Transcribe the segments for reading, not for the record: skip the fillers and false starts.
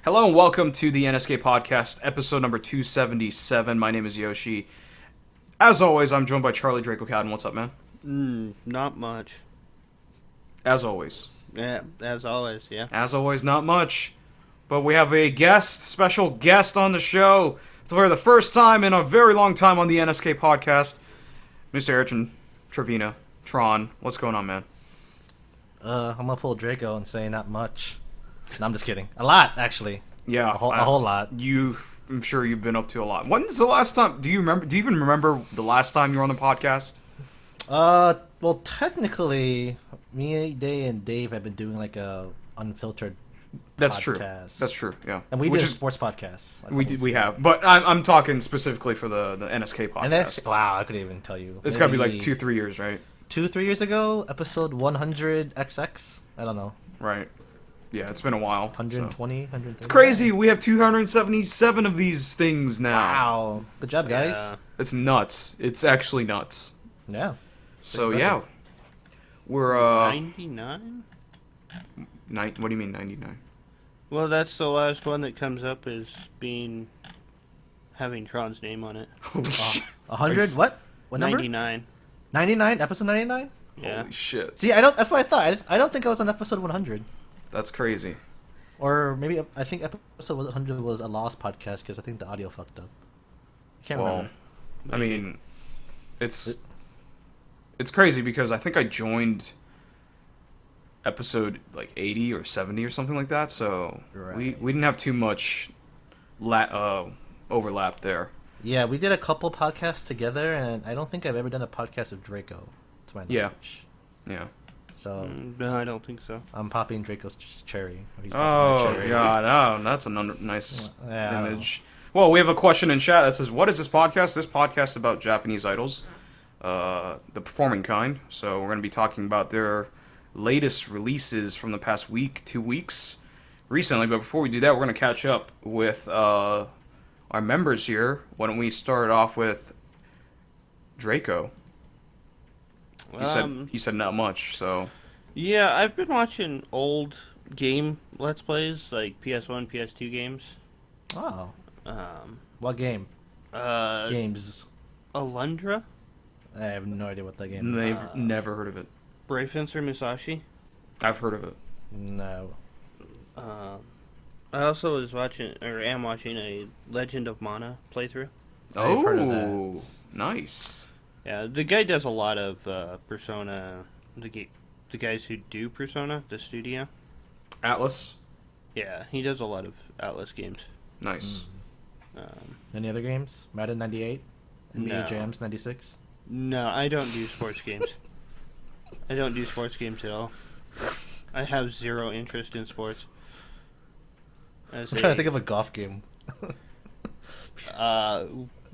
Hello and welcome to the NSK Podcast, episode number 277. My name is Yoshi. As always, I'm joined by Charlie Draco Cadden. What's up, man? Not much. As always. Yeah, as always, yeah. As always, not much. But we have a special guest on the show for the first time in a very long time on the NSK Podcast. Mr. Erichin Trevina. Tron. What's going on, man? I'm gonna pull Draco and say not much. No, I'm just kidding. A lot, actually. Yeah. A whole lot. I'm sure you've been up to a lot. When's the last time? Do you even remember the last time you were on the podcast? Well, technically, me, Day, and Dave have been doing like a unfiltered That's podcast. true. That's true, yeah. And we did a sports podcast. We have. But I'm talking specifically for the NSK podcast. And that's, wow, I couldn't even tell you. It's gotta be like 2-3 years, right? 2-3 years ago, episode 100XX. I don't know. Right. Yeah, it's been a while. 120, 130. It's crazy. We have 277 of these things now. Wow. Good job, guys. Yeah. It's nuts. It's actually nuts. Yeah. So, yeah. We're, 99? What do you mean, 99? Well, that's the last one that comes up as having Tron's name on it. Holy shit. 100? What? What number? 99. 99? Episode 99? Yeah. Holy shit. See, that's what I thought. I don't think I was on episode 100. That's crazy. Or maybe I think episode 100 was a lost podcast because I think the audio fucked up. I can't remember. I mean, it's crazy because I think I joined episode like 80 or 70 or something like that. So Right. we didn't have too much overlap there. Yeah, we did a couple podcasts together, and I don't think I've ever done a podcast with Draco, to my knowledge. Yeah. So No, I don't think so. I'm popping Draco's cherry. Or he's popping Oh my cherry. god, that's a nice Yeah, I don't image. Well, we have a question in chat that says, "What is this podcast?" This podcast is about Japanese idols, the performing kind. So we're going to be talking about their latest releases from the past week, 2 weeks, recently. But before we do that, we're going to catch up with our members here. Why don't we start off with Draco? You said not much, so Yeah, I've been watching old game Let's Plays, like PS1, PS2 games. Oh, Um, what game? Games. Alundra? I have no idea what that game is. never heard of it. Brave Fencer Musashi? I've heard of it. No. I also am watching a Legend of Mana playthrough. I've heard of that. Nice. Yeah, the guy does a lot of Persona. The guys who do Persona, the studio. Atlas. Yeah, he does a lot of Atlas games. Nice. Any other games? Madden 98? NBA No. Jams 96? No, I don't do sports games. I don't do sports games at all. I have zero interest in sports. I'm trying to think of a golf game.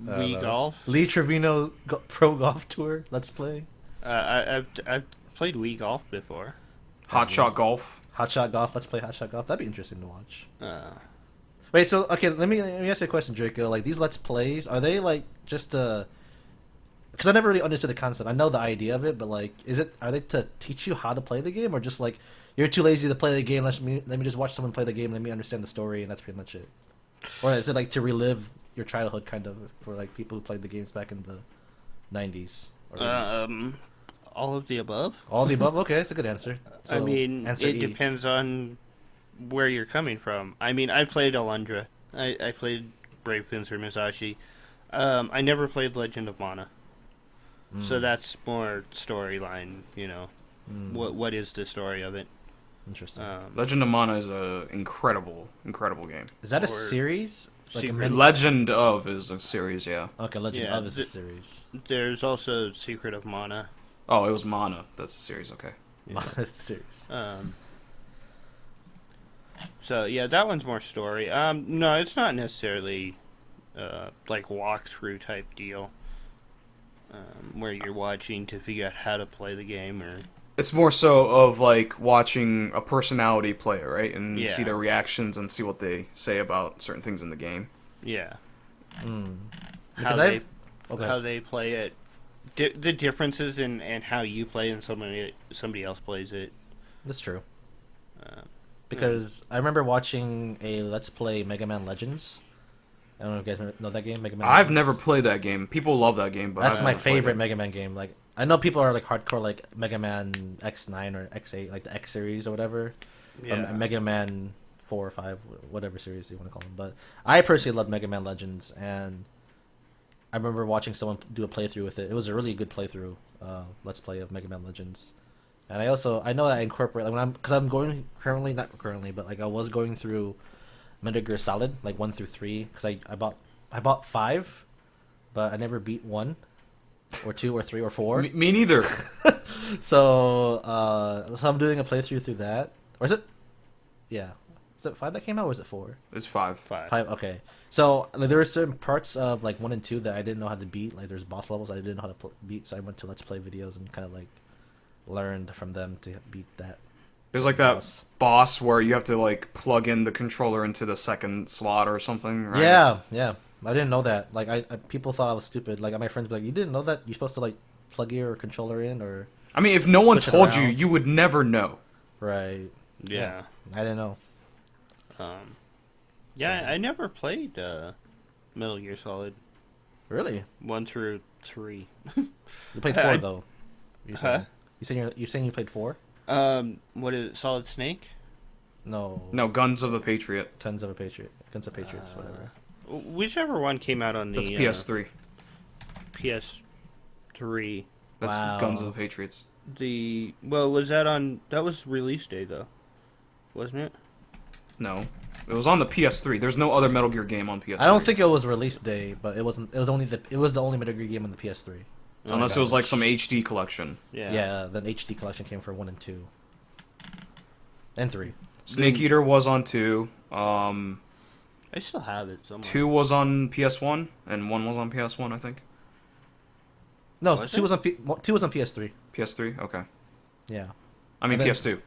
Wii Golf. Lee Trevino Pro Golf Tour. Let's play. I've played Wii Golf before. Hot Shot Golf. Hot Shot Golf. Let's play Hot Shot Golf. That'd be interesting to watch. Uh, Wait, so okay, let me ask you a question, Draco. Like these Let's Plays, are they like just because I never really understood the concept. I know the idea of it, but like, are they to teach you how to play the game, or just like you're too lazy to play the game? Let me just watch someone play the game. Let me understand the story, and that's pretty much it. Or is it like to relive your childhood, kind of, for like people who played the games back in the 90s? all of the above. All the above. Okay, that's a good answer. I mean, answer it E. depends on where you're coming from. I mean, I played Alundra. I played Brave Fencer Musashi. I never played Legend of Mana. So that's more storyline, you know. What is the story of it? Interesting. Legend of Mana is a incredible game. Is that a or series? Like a Secret- Legend of is a series, yeah. Okay, Legend Yeah, of is a series. There's also Secret of Mana. Oh, it was Mana. That's a series, okay. Is the series. So yeah, that one's more story. No, it's not necessarily like walkthrough type deal, where you're watching to figure out how to play the game or. It's more so of like watching a personality play it, right? And Yeah. see their reactions and see what they say about certain things in the game. Yeah. Because How they play it, the differences in how you play and somebody else plays it. That's true. because I remember watching a Let's Play Mega Man Legends. I don't know if you guys know that game, Mega Man I've Legends. never played that game. People love that game, but That's I've my never played favorite it. Mega Man game. Like, I know people are like hardcore, like Mega Man X9 or X8, like the X series or whatever. Yeah. Mega Man 4 or 5, whatever series you want to call them. But I personally love Mega Man Legends, and I remember watching someone do a playthrough with it. It was a really good playthrough, Let's Play of Mega Man Legends. And I know that I incorporate, like, because I'm going currently, not currently, but like I was going through Metal Gear Solid, like 1 through 3, because I bought 5, but I never beat 1, or 2, or 3, or 4. Me neither. So I'm doing a playthrough through that. Or is it? Yeah. Is it 5 that came out, or is it 4? It's 5. 5. 5, okay. So like, there were certain parts of like 1 and 2 that I didn't know how to beat. Like there's boss levels I didn't know how to beat, so I went to Let's Play videos and kind of like learned from them to beat that. There's like that boss. boss where you have to like plug in the controller into the second slot or something, right? Yeah. I didn't know that. Like I people thought I was stupid. Like my friends were like, "You didn't know that you're supposed to like plug your controller in or I mean, if no one Switch it told you, around. you would never know. right." Yeah. I didn't know. Yeah, I never played Metal Gear Solid Really? 1 through 3. You played 4 I- though. You Huh? saying you played 4? What is it? Solid Snake? No. No, Guns of the Patriot. Guns of Patriots, whatever. Whichever one came out on the That's PS3. PS3. That's Wow. Guns of the Patriots. Was that on? That was release day though, wasn't it? No, it was on the PS3. There's no other Metal Gear game on PS3. I don't think it was release day, but it wasn't. It was the only Metal Gear game on the PS3. unless it was like some HD collection. Yeah. Yeah, then HD collection came for 1 and 2. And 3. Snake Eater was on 2. I still have it somewhere. 2 was on PS1, and 1 was on PS1, I think. No, Was 2 it? was on 2 was on PS3. PS3? Okay. Yeah. I mean And then- PS2.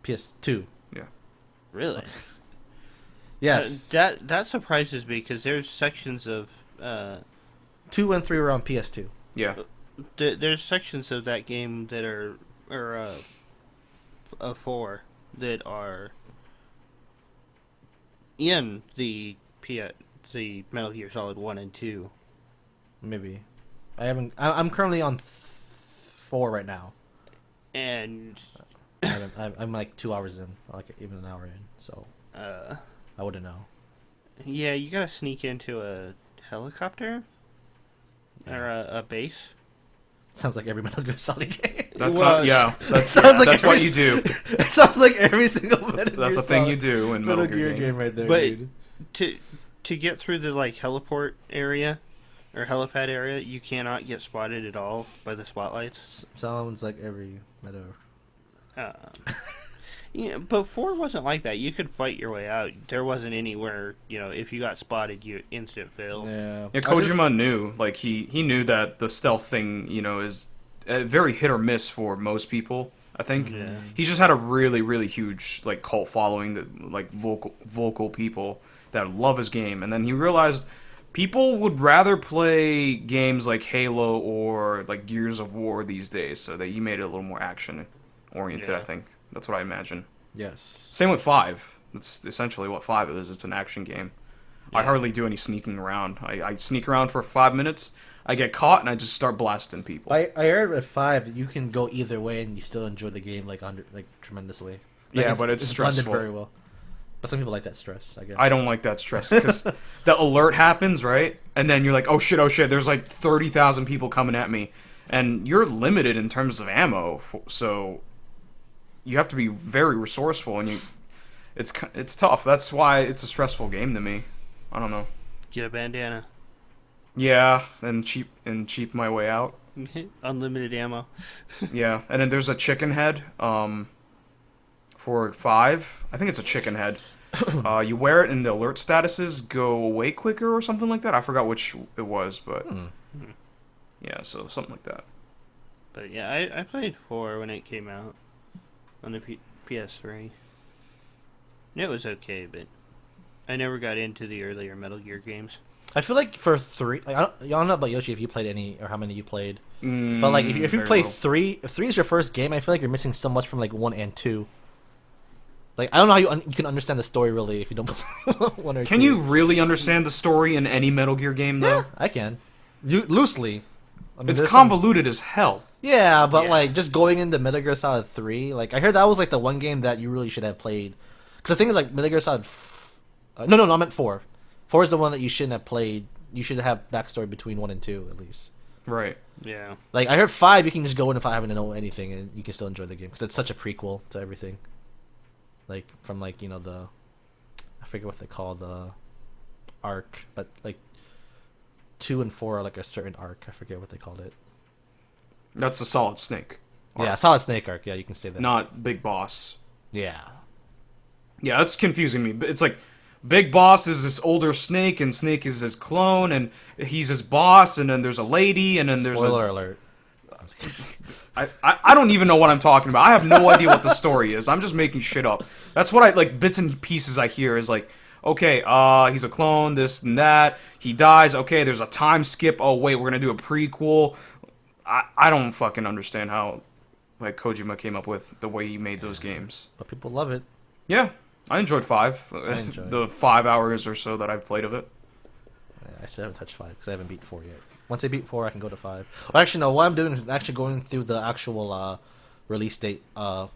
PS2. Really? Yes. That surprises me because there's sections of 2 and 3 were on PS2. Yeah. there's sections of that game that are 4 that are in the Metal Gear Solid 1 and 2. Maybe. I'm currently on 4 right now. And I'm like 2 hours in, like even an hour in, so I wouldn't know. yeah, you gotta sneak into a helicopter or a base. Sounds like every Metal Gear Solid game. That's Well, not, yeah. That's sounds like that's what every- you do. It sounds like every single Metal Gear That's a thing you Solid do in Metal Metal Gear Gear game. game right there, But- dude. To get through the like heliport area or helipad area, you cannot get spotted at all by the spotlights. Sounds like every Metal. Yeah, but 4 wasn't like that. You could fight your way out. There wasn't anywhere, if you got spotted, you instant fail. Yeah. Yeah, Kojima knew. Like he knew that the stealth thing, is very hit or miss for most people. I think Yeah. he just had a really, really huge like cult following, that like vocal people that love his game, and then he realized people would rather play games like Halo or like Gears of War these days, so that he made it a little more action oriented. Yeah. I think that's what I imagine. Yes. Same with 5. That's essentially what 5 is. It's an action game. I Yeah. hardly do any sneaking around. I sneak around for 5 minutes, I get caught, and I just start blasting people. I heard at 5 that you can go either way and you still enjoy the game like tremendously. Like, Yeah, but it's blended stressful. very well. But some people like that stress, I guess. I don't like that stress, because the alert happens, right? And then you're like, oh shit, there's like 30,000 people coming at me. And you're limited in terms of ammo, so you have to be very resourceful, and it's tough. That's why it's a stressful game to me. I don't know. Get a bandana. Yeah, and cheap my way out. Unlimited ammo. Yeah, and then there's a chicken head. For 5, I think it's a chicken head. You wear it, and the alert statuses go away quicker or something like that. I forgot which it was, but yeah, so something like that. But yeah, I played 4 when it came out on the PS3. And it was okay, but I never got into the earlier Metal Gear games. I feel like for 3, like, I don't know about Yoshi if you played any or how many you played. Mm, But like if you very play low. 3, if 3 is your first game, I feel like you're missing so much from like 1 and 2. Like, I don't know how you can understand the story, really, if you don't one or two. Can you really understand the story in any Metal Gear game, though? Yeah, I can. Loosely. I mean, It's there's convoluted as hell. Yeah, but, Yeah. like, just going into Metal Gear Solid 3, like, I heard that was, like, the one game that you really should have played. Because the thing is, like, Metal Gear Solid... No, I meant 4. 4 is the one that you shouldn't have played. You should have backstory between 1 and 2, at least. Right. Yeah. Like, I heard 5, you can just go in without having to know anything, and you can still enjoy the game. Because it's such a prequel to everything. Like, from, like, you know, the... I forget what they call the arc, but, like, 2 and 4 are, like, a certain arc. I forget what they called it. That's the Solid Snake. Yeah, Solid Snake arc. Yeah, you can say that. Not Big Boss. Yeah. Yeah, that's confusing me. But it's like Big Boss is this older Snake, and Snake is his clone, and he's his boss, and then there's a lady, and then there's Spoiler alert. I don't even know what I'm talking about. I have no idea what the story is. I'm just making shit up. That's what I like. Bits and pieces I hear is like, okay, he's a clone, this and that. He dies. Okay, there's a time skip. Oh wait, we're gonna do a prequel. I don't fucking understand how like Kojima came up with the way he made those games. But people love it. Yeah, I enjoyed 5. enjoyed The 5 hours or so that I've played of it. I still haven't touched 5 because I haven't beat 4 yet. Once I beat 4, I can go to 5. Well, actually, no. What I'm doing is actually going through the actual release date timeline,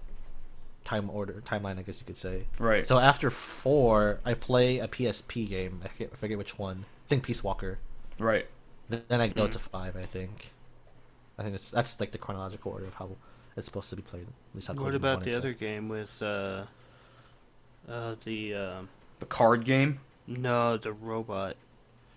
I guess you could say. Right. So after 4, I play a PSP game. I forget which one. I think Peace Walker. Right. Then I go to 5. I think that's like the chronological order of how it's supposed to be played. At least how What Kojima about wanted the to. other game with the The card game. no, the robot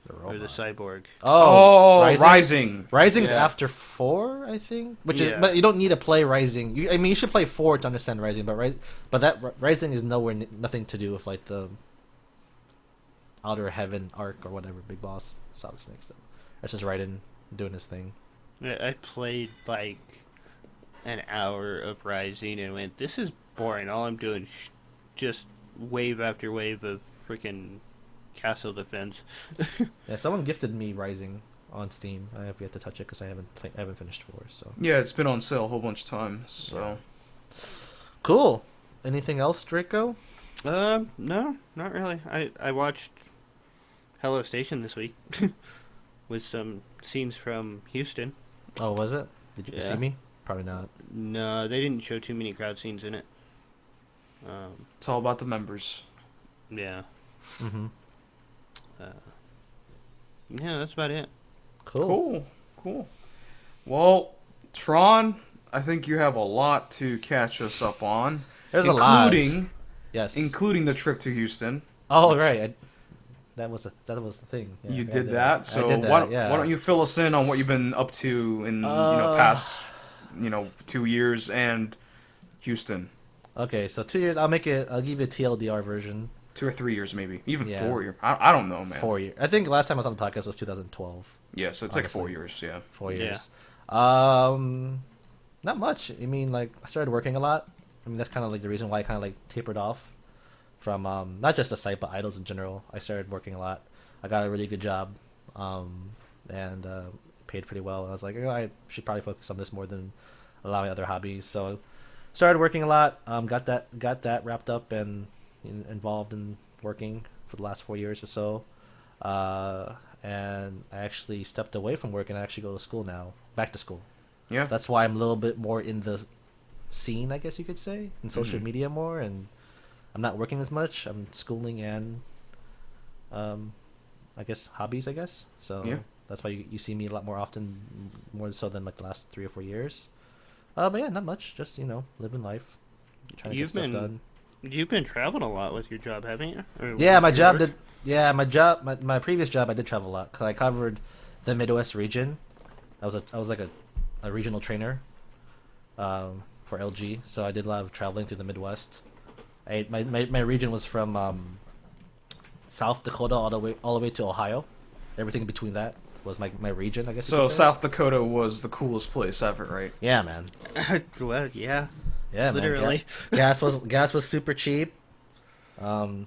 The or the robot. cyborg? Oh, Rising? Rising. Rising's Yeah. after 4, I think. Which is, Yeah. but you don't need to play Rising. I mean, you should play 4 to understand Rising, but that Rising is nothing to do with like the Outer Heaven arc or whatever. Big Boss, Solid Snake stuff. That's just Raiden doing his thing. I played like an hour of Rising and went, this is boring. All I'm doing is just wave after wave of freaking castle defense. Yeah, someone gifted me Rising on Steam. I have yet to touch it because I haven't finished 4. So Yeah, it's been on sale a whole bunch of times. So cool. Anything else, Draco? No, not really. I watched Hello Station this week with some scenes from Houston. Oh, was it? Did you Yeah. see me? Probably not. No, they didn't show too many crowd scenes in it. it's all about the members. Yeah. Mm-hmm. Yeah, that's about it. Cool. Well, Tron, I think you have a lot to catch us up on. There's a lot. Yes. Yes. Including the trip to Houston. Oh, right. That was the thing. Yeah, You I did that. So I did that, why yeah. don't you fill us in on what you've been up to in past 2 years and Houston? Okay, so 2 years. I'll give you a TLDR version. 2 or 3 years maybe. Even Yeah. 4 years. I don't know, man. 4 years. I think last time I was on the podcast was 2012. Yeah, so it's like Honestly. 4 years, yeah. 4 Yeah. years. Not much. I mean, like, I started working a lot. I mean, that's kind of like the reason why I kind of like tapered off from not just the site but idols in general. I started working a lot. I got a really good job, and paid pretty well. I was like, I should probably focus on this more than a lot of my other hobbies. So, started working a lot. Got that wrapped up and involved in working for the last 4 years or so. And I actually stepped away from work and I actually go to school now, back to school. Yeah. That's why I'm a little bit more in the scene, I guess you could say, in social Mhm. media more, and I'm not working as much. I'm schooling and, I guess, hobbies, I guess. So Yeah. that's why you see me a lot more often, more so than like the last 3 or 4 years. But yeah, not much. Just, living life, trying to You've get stuff been done. You've been traveling a lot with your job, haven't you? Or Yeah, with my your job work? did. Yeah, my previous job, I did travel a lot. 'Cause I covered the Midwest region. I was like a regional trainer, for LG. So I did a lot of traveling through the Midwest. My region was from South Dakota all the way to Ohio. Everything in between that was my region, I guess. you So could say. South Dakota was the coolest place ever, right? Yeah, man. Well, yeah. Yeah, Literally. Man. Gas was super cheap.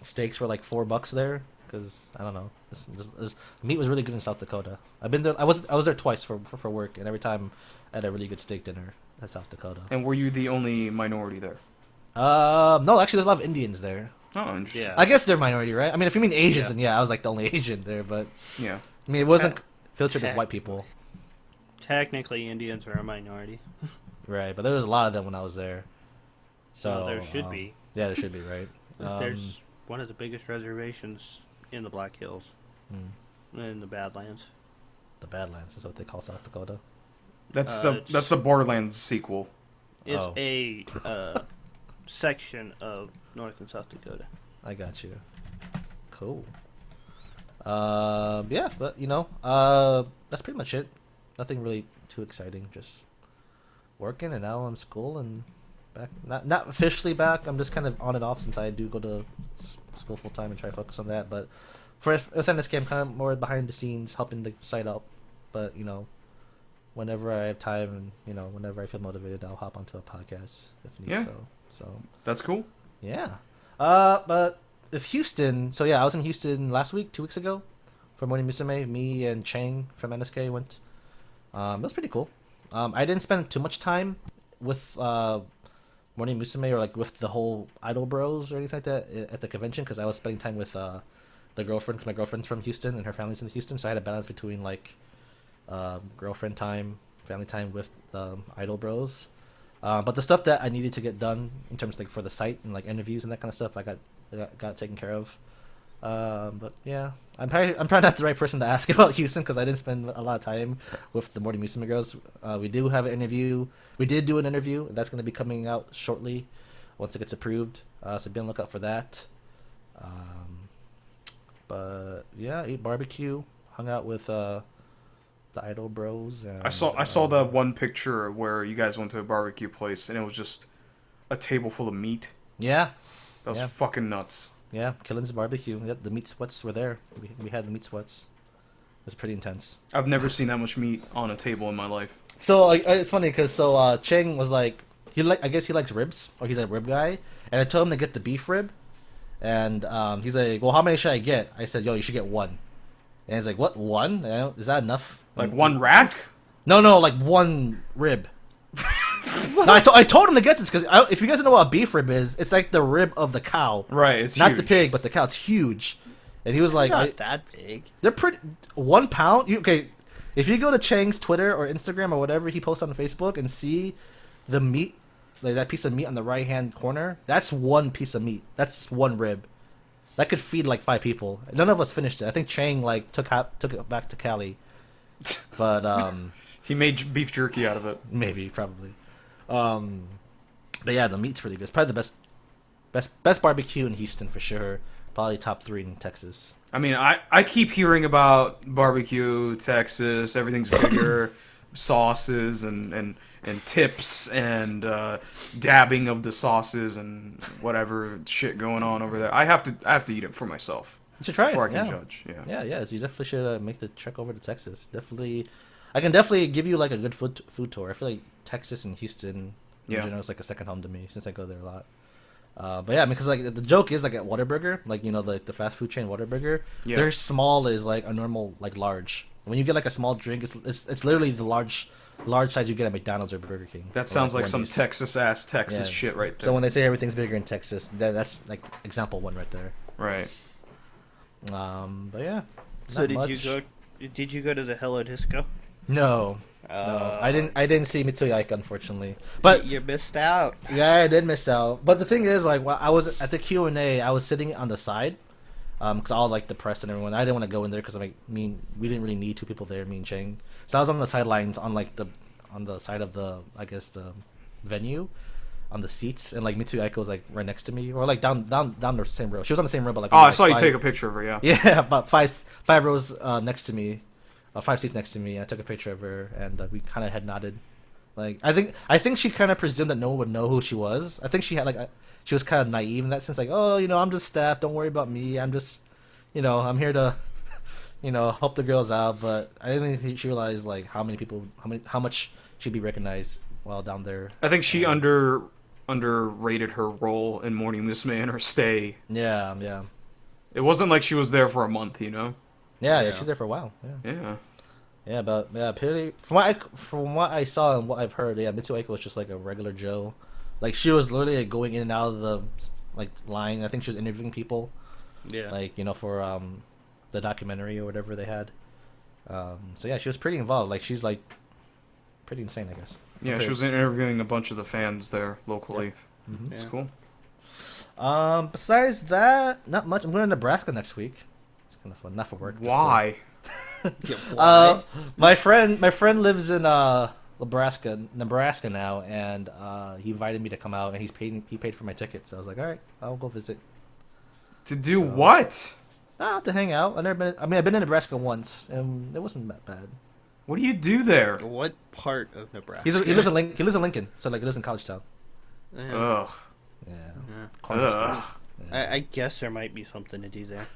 Steaks were like $4 there because I don't know. This meat was really good in South Dakota. I've been there. I was there twice for work, and every time I had a really good steak dinner at South Dakota. And were you the only minority there? No, actually, there's a lot of Indians there. Oh, interesting. Yeah. I guess they're minority, right? I mean, if you mean Asians, Yeah. then yeah, I was like the only Asian there. But Yeah. I mean, it wasn't filtered with white people, Technically, Indians are a minority. right? But there was a lot of them when I was there. So Well, there should be. Yeah, there should be, right? There's one of the biggest reservations in the Black Hills, Hmm. in the Badlands. The Badlands is what they call South Dakota. That's it's- that's the Borderlands sequel. It's Oh. a section of North and South Dakota. I got you. Cool. Yeah, but that's pretty much it. Nothing really too exciting. Just working, and now I'm school and back. Not officially back. I'm just kind of on and off since I do go to school full time and try to focus on that. But with NSK, I'm kind of more behind the scenes, helping the site out. But whenever I have time and whenever I feel motivated, I'll hop onto a podcast if need. Yeah. So That's cool. yeah. But if Houston, so yeah, I was in Houston last week, 2 weeks ago, for Morning Musume. Me and Chang from NSK went. It was pretty cool. I didn't spend too much time with Morning Musume or like with the whole Idol Bros or anything like that at the convention because I was spending time with the girlfriend. Cause my girlfriend's from Houston and her family's in Houston, so I had a balance between like girlfriend time, family time with Idol Bros. But the stuff that I needed to get done in terms of like for the site and like interviews and that kind of stuff, I got taken care of. But yeah, I'm probably not the right person to ask about Houston because I didn't spend a lot of time with the Morning Musume girls. We do have an interview. We did do an interview. That's going to be coming out shortly once it gets approved. So be on the lookout for that. But yeah, ate barbecue, hung out with the Idol Bros. And, I saw that one picture where you guys went to a barbecue place and it was just a table full of meat. Yeah, That was Yeah. fucking nuts. yeah, Killen's barbecue. Yep, the meat sweats were there. We had the meat sweats. It was pretty intense. I've never seen that much meat on a table in my life. So it's funny because Cheng was like I guess he likes ribs or he's a rib guy, and I told him to get the beef rib, and he's like, well, how many should I get? I said, yo, you should get one, and he's like, what, one? Is that enough? Like one rack? No, like one rib. No, I told him to get this because if you guys don't know what a beef rib is, it's like the rib of the cow, Right, it's not huge. the pig, but the cow. It's huge, and he was like, Not that big. they're pretty 1 pound. Okay, if you go to Chang's Twitter or Instagram or whatever he posts on Facebook and see the meat, like that piece of meat on the right hand corner, that's one piece of meat. That's one rib. That could feed like 5 people. None of us finished it. I think Chang like took it back to Cali, but He made beef jerky out of it. maybe probably. But yeah, the meat's pretty good. It's probably the best barbecue in Houston for sure. Probably top 3 in Texas. I mean, I keep hearing about barbecue, Texas, everything's bigger, sauces and tips and dabbing of the sauces and whatever shit going on over there. I have to eat it for myself You should try before it. I can Yeah. judge. Yeah. Yeah. So you definitely should make the trek over to Texas. I can definitely give you like a good food tour. I feel like Texas and Houston in general is like a second home to me since I go there a lot. But yeah, because like the joke is like at Whataburger, like the fast food chain Whataburger, Yeah. their small is like a normal like large. When you get like a small drink, it's literally the large size you get at McDonald's or Burger King. That or, sounds like some Wendy's. Texas Yeah. shit right there. So when they say everything's bigger in Texas, that's like example 1 right there. Right. But yeah. So not did much. you go to the Hello Disco? No. No, I didn't see Mitsui Ike, unfortunately. But you missed out. yeah, I did miss out. But the thing is, like, while I was at the Q&A, I was sitting on the side, because all like the press and everyone. I didn't want to go in there because we didn't really need 2 people there, me and Chang. So I was on the sidelines, on the side of the the venue, on the seats, and like Mitsui Ike was like right next to me, or like down the same row. She was on the same row, but like Oh, I like, saw you 5 take a picture of her. Yeah. Yeah, about five rows next to me, 5 seats next to me. I took a picture of her, and we kind of head nodded. Like I think she kind of presumed that no one would know who she was. I think she had she was kind of naive in that sense. Like, oh, I'm just staff. Don't worry about me. I'm just, I'm here to, help the girls out. But I didn't think she realized like how much she'd be recognized while down there. I think she underrated her role in Morning Musume and her stay. Yeah. It wasn't like she was there for a month, you know? Yeah, she's there for a while. Yeah. Yeah. Yeah, but yeah, apparently from what I saw and what I've heard, yeah, Mitsuo Aiko was just like a regular Joe Like she was literally like, going in and out of the like line. I think she was interviewing people. Yeah. Like for the documentary or whatever they had. So yeah, she was pretty involved. Like she's like pretty insane, I guess. Yeah, she was interviewing a bunch of the fans there locally. Yeah. Mm-hmm. It's Yeah. cool. Besides that, not much. I'm going to Nebraska next week. It's kind of fun. Not for work. Why? My friend lives in Nebraska now, and he invited me to come out, and he paid for my ticket. So I was like, all right, I'll go visit. To do what? To hang out. I've been in Nebraska once, and it wasn't that bad. What do you do there? What part of Nebraska? He lives in Lincoln, so like he lives in College Town. Yeah. Ugh. Yeah. Yeah. Cornhuskers. Ugh. Yeah. I guess there might be something to do there.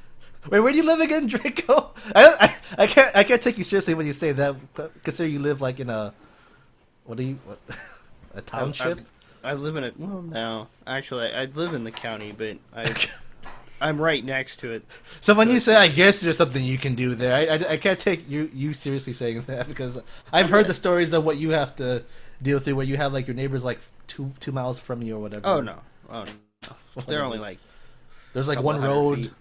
Wait, where do you live again, Draco? I can't take you seriously when you say that. Consider you live like in a a township? I live in no, actually, I live in the county, but I'm right next to it. So when you say, I guess there's something you can do there, I can't take you seriously saying that, because I've heard the stories of what you have to deal through, where you have like your neighbors like 2 miles from you or whatever. Oh no, they're only like there's like one road. feet.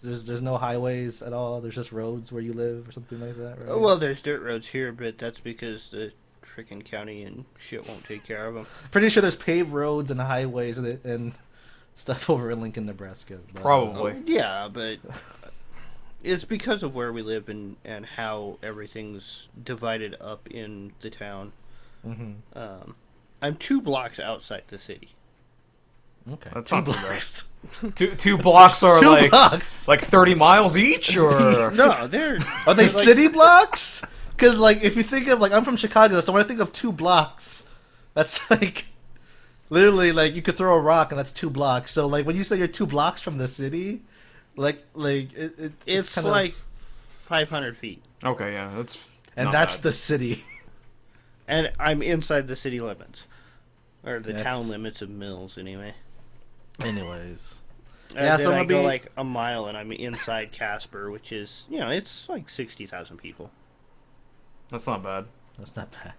There's no highways at all. There's just roads where you live or something like that, right? Well, there's dirt roads here, but that's because the freaking county and shit won't take care of them. Pretty sure there's paved roads and highways and stuff over in Lincoln, Nebraska. But, Probably. Yeah, but it's because of where we live and how everything's divided up in the town. Mm-hmm. I'm 2 blocks outside the city. Okay. That's 2 not too bad. blocks. Two blocks are 2 blocks. like 30 miles each, or No, they're Are they like, city blocks? Because like if you think of like I'm from Chicago, so when I think of 2 blocks, that's like literally like you could throw a rock and that's 2 blocks. So like when you say you're 2 blocks from the city, it's kind like of, 500 feet, okay, yeah, that's and not that's bad. the city. and I'm inside the city limits or the That's- town limits of Mills, anyway. Anyways, And Yeah, then so I it'll go be- like a mile and I'm inside Casper, which is it's like 60,000 people. That's not bad. that's not bad.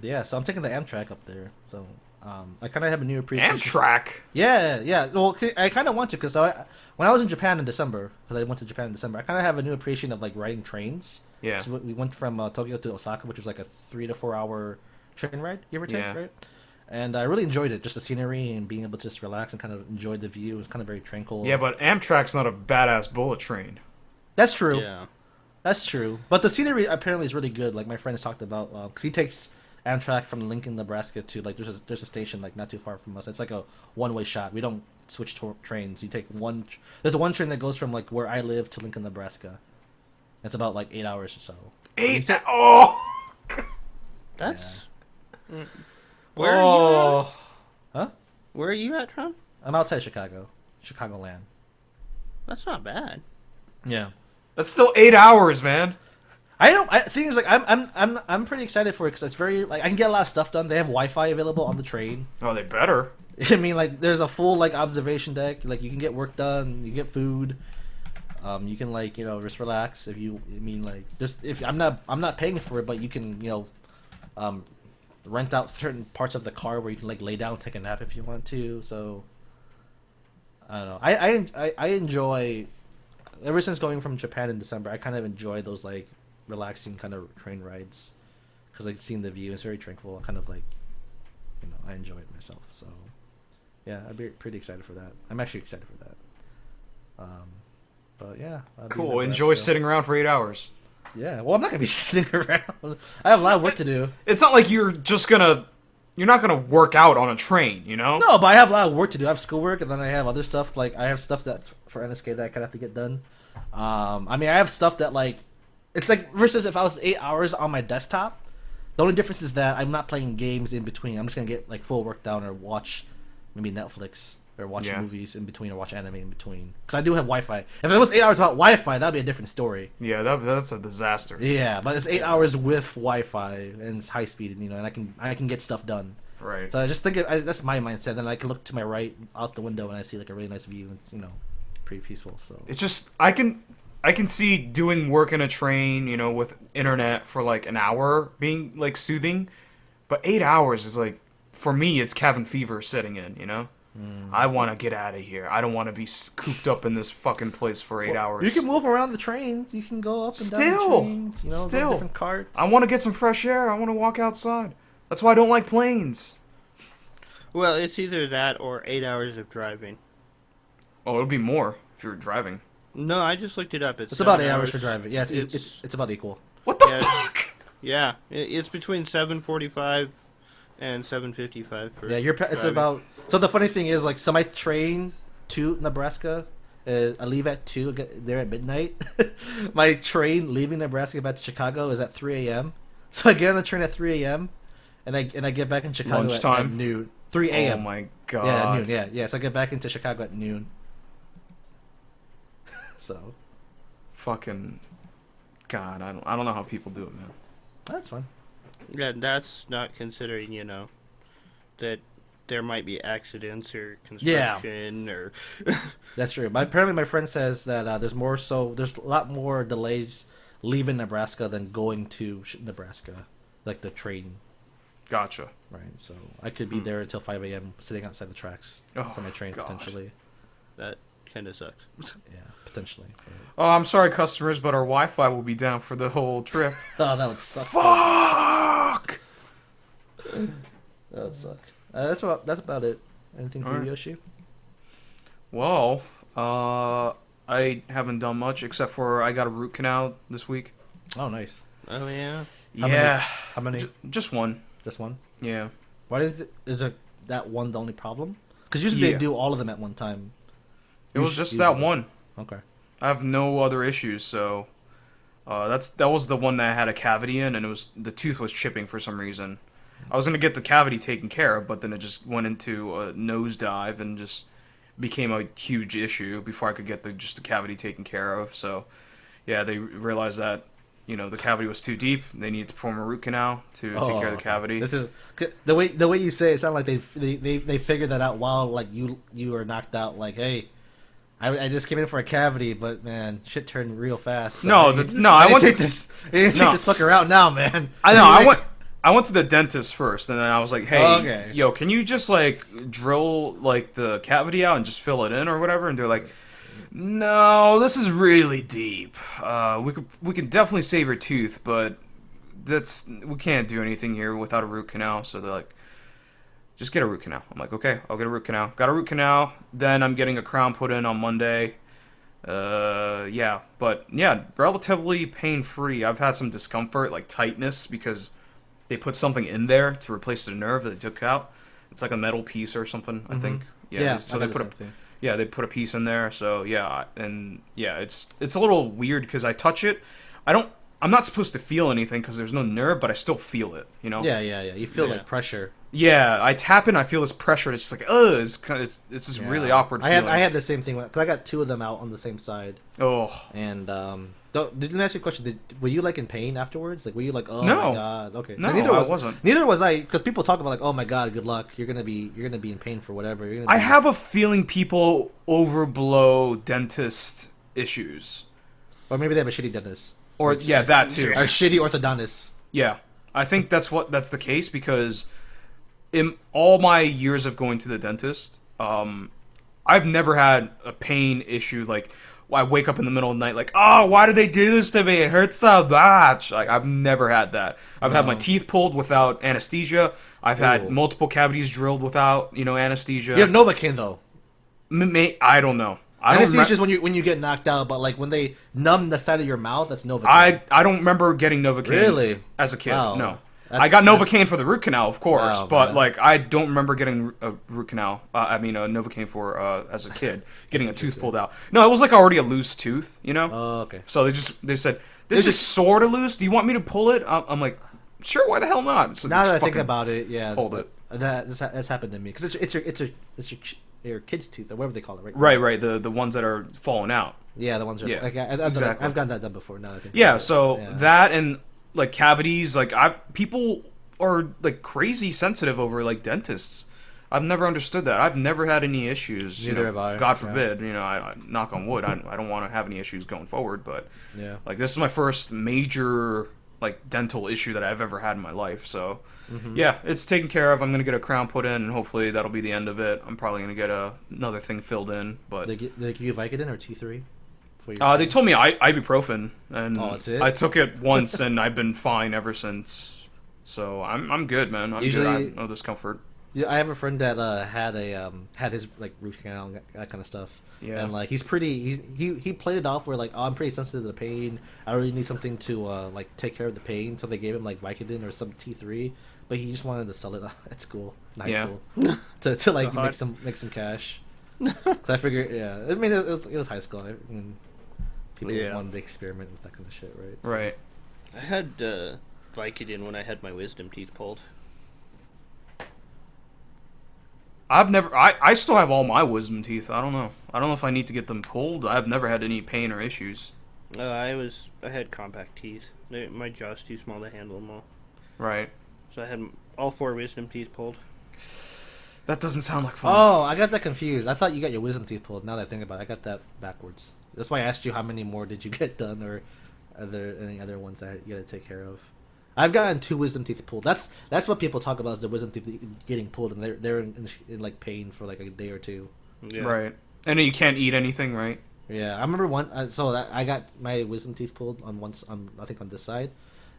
Yeah, so I'm taking the Amtrak up there. So I kind of have a new appreciation. Amtrak. Yeah. Well, I kind of want to because when I was in Japan in December, because I went to Japan in December, I kind of have a new appreciation of like riding trains. Yeah. So we went from Tokyo to Osaka, which was like a 3 to 4 hour train ride, give or take, Yeah. right? And I really enjoyed it, just the scenery and being able to just relax and kind of enjoy the view. It was kind of very tranquil. Yeah, but Amtrak's not a badass bullet train. That's true. Yeah. That's true. But the scenery apparently is really good. Like my friends talked about, because he takes Amtrak from Lincoln, Nebraska to like there's a station like not too far from us. It's like a one-way shot. We don't switch trains. You take one. There's one train that goes from like where I live to Lincoln, Nebraska. It's about like 8 hours or so. Oh. That's where are you Oh. Huh? Where are you at, Tron? I'm outside Chicago, Chicagoland. That's not bad. Yeah. That's still 8 hours, man. Thing is, like, I'm pretty excited for it because it's very like I can get a lot of stuff done. They have Wi-Fi available on the train. Oh, they better. I mean, like, there's a full like observation deck. Like, you can get work done. You get food. You can like just relax if you. I mean, like, just if I'm not paying for it, but you can rent out certain parts of the car where you can like lay down, take a nap if you want to. So I don't know. I enjoy. Ever since going from Japan in December, I kind of enjoy those like relaxing kind of train rides because like seeing the view is very tranquil. Kind of like, I enjoy it myself. So yeah, I'd be pretty excited for that. I'm actually excited for that. But yeah, I'll be in Cool. Enjoy Nebraska. sitting around for 8 hours. Yeah, well, I'm not gonna be sitting around. I have a lot of work to do. It's not like you're not gonna work out on a train, you know? No, but I have a lot of work to do. I have schoolwork, and then I have other stuff. Like I have stuff that's for NSK that I kind of have to get done. I mean, I have stuff that like it's like versus if I was 8 hours on my desktop. The only difference is that I'm not playing games in between. I'm just gonna get like full work done or watch maybe Netflix or watch movies in between or watch anime in between. Because I do have Wi-Fi. If it was 8 hours without Wi-Fi, that'd be a different story. Yeah, that's a disaster. Yeah, but it's 8 hours with Wi-Fi and it's high speed, and I can get stuff done. Right. So I just think that's my mindset. Then I can look to my right out the window and I see like a really nice view. And it's pretty peaceful. So It's just I can see doing work in a train, with internet for like an hour being like soothing, but 8 hours is like for me, it's cabin fever setting in. I want to get out of here. I don't want to be cooped up in this fucking place for 8 hours. You can move around the trains. You can go up and down the trains. Go to different carts. I want to get some fresh air. I want to walk outside. That's why I don't like planes. Well, it's either that or 8 hours of driving. Oh, it'll be more if you're driving. No, I just looked it up. It's about 8 hours for driving. Yeah, it's about equal. What the fuck? Yeah, it's between 7:45 and 7:55 for it's driving. about. So the funny thing is, like, so my train to Nebraska, I leave at 2, get there at midnight. My train leaving Nebraska back to Chicago is at 3 a.m. So I get on the train at 3 a.m. and I get back in Chicago at noon. 3 a.m. Oh my god. Yeah, at noon. Yeah. So I get back into Chicago at noon. So. Fucking. God, I don't know how people do it, man. That's fun. Yeah, that's not considering, that there might be accidents or construction or... That's true. Apparently my friend says that there's a lot more delays leaving Nebraska than going to Nebraska, like the train. Gotcha. Right, so I could be there until 5 a.m. sitting outside the tracks for my train, potentially. That kind of sucks. Yeah, potentially. But... Oh, I'm sorry, customers, but our Wi-Fi will be down for the whole trip. Oh, that would suck. Fuck! That would suck. That's about it. Anything for you, Yoshi? Well, I haven't done much except for I got a root canal this week. Oh, nice. Oh, yeah? How many? Just one. Just one? Yeah. Why is that one the only problem? Because usually they do all of them at one time. It was just that one. Okay. I have no other issues, so that was the one that had a cavity in, and the tooth was chipping for some reason. I was gonna get the cavity taken care of, but then it just went into a nosedive and just became a huge issue before I could get the cavity taken care of. So, yeah, they realized that the cavity was too deep. They needed to perform a root canal to take care of the cavity. This is the way you say it. Sounds like they figured that out while like you were knocked out. Like, hey, I just came in for a cavity, but man, shit turned real fast. So I didn't take this fucker out now, man. I know. I went to the dentist first, and then I was like, "Hey, yo, can you just like drill like the cavity out and just fill it in or whatever?" And they're like, "No, this is really deep. We can definitely save your tooth, but we can't do anything here without a root canal." So they're like, "Just get a root canal." I'm like, "Okay, I'll get a root canal." Got a root canal. Then I'm getting a crown put in on Monday. Relatively pain-free. I've had some discomfort, like tightness, because they put something in there to replace the nerve that they took out. It's like a metal piece or something, I think. So they put a piece in there. So it's a little weird because I touch it. I'm not supposed to feel anything because there's no nerve, but I still feel it. Yeah. You feel the pressure. Yeah, I tap and I feel this pressure. It's just like, it's this really awkward feeling. I had the same thing because I got two of them out on the same side. Oh. And didn't ask you a question. Were you like in pain afterwards? Like, were you like, oh no. my god? Okay. No, I wasn't. Neither was I, because people talk about like, oh my god, good luck. You're gonna be in pain for whatever. I have a feeling people overblow dentist issues. Or maybe they have a shitty dentist. Or that too. A shitty orthodontist. Yeah, I think that's the case because in all my years of going to the dentist, I've never had a pain issue like I wake up in the middle of the night like, oh, why did they do this to me? It hurts so much. Like I've never had that. I've had my teeth pulled without anesthesia. I've had multiple cavities drilled without anesthesia. You have Novocaine though. I don't know. Anesthesia is just when you get knocked out, but like when they numb the side of your mouth, that's Novocaine. I don't remember getting Novocaine as a kid. Wow. No. I got Novocaine for the root canal, of course, but like I don't remember getting a root canal. A Novocaine for as a kid, getting a tooth pulled out. No, it was like already a loose tooth, Oh, okay. So they said this is sort of loose. Do you want me to pull it? I'm like, sure. Why the hell not? So now that I think about it, yeah, pulled it. That's happened to me because it's your kid's tooth or whatever they call it, right? Right. The ones that are falling out. Yeah, the ones that exactly. I've gotten that done before. Now I think. Yeah. So that and like cavities, like people are like crazy sensitive over like dentists. I've never understood that. I've never had any issues. Neither have I. God forbid. I knock on wood. I don't want to have any issues going forward. But like this is my first major like dental issue that I've ever had in my life. So yeah, it's taken care of. I'm gonna get a crown put in, and hopefully that'll be the end of it. I'm probably gonna get another thing filled in, but They give you Vicodin or T3? they told me ibuprofen, and that's it? I took it once, and I've been fine ever since. So I'm good, man. I'm good. I have no discomfort. Yeah, I have a friend that had his like root canal and that kind of stuff. Yeah. And like he played it off where like, oh, I'm pretty sensitive to the pain. I really need something to like take care of the pain. So they gave him like Vicodin or some T3, but he just wanted to sell it at school, in high school, to like make some cash. So I figured, yeah, I mean it was high school. I mean, people wanted to experiment with that kind of shit, right? So. Right. I had Vicodin when I had my wisdom teeth pulled. I still have all my wisdom teeth. I don't know if I need to get them pulled. I've never had any pain or issues. I had compact teeth. My jaw's too small to handle them all. Right. So I had all 4 wisdom teeth pulled. That doesn't sound like fun. Oh, I got that confused. I thought you got your wisdom teeth pulled. Now that I think about it, I got that backwards. That's why I asked you how many more did you get done, or are there any other ones that you got to take care of? I've gotten 2 wisdom teeth pulled. That's what people talk about, is the wisdom teeth getting pulled, and they're in like pain for like a day or two. Yeah. Right. And you can't eat anything, right? Yeah, I remember I got my wisdom teeth pulled I think on this side,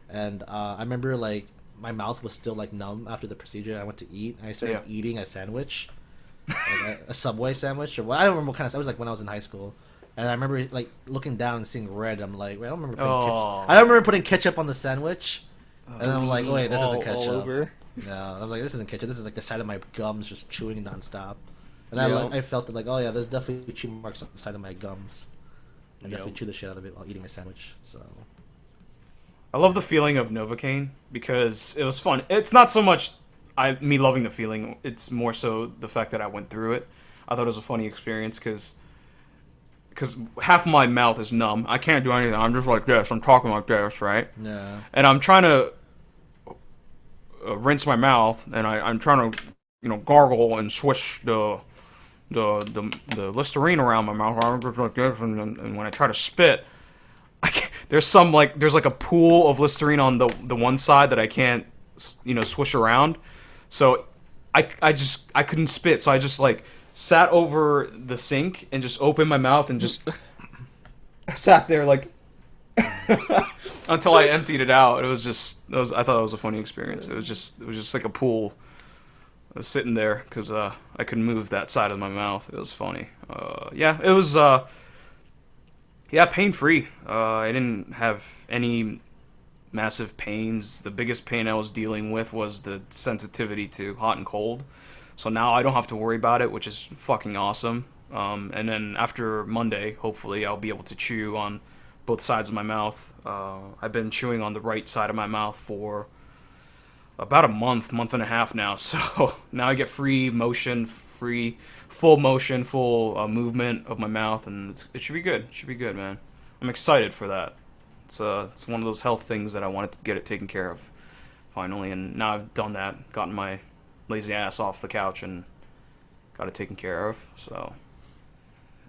and I remember like my mouth was still like numb after the procedure. I went to eat, and I started eating a sandwich, like a Subway sandwich, or I don't remember what kind of. It was like when I was in high school. And I remember like looking down and seeing red. I'm like, wait, I don't remember putting ketchup. I don't remember putting ketchup on the sandwich. And then I'm like, wait, this isn't ketchup. All over. No, I was like, this isn't ketchup. This is like the side of my gums just chewing nonstop. And I felt it like, oh yeah, there's definitely chew marks on the side of my gums. I definitely chewed the shit out of it while eating my sandwich. So I love the feeling of Novocaine because it was fun. It's not so much me loving the feeling. It's more so the fact that I went through it. I thought it was a funny experience because half of my mouth is numb. I can't do anything. I'm just like this. I'm talking like this, right? yeah. And I'm trying to rinse my mouth, and I'm trying to, gargle and swish the Listerine around my mouth. I'm just like this, and when I try to spit, there's like a pool of Listerine on the one side that I can't, swish around. So I couldn't spit. So I just like sat over the sink and just opened my mouth and just sat there like until I emptied it out. I thought it was a funny experience. It was just like a pool. I was sitting there because I couldn't move that side of my mouth. It was funny. It was pain free. I didn't have any massive pains. The biggest pain I was dealing with was the sensitivity to hot and cold. So now I don't have to worry about it, which is fucking awesome. And then after Monday, hopefully, I'll be able to chew on both sides of my mouth. I've been chewing on the right side of my mouth for about a month and a half now. So now I get full motion, full movement of my mouth, and it should be good. It should be good, man. I'm excited for that. It's one of those health things that I wanted to get it taken care of, finally. And now I've done that, gotten my lazy ass off the couch and got it taken care of. So,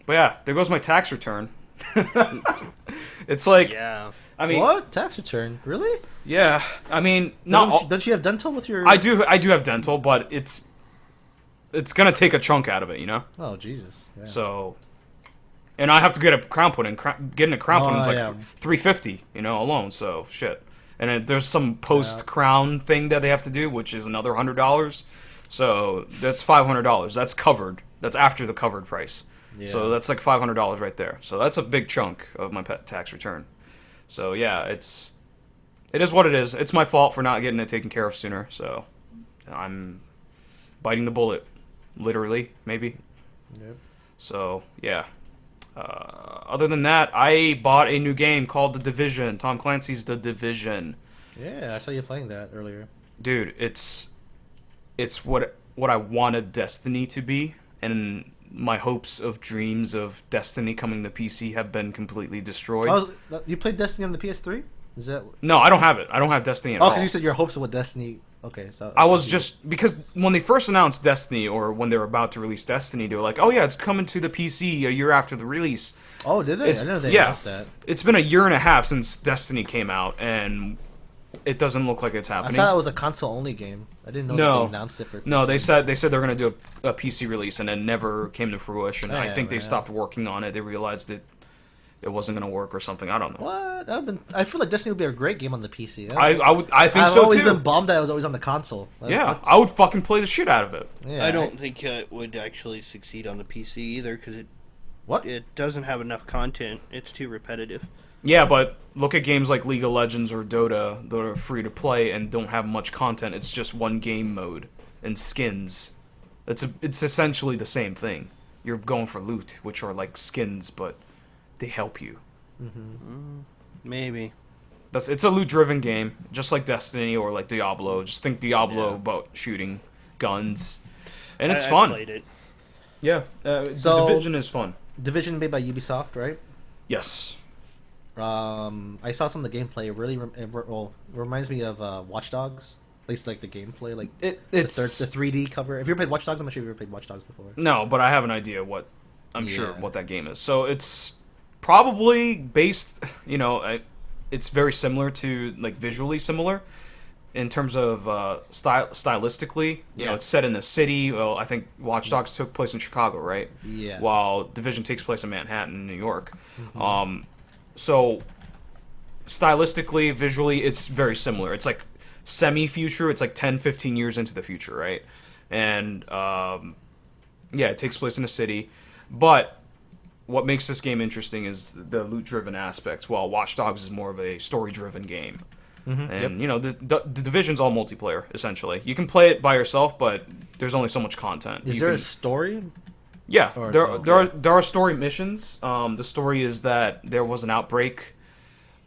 but yeah, there goes my tax return. It's like, yeah. I mean, what tax return? Really? Yeah, I mean, don't you have dental with your? I do have dental, but it's gonna take a chunk out of it, Oh Jesus! Yeah. So, and I have to get a crown put in. Getting a crown put in is like $350, alone. So shit. And there's some post-crown thing that they have to do, which is another $100. So that's $500. That's covered. That's after the covered price. Yeah. So that's like $500 right there. So that's a big chunk of my tax return. So yeah, it is what it is. It's my fault for not getting it taken care of sooner. So I'm biting the bullet, literally, maybe. Yep. So yeah. Other than that, I bought a new game called The Division. Tom Clancy's The Division. Yeah, I saw you playing that earlier. Dude, it's what I wanted Destiny to be, and my hopes of dreams of Destiny coming to PC have been completely destroyed. Oh, you played Destiny on the PS3? Is that? No, I don't have it. I don't have Destiny at all. Oh, because you said your hopes of what Destiny. Okay, so I was just because when they first announced Destiny, or when they were about to release Destiny, they were like, "Oh yeah, it's coming to the PC a year after the release." Oh, did they? I know they announced that. It's been a year and a half since Destiny came out, and it doesn't look like it's I happening. thought it was a console-only game. I didn't know that they announced it for PC. No, they said they're going to do a PC release, and it never came to fruition. I think they stopped working on it. They realized that it wasn't going to work or something. I don't know. What? I feel like Destiny would be a great game on the PC. I think so too. I've always been bummed that it was always on the console. I would fucking play the shit out of it. Yeah, I don't think it would actually succeed on the PC either because it doesn't have enough content. It's too repetitive. Yeah, but look at games like League of Legends or Dota that are free to play and don't have much content. It's just one game mode and skins. It's essentially the same thing. You're going for loot, which are like skins, but they help you. Maybe. It's a loot-driven game, just like Destiny or like Diablo. Just think Diablo about shooting guns, and it's fun. I played it. Yeah, the Division is fun. Division made by Ubisoft, right? Yes. I saw some of the gameplay. It really reminds me of Watch Dogs. At least like the gameplay, like it's the 3D cover. Have you ever played Watch Dogs? I'm not sure if you've ever played Watch Dogs before. No, but I have an idea what that game is. So it's probably based, it's very similar to, like, visually similar in terms of stylistically. You know, it's set in a city. Well, I think Watch Dogs took place in Chicago, right? Yeah. While Division takes place in Manhattan, New York. So stylistically, visually, it's very similar. It's like semi-future. It's like 10, 15 years into the future, right? And, it takes place in a city. But what makes this game interesting is the loot-driven aspects, while Watch Dogs is more of a story-driven game. And, the Division's all multiplayer, essentially. You can play it by yourself, but there's only so much content. Is there a story? Yeah, there are story missions. The story is that there was an outbreak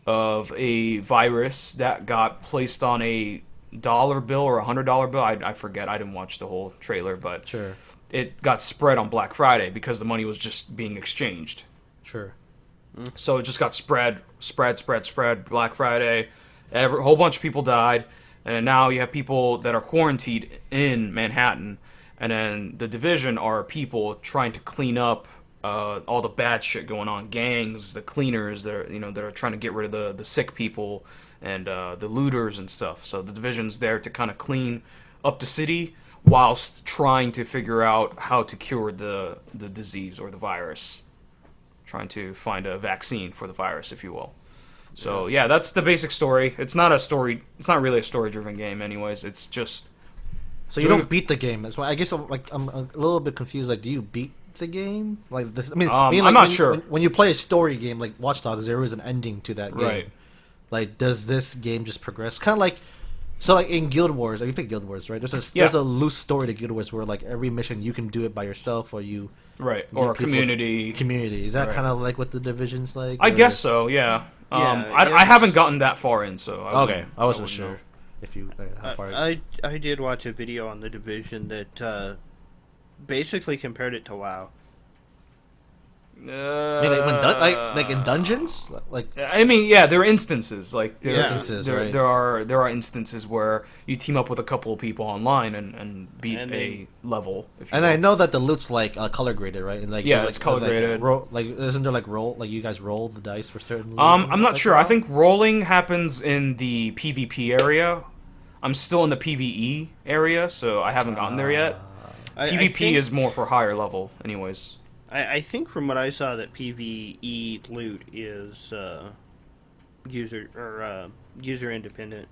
of a virus that got placed on a dollar bill or $100 bill. I forget. I didn't watch the whole trailer, but Sure. It got spread on Black Friday because the money was just being exchanged. Sure. So it just got spread. Black Friday, a whole bunch of people died, and now you have people that are quarantined in Manhattan. And then the Division are people trying to clean up all the bad shit going on. Gangs, the cleaners that are trying to get rid of the sick people and the looters and stuff. So the Division's there to kind of clean up the city whilst trying to figure out how to cure the disease or the virus. Trying to find a vaccine for the virus, if you will. So yeah, that's the basic story. It's not really a story-driven game, anyways. It's just. So you don't beat the game. That's why I guess I'm a little bit confused. Like, do you beat the game? Like this? I'm not sure. When you play a story game like Watch Dogs, there is an ending to that game. Right. Like, does this game just progress? Kind of like, so like in Guild Wars, you pick Guild Wars, right? There's a loose story to Guild Wars where like every mission you can do it by yourself or you. Right. Or a community. Community. Is that kind of like what the Division's like? I guess so. Yeah. I haven't gotten that far in, so. I wasn't sure. If you, how far I did watch a video on the Division that basically compared it to WoW. Like in dungeons, like I mean, yeah, there are instances like there are instances where you team up with a couple of people online and beat a level. I know that the loot's like color graded, right? And like it's color graded. Isn't there like you guys roll the dice for certain? Loot I'm not sure. I think rolling happens in the PvP area. I'm still in the PvE area, so I haven't gotten there yet. PvP is more for higher level, anyways. I think from what I saw that PvE loot is user independent.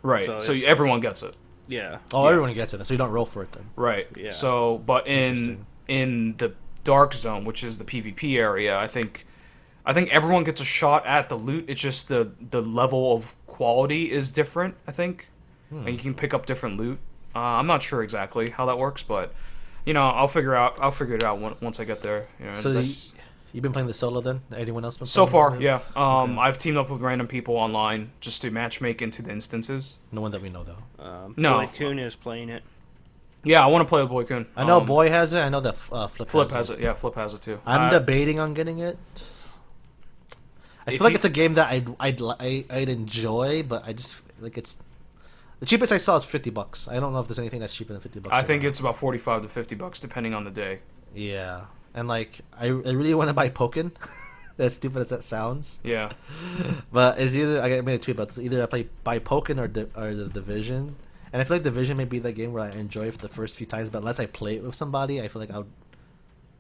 Right. So everyone gets it. Yeah. Oh, everyone gets it. So you don't roll for it then. Right. Yeah. So, but in the Dark Zone, which is the PvP area, I think everyone gets a shot at the loot. It's just the level of quality is different, I think. And you can pick up different loot. I'm not sure exactly how that works, but I'll figure it out once I get there. So you've been playing the solo then? Anyone else been playing? So far, yeah. Okay. I've teamed up with random people online just to matchmake into the instances. No one that we know though. No, Boy Kun is playing it. Yeah, I want to play with Boy Kun. I know Boy has it. I know that Flip has it. Yeah, Flip has it too. I'm debating on getting it. I feel like it's a game that I'd enjoy, but I just like it's. The cheapest I saw is $50. I don't know if there's anything that's cheaper than $50. I think it's about $45 to $50 depending on the day. Yeah, and like I really want to buy Pokken. As stupid as that sounds. Yeah. But it's either I made a tweet about this. Either I play by Pokken or the Division, and I feel like Division may be the game where I enjoy it for the first few times. But unless I play it with somebody, I feel like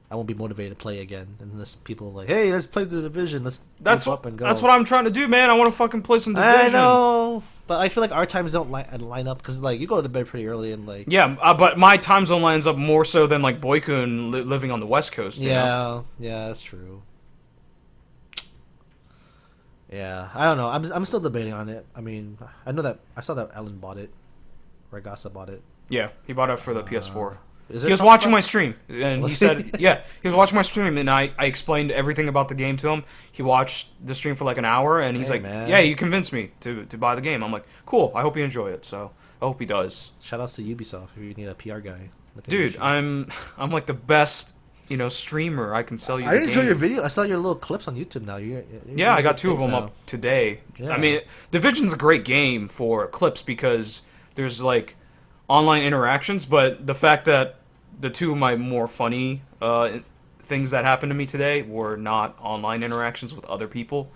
I won't be motivated to play again unless people are like, hey, let's play the Division. Let's That's group up and go. That's what I'm trying to do, man. I want to fucking play some Division. I know, but I feel like our times don't line up because like you go to bed pretty early and like but my time zone lines up more so than like Boykun living on the West Coast. You know? Yeah, that's true. Yeah, I don't know. I'm still debating on it. I mean, I know that I saw that Ellen bought it, Ragasa bought it. Yeah, he bought it for the PS4. Is He it was watching my stream, and he Was said, he? "Yeah, he was watching my stream, and I explained everything about the game to him. He watched the stream for like an hour, and he's Hey, like, man. "Yeah, you convinced me to buy the game." I'm like, "Cool, I hope you enjoy it." So I hope he does. Shout outs to Ubisoft if you need a PR guy. Look at Dude, your shit. I'm like the best, streamer. I can sell you. I the enjoy your games. video. I saw your little clips on YouTube now. You're Yeah, I got doing 2 of them things now. up today. Yeah. I mean, Division's a great game for clips because there's like online interactions, but the fact that the 2 of my more funny things that happened to me today were not online interactions with other people.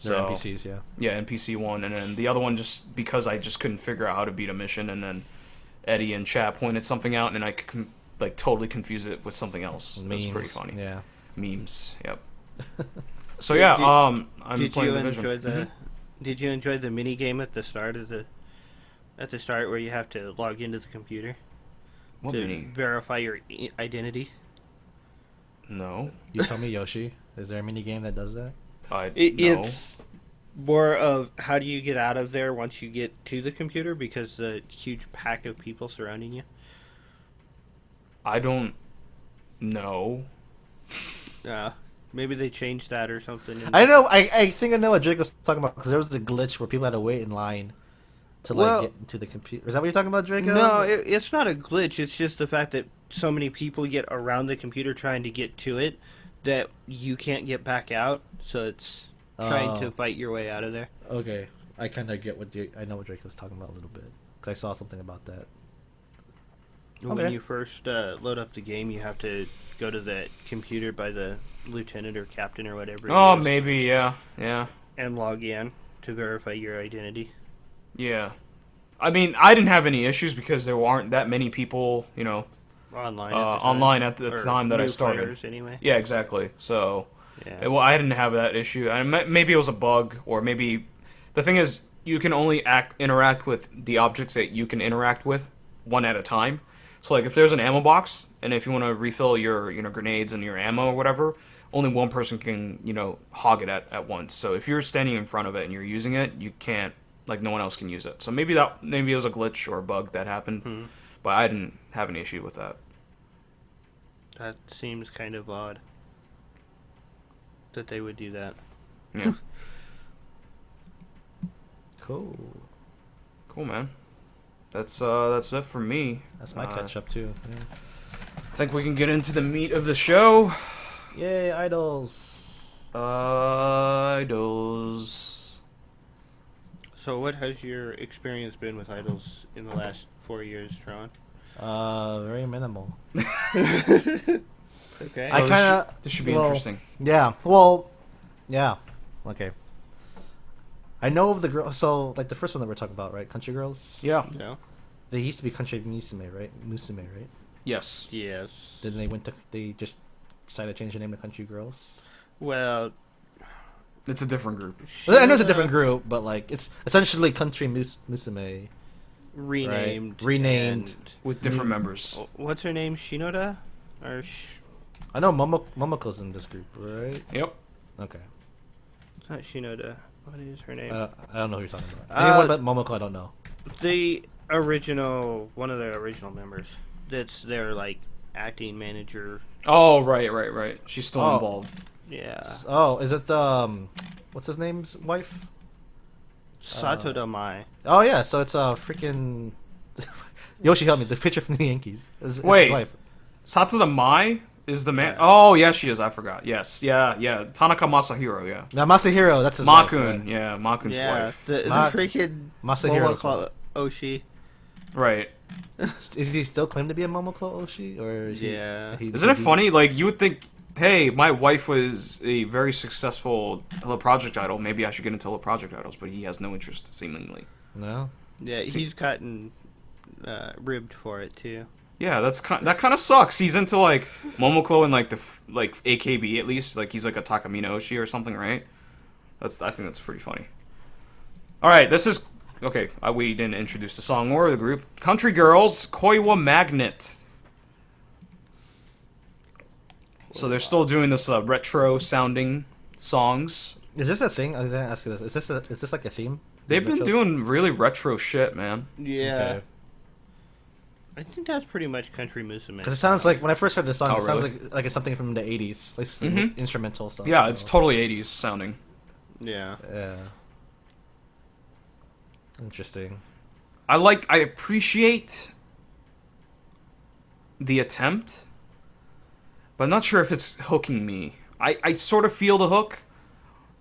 They're So NPCs, yeah. yeah, NPC one, and then the other one just because I just couldn't figure out how to beat a mission, and then Eddie and chat pointed something out, and I could totally confuse it with something else. It was pretty funny. Yeah. Memes. Yep. So yeah, I'm Did playing you Division. enjoy the? Did you enjoy the mini game at the start where you have to log into the computer What to mini? verify your identity? No. You tell me, Yoshi. Is there a mini game that does that? No. It's more of how do you get out of there once you get to the computer because the huge pack of people surrounding you. I don't know. Maybe they changed that or something. I know. I think I know what Drake was talking about because there was the glitch where people had to wait in line to get into the computer. Is that what you're talking about, Draco? No, it's not a glitch. It's just the fact that so many people get around the computer trying to get to it that you can't get back out. So it's trying to fight your way out of there. Okay, I kind of get I know what Drake was talking about a little bit because I saw something about that. When Okay. you first load up the game, you have to go to the computer by the lieutenant or captain or whatever. Oh, it is, maybe, yeah. and log in to verify your identity. Yeah. I mean, I didn't have any issues because there aren't that many people, Online. online at the time that I new started. players, anyway. Yeah, exactly. So, Yeah. well, I didn't have that issue. And maybe it was a bug, or maybe the thing is, you can only interact with the objects that you can interact with one at a time. So, like, if there's an ammo box, and if you want to refill your, grenades and your ammo or whatever, only one person can, hog it at once. So, if you're standing in front of it and you're using it, you can't, no one else can use it. So maybe it was a glitch or a bug that happened, but I didn't have an issue with that. That seems kind of odd that they would do that. Yeah. Cool. Cool, man. That's it for me. That's my catch up too. Yeah. I think we can get into the meat of the show. Yay, idols. Idols. So what has your experience been with idols in the last 4 years, Tron? Very minimal. Okay. I kinda- This should be well, interesting. Yeah. Well. Yeah. Okay. I know of the girl. So, the first one that we're talking about, right? Country Girls. Yeah. No. They used to be Country Musume, right? Musume, right? Yes. Yes. Then they just decided to change the name to Country Girls. Well, It's a different group. I know it's a different group, but it's essentially Country Musume. renamed. Right. Renamed. and- With different members. What's her name? Shinoda? Or I know Momoko's in this group, right? Yep. Okay. it's not Shinoda. What is her name? I don't know who you're talking about. Anyone but Momoko, I don't know. One of the original members. That's their acting manager. Oh, right. She's still Oh. involved. Yeah. Oh, is it what's his name's wife? Satoda Mai. Oh yeah, so it's freaking Yoshi, help me. The pitcher from the Yankees. Is Wait. his wife. Satsuda Mai is the man. Yeah. Oh, yeah, she is. I forgot. Yes. Yeah. Tanaka Masahiro, yeah. Now Masahiro, that's his wife. Makun, Right? yeah, Makun's Yeah. wife. The Ma- freaking Masahiro's Momoko Oshi. Right. Is he still claimed to be a Momoko Oshi, or is he? Yeah. Isn't it funny? You would think hey, my wife was a very successful Hello Project idol. Maybe I should get into Hello Project idols, but he has no interest, seemingly. No. Yeah, he's gotten ribbed for it too. Yeah, that kind of sucks. He's into like Momoko and like like AKB at least. Like he's like a Takamine Oshi or something, right? I think that's pretty funny. All right, this is okay. We didn't introduce the song or the group. Country Girls, Koiwa Magnet. So they're still doing this retro sounding songs. Is this a thing? I was gonna ask you this. Is this like a theme? They've been Retros? doing really retro shit, man. Yeah. Okay. I think that's pretty much country musume. Because it sounds like when I first heard the song, Oh, it sounds really? like it's something from the '80s, like Mhm. instrumental stuff. Yeah, so. it's totally 80s sounding. Yeah. Yeah. Interesting. I appreciate the attempt, but I'm not sure if it's hooking me. I sort of feel the hook,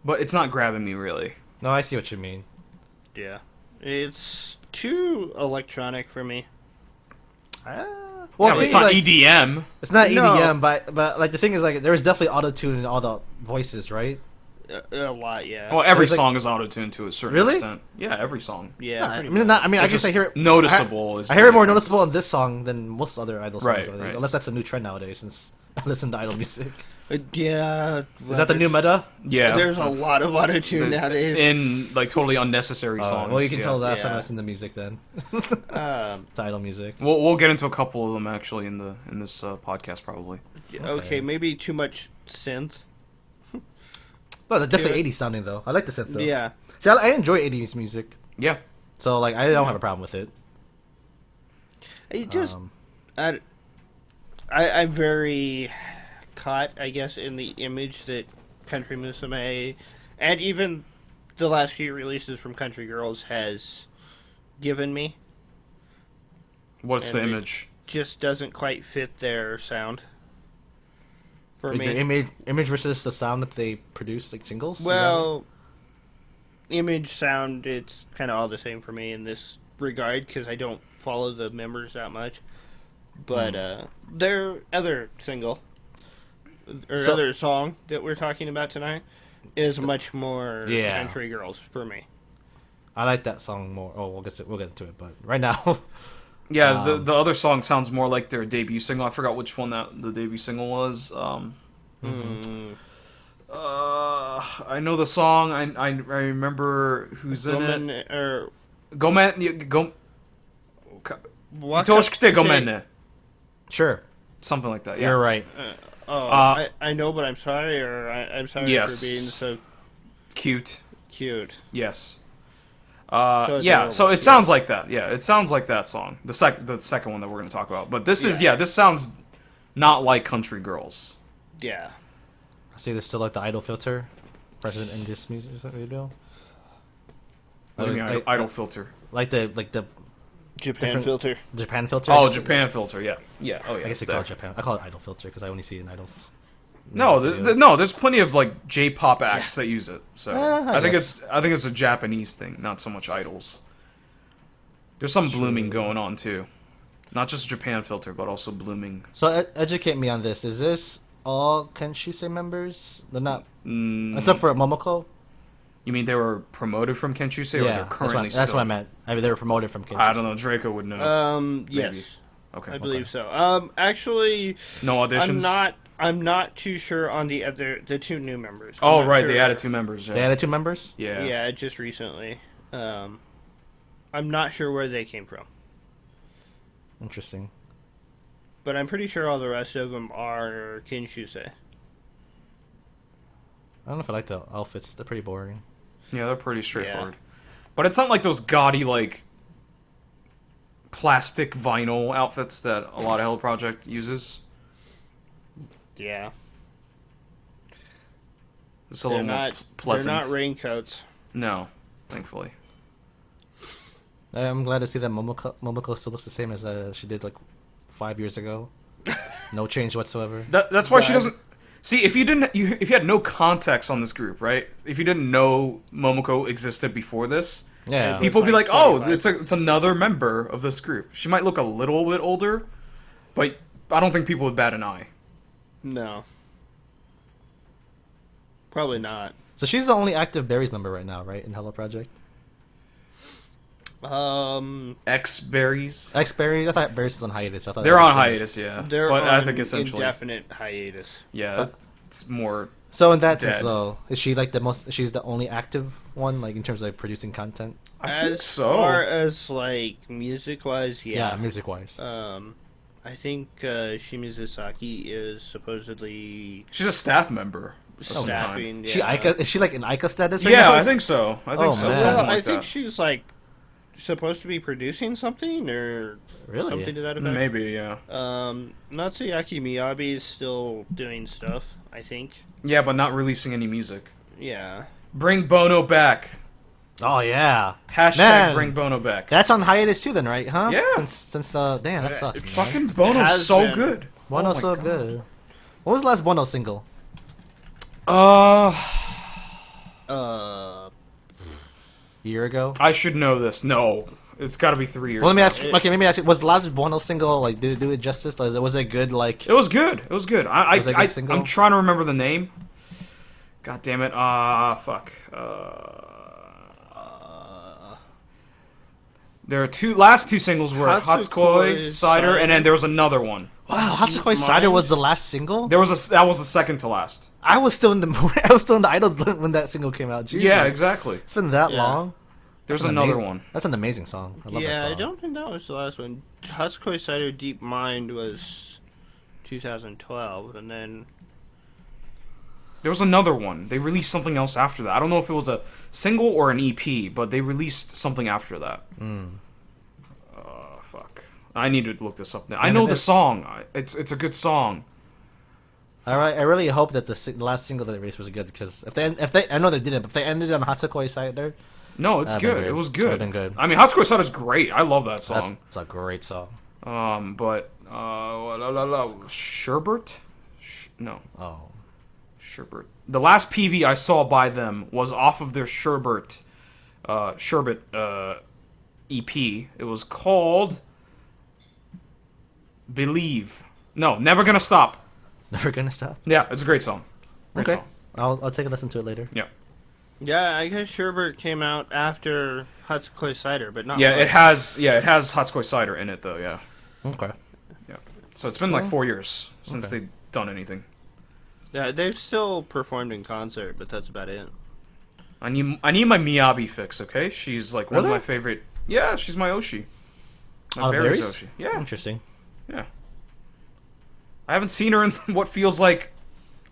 but it's not grabbing me really. No, I see what you mean. Yeah. It's too electronic for me. Well, Yeah, the but it's thing not is, like, EDM. it's not No. EDM, but like the thing is like there's definitely auto tune in all the voices, right? A lot, yeah. Well, every It's like- song is auto-tuned to a certain Really? extent. Yeah, every song. yeah. No, I pretty mean, much. I It's guess I just hear it noticeable. I hear it more noticeable in this song than most other idol songs, Right, nowadays, right. unless that's a new trend nowadays. Since I listen to idol music, Yeah. is that the new meta? Yeah, There's a lot of auto-tune There's- nowadays. in like totally unnecessary songs. Well, you can yeah. tell that's Yeah. when I listen to music then. Um, To idol music. We'll get into a couple of them actually in this podcast probably. okay, maybe too much synth. But they're definitely Yeah. 80s sounding though. I like the synth though. Yeah. See, I enjoy 80s music, Yeah, so like I don't have a problem with it. It just, Um, I'm very caught, I guess, in the image that Country Musume and even the last few releases from Country Girls has given me. what's the And image? Just doesn't quite fit their sound. For like me. the image versus the sound that they produce, like singles. Well, image, sound, it's kind of all the same for me in this regard because I don't follow the members that much. But their other single, or So- other song that we're talking about tonight, is much more Yeah. Country Girls for me. I like that song more. Oh, we'll get into it, but right now, Yeah, the other song sounds more like their debut single. I forgot which one the debut single was. I know the song. I remember who's in Gomen, it. or Gomen. Waka- Itoshikute Gomen. sure, Something like that. Yeah. you're right. I know, but I'm sorry, or I'm sorry Yes. for being so Cute. cute. Yes. So Yeah, adorable, so it yeah. sounds like that. Yeah, it sounds like that song. The second one that we're going to talk about. But this is, this sounds not like Country Girls. Yeah. I see there's still like the idol filter present in this music video. What do you mean, Like- idol filter? Like the Japan Different- filter. Japan filter. Oh, I guess- Japan filter, yeah. Yeah, oh yeah. I guess it's they call there. it Japan. I call it idol filter because I only see it in idols. No, music no, videos. there's plenty of like J-pop acts that use it. So I I think guess. it's a Japanese thing, not so much idols. There's some blooming going on too, not just Japan filter, but also blooming. So educate me on this. Is this all Kenshusei members? They're not, Mm, except for Momoko. you mean they were promoted from Kenshusei, or they're Yeah, currently that's still? what I meant. I mean, they were promoted from Kenshusei. I don't know. Draco would know. Yes. Maybe. Okay. I believe so. Actually, No auditions. I'm not too sure on the two new members. Oh I'm not right, sure. they added 2 members. They Yeah. added 2 members. Yeah. Yeah, just recently. I'm not sure where they came from, Interesting. but I'm pretty sure all the rest of them are Kinshusei. I don't know if I like the outfits. They're pretty boring. Yeah, they're pretty straightforward. But it's not like those gaudy like plastic vinyl outfits that a lot of Hello Project uses. Yeah, It's a they're little more not. pleasant. They're not raincoats. No, thankfully. I'm glad to see that Momoko still looks the same as she did like 5 years ago. No change whatsoever. That's why she But- doesn't. See, if you had no context on this group, right? If you didn't know Momoko existed before this, Yeah. people would be like like, "Oh, 25. it's another member of this group." She might look a little bit older, but I don't think people would bat an eye. No. Probably not. So she's the only active Berries member right now, right, in Hello Project? X Berries. X Berries? I thought Berries was on hiatus. I thought They're on hiatus, yeah. They're but on I think essentially, indefinite hiatus. yeah, it's more. So in that Dead. sense, though, is she like the most? She's the only active one, like in terms of like, producing content. I think As so. far as like music wise, Yeah, music wise. I think Shimizu Saki is supposedly She's a staff member. Of some kind. staffing. Yeah. She Ica? Is she like in Ica status? Right Yeah, now? I think so. I think Oh, so. man. Something Well, like I think that. she's like supposed to be producing something or Really? something to that effect. Maybe, yeah. Natsuyaki Miyabi is still doing stuff, I think. Yeah, but not releasing any music. Yeah. Bring Bono back. Oh yeah. Hashtag Man. bring Bono back. That's on hiatus too, then, right? Huh? Yeah. Since the damn, that sucks. Man. Fucking Bono's has so been. good. Bono's Oh my so God. good. What was the last Bono single? Year ago. I should know this. No, it's got to be 3 years. Well, let me now. ask. Okay, let me ask you. Was the last Bono single like? Did it do it justice? Was it good? Like. It was good. It was good. Was it a good single? I'm trying to remember the name. God damn it. Fuck. There are last two singles were Hatsukoi Hatsukoi, Cider, and then there was another one. Wow, Hatsukoi Cider was the last single. That was the second to last. I was still in the Idols when that single came out. Jesus. Yeah, exactly. It's been that Yeah. long. There's That's an another amazing- one. That's an amazing song. I love that Yeah, song. I don't think that was the last one. Hatsukoi Cider Deep Mind was 2012, and then There was another one. They released something else after that. I don't know if it was a single or an EP, but they released something after that. Fuck. I need to look this up now. I know the song. It's a good song. All right, I really hope that the last single that they released was good because if they I know they didn't, but if they ended on Hatsukoi Cider, No, it's That'd been good. good. It was That'd good. been good. I mean, Hatsukoi Cider is great. I love that song. it's a great song. But Sherbert? No, Oh, Sherbert. The last PV I saw by them was off of their Sherbert EP. It was called Believe. No, Never Gonna Stop. never gonna stop. Yeah, it's a great song. Great Okay, song. I'll take a listen to it later. Yeah. yeah, I guess Sherbert came out after Hatsukoi Cider, but not. Yeah, much. it has Hatsukoi Cider in it though, yeah. Okay. Yeah. So it's been like Cool. 4 years since Okay. they've done anything. Yeah, they've still performed in concert, but that's about it. I need my Miyabi fix, okay? She's like one of Really? my favorite. Yeah, she's my Oshi. My Out of Berries Berries? Oshi. Yeah, Interesting. yeah. I haven't seen her in what feels like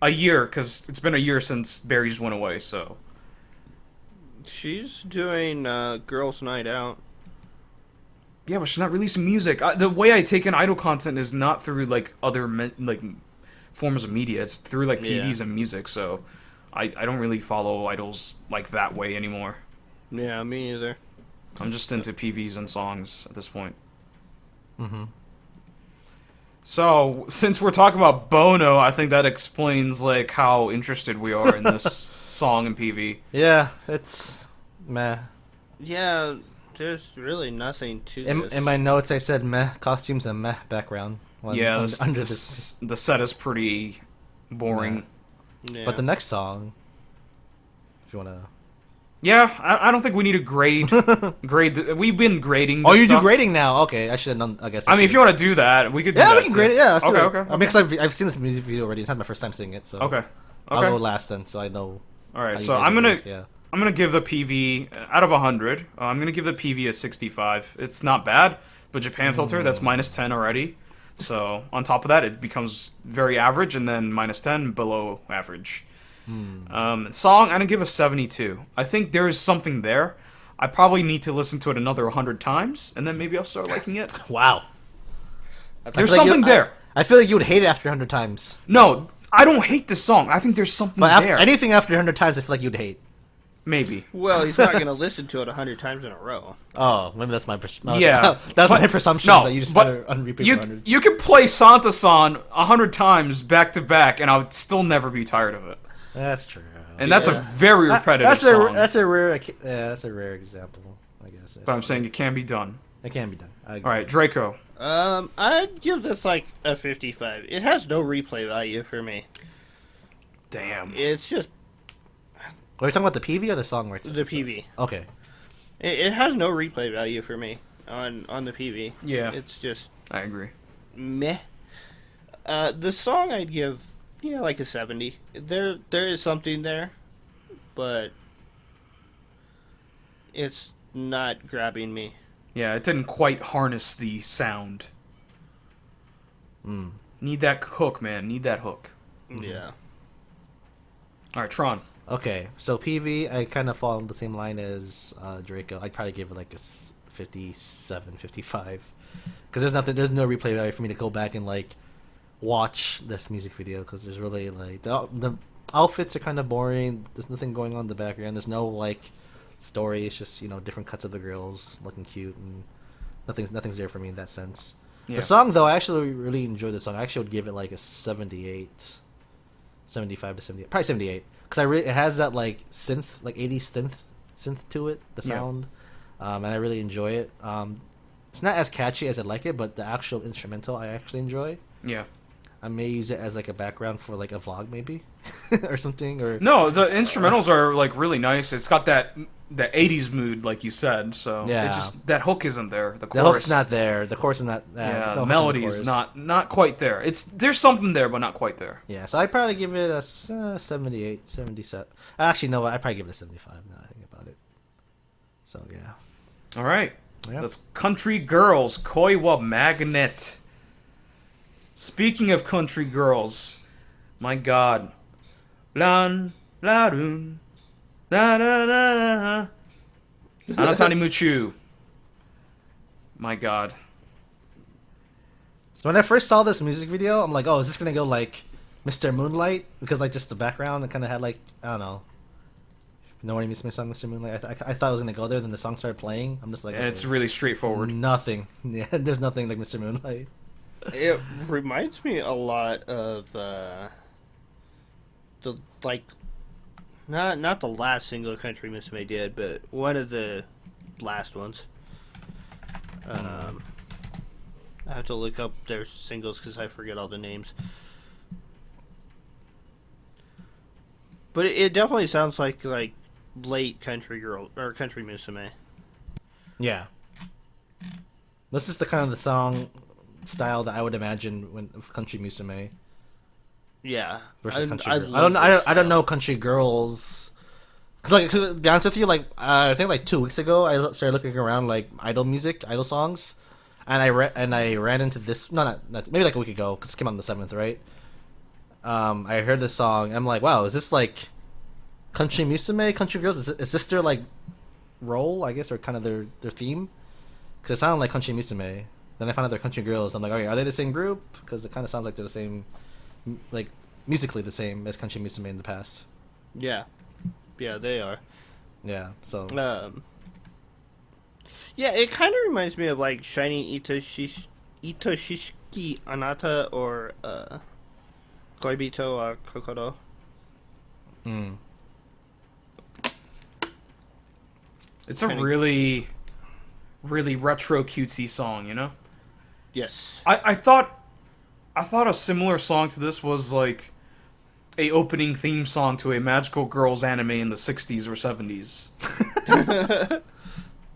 a year, because it's been a year since Berries went away, so. She's doing Girls' Night Out. Yeah, but she's not releasing music. The way I take in idol content is not through, like, other, forms of media. It's through, like, PVs and music, so I don't really follow idols, like, that way anymore. Yeah, me either. I'm just into PVs and songs at this point. Mm-hmm. So, since we're talking about Bono, I think that explains, like, how interested we are in this song and PV. Yeah, it's meh. Yeah, there's really nothing to this. In my notes, I said meh costumes and meh background. Yeah, under the set is pretty boring. Yeah. But the next song, if you wanna. Yeah, I don't think we need to grade. We've been grading. Oh, this you do stuff. grading now? Okay, I should have known. I guess. I mean, if you want to do that, we could do Yeah, that we can too. grade it. Yeah, let's do Okay, it. okay. I mean, because I've seen this music video already. It's not my first time seeing it, so. Okay. I'll go Okay. last then, so I know. All right. how you So guys I'm do gonna this, yeah. I'm gonna give the PV out of 100. I'm gonna give the PV a 65. It's not bad, but Japan filter that's -10 already. So on top of that, it becomes very average, and then -10 below average. Song, I'm gonna give a 72. I think there is something there. I probably need to listen to it another 100 times, and then maybe I'll start liking it. Wow. There's feel like something there. I feel like you would hate it after 100 times. No, I don't hate this song. I think there's something But there. anything after 100 times, I feel like you'd hate. Maybe. Well, he's not going to listen to it 100 times in a row. Oh, maybe that's my Yeah. that's my But- presumption. no, that you just but had on repeat for 100. You could play Santa-san 100 times back to back, and I would still never be tired of it. That's true. And that's a Yeah. very repetitive song. That's a rare. Yeah, that's a rare example, I guess. But I'm saying it can be done. it can be done. I agree. All right, Draco. I'd give this like a 55. It has no replay value for me. Damn. It's just Are you talking about the PV or the song where it's The PV. Okay. It has no replay value for me on the PV. Yeah. It's just I agree. meh. The song I'd give, like a 70. There is something there, but it's not grabbing me. Yeah, it didn't quite harness the sound. Mm. Need that hook, man. Need that hook. Yeah. All right, Tron. Okay, so PV, I kind of fall on the same line as Draco. I'd probably give it like a 57, 55. Because there's no replay value for me to go back and like watch this music video. Because there's really like the outfits are kind of boring. There's nothing going on in the background. There's no like story. It's just different cuts of the girls looking cute, and nothing's there for me in that sense. Yeah. The song though, I actually really enjoyed the song. I actually would give it like a 78, 75 to 78, probably 78. Because it has that like synth, like 80s synth to it, the sound, and I really enjoy it. It's not as catchy as I like it, but the actual instrumental I actually enjoy. Yeah. I may use it as like a background for like a vlog maybe, or something. Or No, the instrumentals are like really nice. It's got that 80s mood, like you said. So Yeah. it just that hook isn't there. The the chorus, hook's not there. The chorus is not. Yeah, there's no the hook in melody's chorus. not quite there. There's something there, but not quite there. Yeah, so I'd probably give it a 78, 77. Actually, no, I'd probably give it a 75 now I think about it. So, yeah. All right. Yeah. That's Country Girls, Koi wa Magnet. Speaking of country girls, my God. Lan, la, dun, da, da, da, da. Anatani Muchu. My God. So when I first saw this music video, I'm like, oh, is this going to go like Mr. Moonlight? Because like just the background, it kind of had like, I don't know. You know what I mean? My song, Mr. Moonlight? I thought it was going to go there, then the song started playing. I'm just like, And okay. it's really straightforward. Nothing. Yeah, there's nothing like Mr. Moonlight. It reminds me a lot of the like not the last single Country Miss May did, but one of the last ones. I have to look up their singles because I forget all the names. But it definitely sounds like late country girl or Country Miss May. Yeah. This is the kind of the song style that I would imagine when of Country Musume Yeah, versus Country I Girls. love I don't this know Country Girls. Cause like to be honest with you, like I think like 2 weeks ago, I started looking around like idol songs, and I ran into this not maybe like a week ago because it came out on the 7th, right? I heard this song. I'm like, wow, is this like Country Musume, Country Girls? Is this their like role, I guess, or kind of their theme? Because it sounded like Country Musume. Then I found out they're Country Girls. I'm like, okay, are they the same group? Because it kind of sounds like they're the same, like musically the same as Country Musume in the past. Yeah, they are. Yeah, so Yeah, it kind of reminds me of like Shiny Itoshiki Anata or Koibito wa Kokoro. It's a really, really retro cutesy song, you know? Yes. I thought a similar song to this was like a opening theme song to a magical girls anime in the 60s or 70s.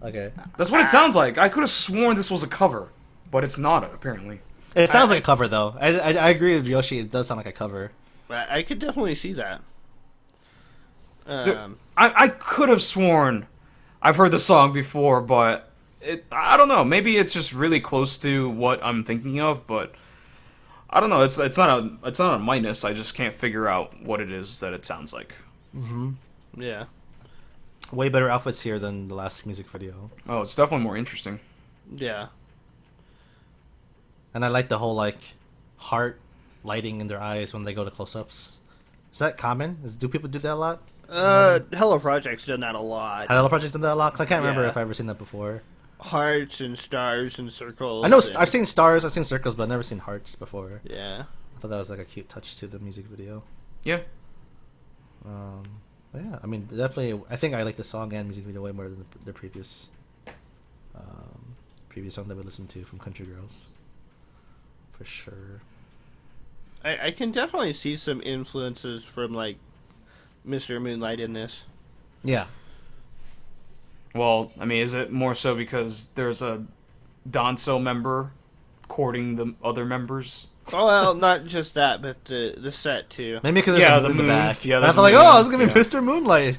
okay. That's what it sounds like. I could have sworn this was a cover, but it's not, apparently. It sounds like a cover though. I agree with Yoshi. It does sound like a cover. I could definitely see that. I could have sworn I've heard the song before, but I don't know. Maybe it's just really close to what I'm thinking of, but I don't know. It's not a minus. I just can't figure out what it is that it sounds like. Yeah. Way better outfits here than the last music video. Oh, it's definitely more interesting. Yeah. And I like the whole like heart lighting in their eyes when they go to close-ups. Is that common? Do people do that a lot? Hello Project's done that a lot. Hello Project's done that a lot? 'Cause I can't remember Yeah. if I've ever seen that before. Hearts and stars and circles. I know and- I've seen stars, I've seen circles, but I've never seen hearts before. Yeah. I thought that was like a cute touch to the music video. Yeah. But yeah, I mean, definitely. I think I like the song and music video way more than the previous song that we listened to from Country Girls. For sure. I can definitely see some influences from like Mr. Moonlight in this. Yeah. Well, I mean, is it more so because there's a Danso member courting the other members? Oh, well, not just that, but the set too. Maybe because there's Yeah, a moon the in the moon. back. Yeah, And I there's thought a like, moon. oh, it's gonna be Yeah. Mr. Moonlight.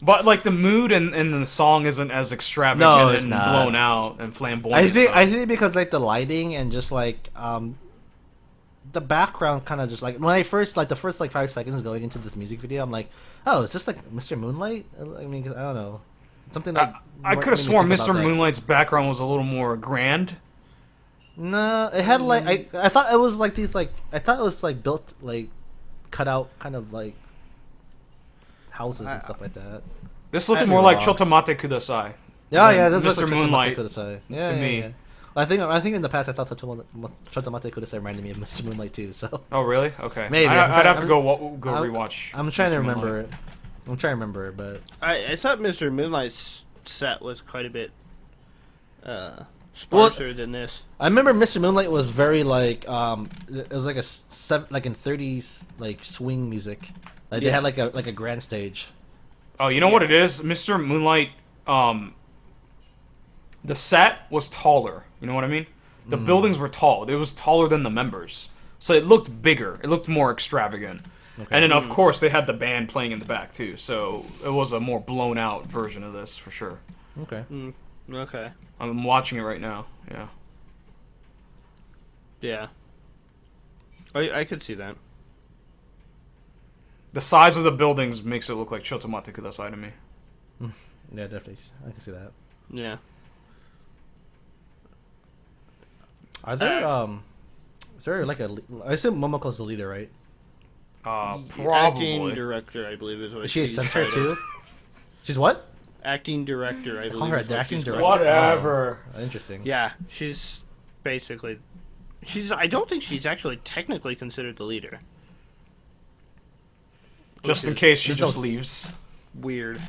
But like the mood and the song isn't as extravagant No, it's and not. blown out and flamboyant. I think because like the lighting and just like the background kind of just like when I first like the first like 5 seconds going into this music video, I'm like, oh, is this like Mr. Moonlight? I mean, 'cause I don't know, something like I could have sworn Mr. Moonlight's background was a little more grand. No, it had like I thought it was like these like I thought it was like built like cut out kind of like houses and stuff like that. This looks I'd be more like wrong. Chotomate Kudasai. Yeah, than yeah, that's Mr. what Moonlight. Yeah, to yeah, me. yeah. I think in the past I thought Chotomate could have reminded me of Mr. Moonlight too. So Oh, really? Okay. Maybe. I'd have to go I'm- rewatch. I'm trying to Mr. remember Moonlight. it. I'm trying to remember it, but I thought Mr. Moonlight's set was quite a bit sparser than this. I remember Mr. Moonlight was very like it was like like in 30s like swing music. Like they Yeah. had like a grand stage. Oh, you know what it is? Mr. Moonlight, the set was taller. You know what I mean? The buildings were tall. It was taller than the members. So it looked bigger. It looked more extravagant. Okay. And then, of course, they had the band playing in the back, too. So it was a more blown out version of this, for sure. Okay. Okay. I'm watching it right now. Yeah. Yeah. I could see that. The size of the buildings makes it look like Chotomate Kudasai to me. Yeah, definitely. I can see that. Yeah. Are there is there like I assume Momoko's the leader, right? Acting Probably. director, I believe, is what Is she a she's censor titled. too? She's what? Acting director, I Call believe. her is what acting she's director. called. Whatever. Oh, interesting. Yeah, she's basically. I don't think she's actually technically considered the leader. Just in Which is case she there's no just s- leaves. Weird.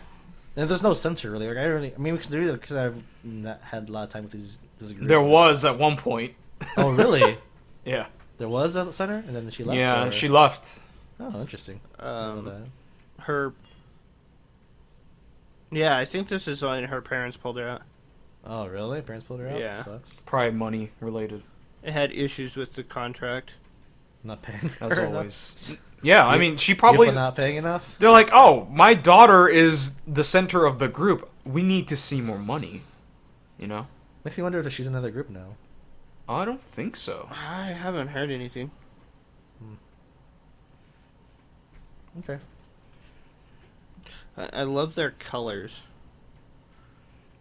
And there's no censor really. Like I mean, we can do it because I've not had a lot of time with this group. There was at one point. Oh, really? Yeah. There was a center, and then she left. Yeah, or- she left. Oh, interesting. I didn't know that. Her. Yeah, I think this is when her parents pulled her out. Oh, really? Parents pulled her out. Yeah. Sucks. Probably money related, It had issues with the contract. Not paying. as her enough. always. Yeah, I You- mean, she You probably. for not paying enough. They're like, oh, my daughter is the center of the group. We need to see more money. You know? Makes me wonder if she's in another group now. I don't think so. I haven't heard anything. Okay. I love their colors.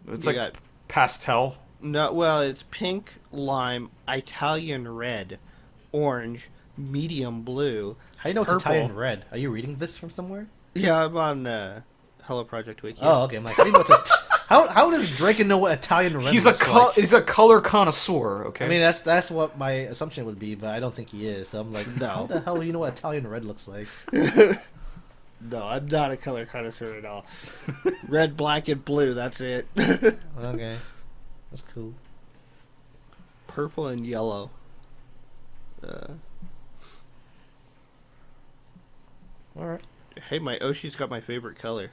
It's You like got- pastel. No, well, it's pink, lime, Italian red, orange, medium blue. How do you know it's Purple. Italian red? Are you reading this from somewhere? Yeah, I'm on Hello Project Wiki. Oh, okay. I'm like, how do you know it's how does Drake know what Italian red He's looks like? he's a color connoisseur. Okay. I mean, that's what my assumption would be, but I don't think he is. So I'm like, No. how the hell do you know what Italian red looks like? No, I'm not a color connoisseur at all. Red, black, and blue, that's it. Okay, that's cool. Purple and yellow. All right. Hey, my Oshi's got my favorite color.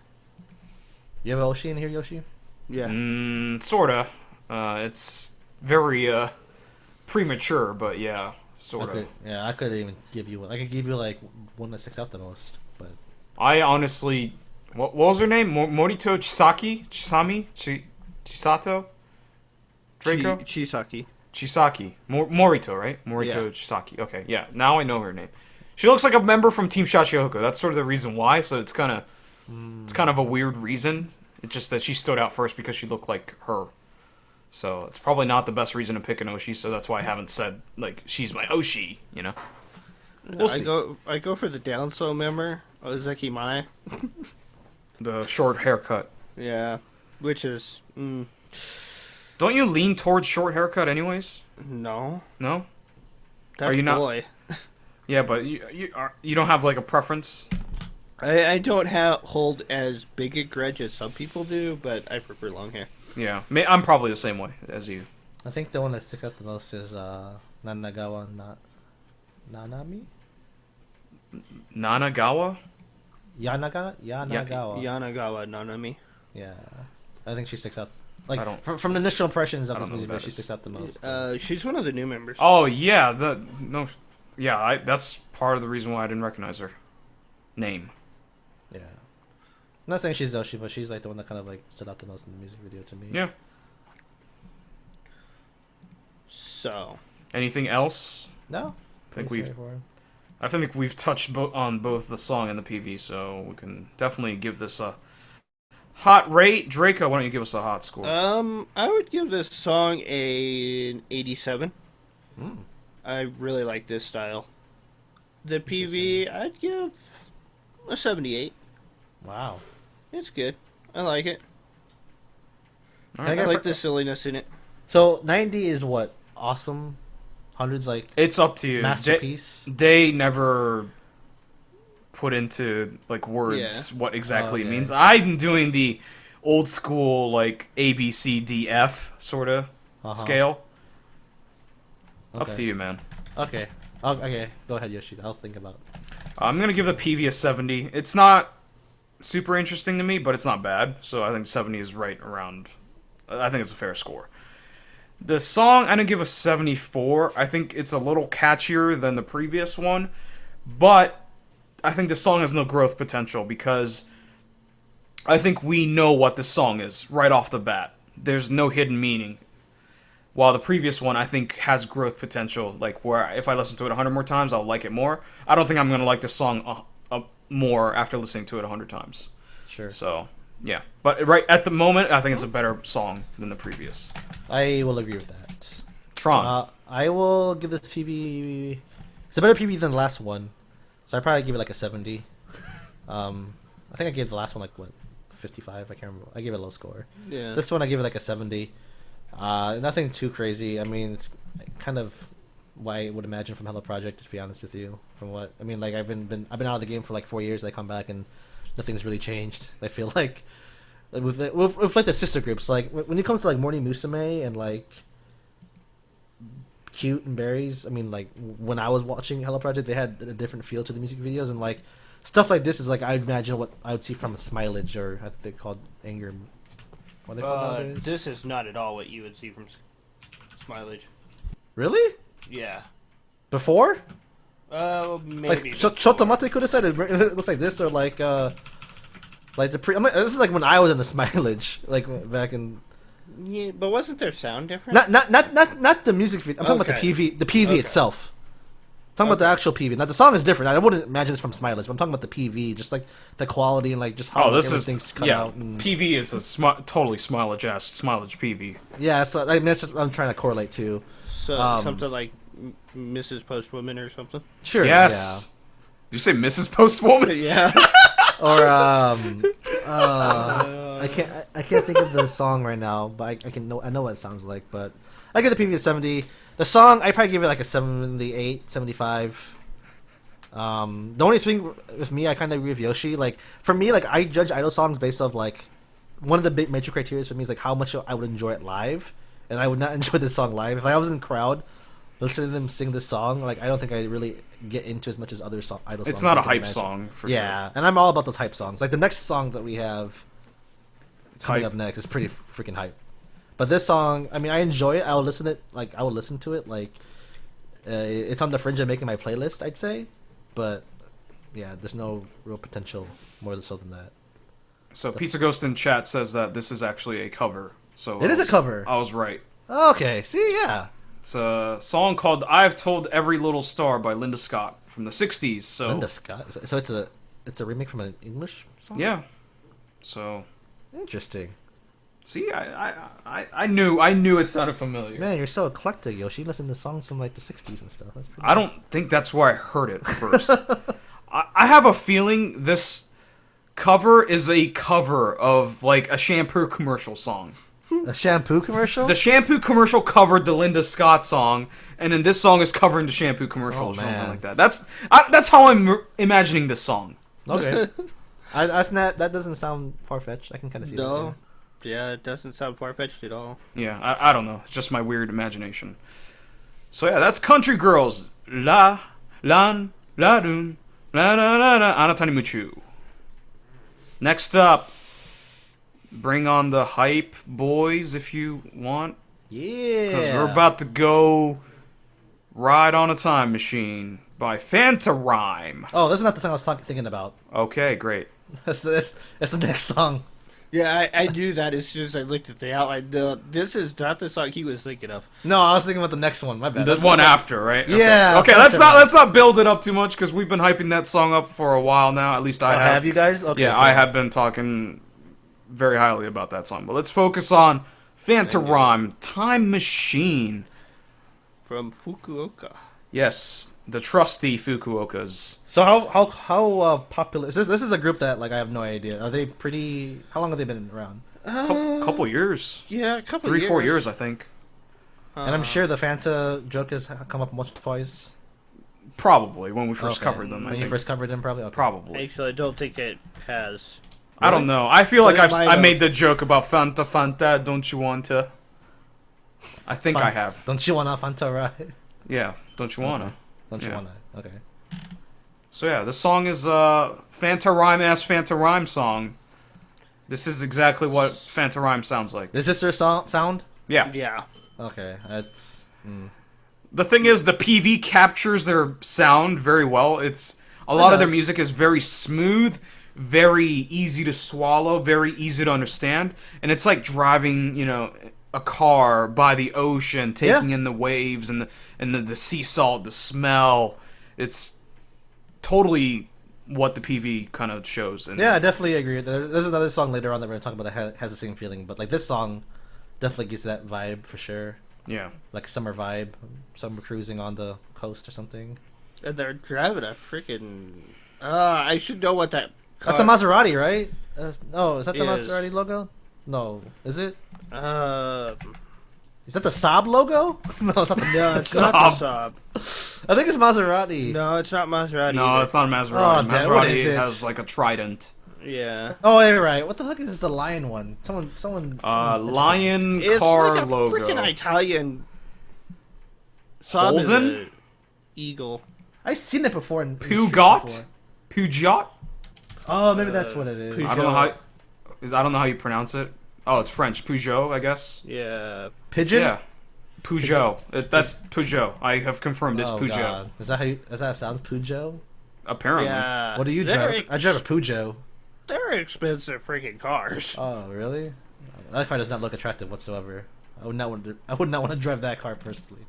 You have Oshi in here, Yoshi? Yeah. Sorta. It's very premature, but yeah, sort of. Okay. Yeah, I could even give you one. I could give you like one that sticks out the most, but I honestly, what was her name? Morito Chisaki, Chisato, Draco, Chisaki. Chisaki, Morito, right? Morito Yeah. Chisaki. Okay, yeah. Now I know her name. She looks like a member from Team Shachihoko. That's sort of the reason why. So it's kind of a weird reason. It's just that she stood out first because she looked like her. So it's probably not the best reason to pick an Oshi. So that's why I haven't said like she's my Oshi. You know. We'll see. I go for the down slow member, Ozeki Mai. The short haircut. Yeah. Which is Don't you lean towards short haircut anyways? no. No. That's you not- boy. Yeah, but you don't have like a preference. I don't hold as big a grudge as some people do, but I prefer long hair. Yeah, I'm probably the same way as you. I think the one that sticks out the most is Nanagawa Nanami. Nanagawa? Yanagawa. Yanagawa Nanami. Yeah, I think she sticks out. I Like don't- from the initial impressions of I this don't know music who video, that she is. sticks out the most. She's one of the new members. Oh yeah, that's part of the reason why I didn't recognize her name. Yeah. I'm not saying she's Yoshi, but she's like the one that kind of like stood out the most in the music video to me. Yeah. So, Anything else? No. I think Pretty we've straightforward. I think we've touched on both the song and the PV, so we can definitely give this a hot rate. Draco, why don't you give us a hot score? I would give this song an 87. Mm. I really like this style. The PV, I'd give a 78. Wow. It's good. I like it. All I right. I like the silliness in it. So 90 is what? Awesome. 100's like It's up to you. masterpiece. They never put into like words what exactly it Okay. means. I'm doing the old school like A B C D F sort of scale. Up to you, man. Okay. Okay. Go ahead, Yoshi. I'll think about it. I'm gonna give the PV a 70. It's not super interesting to me, but it's not bad. So I think 70 is right around. I think it's a fair score. The song, I'm gonna give a 74. I think it's a little catchier than the previous one, but I think the song has no growth potential because I think we know what the song is right off the bat. There's no hidden meaning. While the previous one, I think, has growth potential. Like, where if I listen to it 100 more times, I'll like it more. I don't think I'm going to like this song more after listening to it 100 times. Sure. So, yeah. But right at the moment, I think it's a better song than the previous. I will agree with that. Tron. I will give this PV. It's a better PV than the last one, so I probably give it like a 70. I think I gave the last one like what, 55. I can't remember. I gave it a low score. Yeah. This one I give it like a 70. Nothing too crazy. I mean, it's kind of what I would imagine from Hello Project, to be honest with you. From what I mean, like I've been out of the game for like 4 years. I come back and nothing's really changed. I feel like with like the sister groups, like when it comes to like Morning Musume and like Cute and Berries. I mean, like when I was watching Hello Project, they had a different feel to the music videos, and like stuff like this is like I imagine what I would see from a Smilage, or I think they're called Anger. What are they called nowadays? This is not at all what you would see from Smilage. Really? Yeah. Before? Maybe. Like Shotomate could have said it looks like this, or like the pre. I'm like, this is like when I was in the Smilage, like back in. Yeah, but wasn't their sound different? Not the music video. I'm talking about the PV. The PV itself. I'm talking about the actual PV. Now the song is different. I wouldn't imagine it's from Smilage, but I'm talking about the PV, just like the quality and like just how like, everything's cut out. And... PV is a totally Smilage-ass Smilage PV. Yeah, so I mean, that's just I'm trying to correlate to. So something like Mrs. Postwoman or something. Sure. Yes. Did you say Mrs. Postwoman? Yeah. Or I can't think of the song right now, but I know what it sounds like. But I give the PV a 70. The song I probably give it like a 78, 75. The only thing with me, I kind of agree with Yoshi. Like for me, like I judge idol songs based off like one of the big major criteria for me is like how much I would enjoy it live, and I would not enjoy this song live. If I was in crowd listening to them sing this song, like I don't think I really get into as much as other idol songs. It's not I a can hype imagine. song, for Yeah, sure. and I'm all about those hype songs. Like the next song that we have It's coming hype. up next is pretty freaking hype. But this song, I mean, I enjoy it. I will listen to it. Like it's on the fringe of making my playlist, I'd say. But yeah, there's no real potential more so than that. So Pizza Ghost in chat says that this is actually a cover. So It is a cover. I was right. Okay, see, yeah. It's a song called "I've Told Every Little Star" by Linda Scott from the '60s. So Linda Scott. So it's a remake from an English song. yeah. So Interesting. see, I knew it sounded familiar. Man, you're so eclectic, Yoshi. You listen to songs from like the '60s and stuff. That's pretty I don't think that's where I heard it first. I have a feeling this cover is a cover of like a shampoo commercial song. A shampoo commercial? The shampoo commercial covered the Linda Scott song, and then this song is covering the shampoo commercial or something man. like that. That's how I'm imagining this song. Okay. That doesn't sound far-fetched. I can kind of see that. No. Yeah, it doesn't sound far-fetched at all. Yeah, I don't know. It's just my weird imagination. So yeah, that's Country Girls. La, lan, la, dun, la, la, la, la, Anatani Muchu. Next up, bring on the hype, boys, if you want. Yeah. Because we're about to go Ride on a Time Machine by FantaRhyme. Oh, this is not the song I was thinking about. Okay, great. That's the next song. Yeah, I knew that as soon as I looked at the outline. This is not the song he was thinking of. No, I was thinking about the next one. My bad. The one after, right? Yeah. Okay, let's not build it up too much because we've been hyping that song up for a while now. At least I have. Have you guys? Okay. Yeah, cool. I have been talking very highly about that song. But let's focus on FantaRhyme, Time Machine. From Fukuoka. Yes, the trusty Fukuokas. So how popular is this? This is a group that like I have no idea. Are they pretty? How long have they been around? Couple years. Yeah, a couple 3-4 years, I think. And I'm sure the Fanta joke has come up once or twice. Probably when we first Okay. covered them. I When you think. first covered them, probably. Okay. Probably. Actually, I don't think it has. I don't know. I feel like But it might I have. made the joke about Fanta, don't you want to? I think I have. Don't you wanna Fanta ride? Yeah, don't you wanna? Don't you Yeah. wanna? Okay. So yeah, this song is FantaRhyme ass FantaRhyme song. This is exactly what FantaRhyme sounds like. Is this their sound? Yeah. Yeah. Okay, that's. The thing is, the PV captures their sound very well. It's a lot of their does. music is very smooth, very easy to swallow, very easy to understand, and it's like driving, a car by the ocean, taking in the waves and the sea salt, the smell. It's totally what the PV kind of shows. And Yeah, I definitely agree. There's another song later on that we're gonna talk about that has the same feeling, but like this song definitely gives that vibe for sure. yeah. Like summer vibe, summer cruising on the coast or something. And they're driving a freaking. I should know what that. That's a Maserati, right? No, is that the Is. Maserati logo? No, is it? Uh, Is that the Saab logo? No, it's not the no, Saab. it's not the Saab. I think it's Maserati. No, it's not Maserati. No, either. it's not a Maserati. Oh, damn, what is Maserati it? has like a trident. Yeah. Oh, yeah, right. What the fuck is the lion one? Someone. Lion It's car like a logo. freaking Italian. Saab is Holden? a eagle. I've seen it before in Pugot? Pugot? Oh, maybe that's what it is. Peugeot. I don't know how you pronounce it. Oh, it's French. Peugeot, I guess. Yeah. Pigeon? Yeah. Peugeot. That's Peugeot. I have confirmed it's Oh, Peugeot. God. Is that how it sounds? Peugeot? Apparently. Yeah. What do you They're drive? I drive a Peugeot. They're expensive freaking cars. Oh, really? That car does not look attractive whatsoever. I would not want to drive that car personally.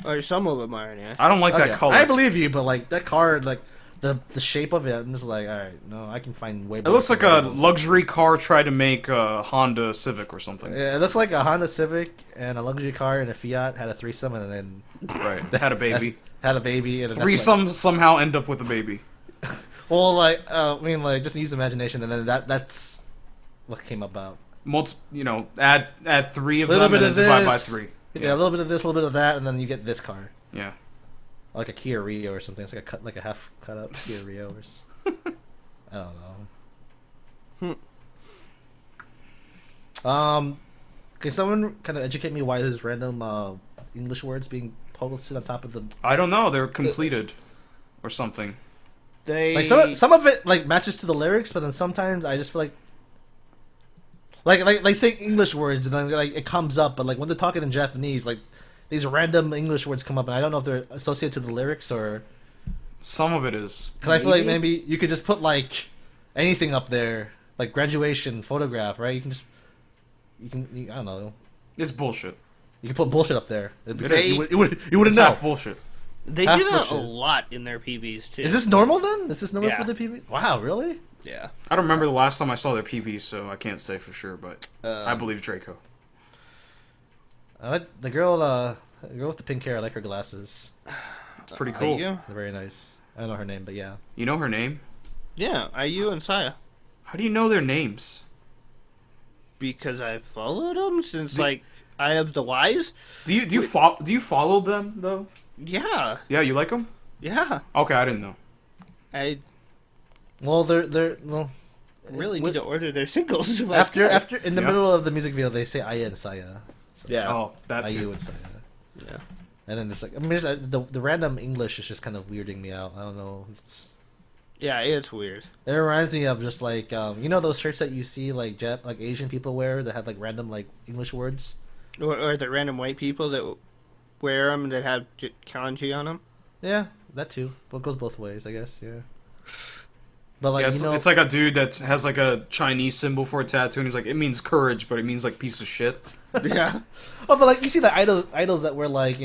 Or some of them are, yeah. I don't like Okay, that color. I believe you, but like that car, like the shape of it, I'm just like, all right, no, I can find way. It looks like a luxury car tried to make a Honda Civic or something. Yeah, it looks like a Honda Civic and a luxury car and a Fiat had a threesome and then Right. They had a baby. had a baby and then that's Threesome somehow end up with a baby. Like, well, like I mean, like just use imagination and then that's what came about. Add 3 of Little them bit and of then divide by this. 3. Yeah, a little bit of this, a little bit of that, and then you get this car, Yeah. like a Kia Rio or something. It's like a half cut up Kia Rio or. I don't know. Can someone kind of educate me why there's random English words being posted on top of the? I don't know. They're completed or something. They Like some of it like matches to the lyrics, but then sometimes I just feel like saying English words and then like it comes up, but like when they're talking in Japanese, like these random English words come up, and I don't know if they're associated to the lyrics or Some of it is. because I feel like maybe you could just put like anything up there, like graduation photograph, right? You can I don't know. It's bullshit. You can put bullshit up there. is. You wouldn't It's know. half bullshit. They half do that a bullshit. lot in their PBs too. Is this normal then? Is this normal Yeah. for the PB? Wow, really? Yeah. I don't remember the last time I saw their PV, so I can't say for sure, but I believe Draco. The girl with the pink hair. I like her glasses. It's pretty cool. IU? They're very nice. I don't know her name, but yeah. You know her name? Yeah, IU and Saya. How do you know their names? Because I followed them since like I have the Ys. Do you follow them though? Yeah. Yeah, you like them? Yeah. Okay, I didn't know. I Well, they're well. really need to order their singles. if I After could. in the Yeah. middle of the music video, they say Aya and Saya. So, Yeah. Oh, that IU too. and Saya. Yeah. And then it's like I mean, the random English is just kind of weirding me out. I don't know. Yeah, it's weird. It reminds me of just like you know those shirts that you see like Asian people wear that have like random like English words. Or the random white people that wear them that have kanji on them. Yeah, that too. Well, it goes both ways, I guess. Yeah. But like, yeah, it's like a dude that has like a Chinese symbol for a tattoo, and he's like, it means courage, but it means like piece of shit. Yeah. Oh, but like you see the idols that were like,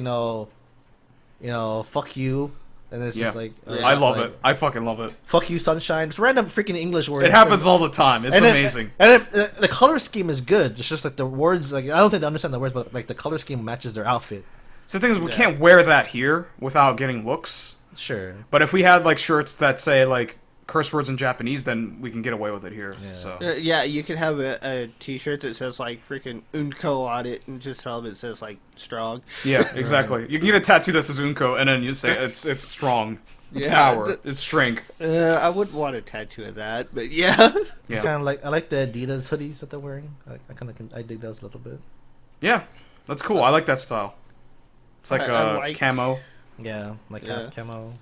fuck you, and it's just like, I love it. I fucking love it. Fuck you, sunshine. It's random freaking English words. It happens all the time. It's amazing. The color scheme is good. It's just like the words. Like I don't think they understand the words, but like the color scheme matches their outfit. So the thing is, we can't wear that here without getting looks. Sure. But if we had like shirts that say like curse words in Japanese, then we can get away with it here. Yeah. So yeah, you could have a T-shirt that says like freaking Unko on it, and just tell them it says like strong. yeah, exactly. You can get a tattoo that says Unko, and then you say it's strong, it's power, it's strength. I wouldn't want a tattoo of that, but yeah. Yeah. Kind of like I like the Adidas hoodies that they're wearing. I dig those a little bit. Yeah, that's cool. I like that style. It's like I like camo. Yeah, like half camo.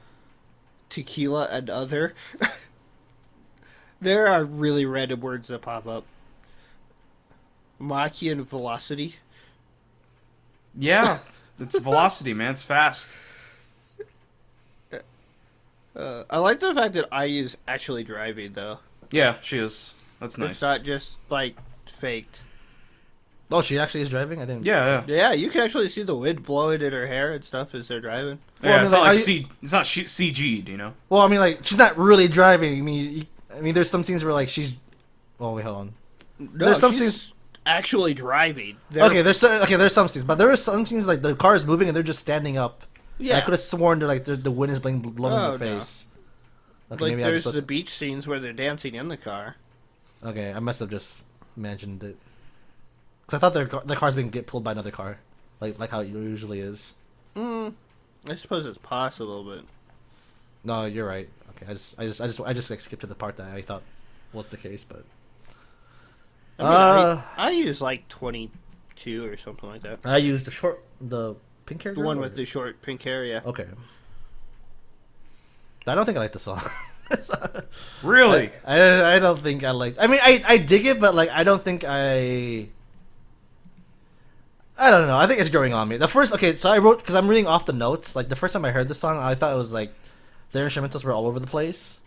Tequila and other. There are really random words that pop up. Maki and velocity. Yeah, it's velocity, man. It's fast. I like the fact that I is actually driving, though. Yeah, she is. That's nice. It's not just, like, faked. Oh, she actually is driving? I didn't... Yeah. Yeah, you can actually see the wind blowing in her hair and stuff as they're driving. Yeah, Well, I mean, it's not like, like it's not CG'd, you know? Well, I mean, like, she's not really driving. I mean, there's some scenes where, like, she's... Oh, wait, hold on. No, There's some she's scenes... actually driving. There's some scenes, but there are some scenes, like, the car is moving and they're just standing up. Yeah. And I could have sworn that, like, the wind is blowing in their face. Okay, Like, maybe there's the beach scenes where they're dancing in the car. Okay, I must have just imagined it. Because I thought their car's being pulled by another car. Like how it usually is. I suppose it's possible, but... No, you're right. Okay, I just like, skipped to the part that I thought was the case, but... I use, like, 22 or something like that. I used the pink hair The girl, one or- with the short pink hair, yeah. Okay. I don't think I like the song. Really? I don't think I like... I mean, I dig it, but, like, I don't think I don't know. I think it's growing on me. So I wrote... Because I'm reading off the notes. Like, the first time I heard the song, I thought it was, like... The instrumentals were all over the place.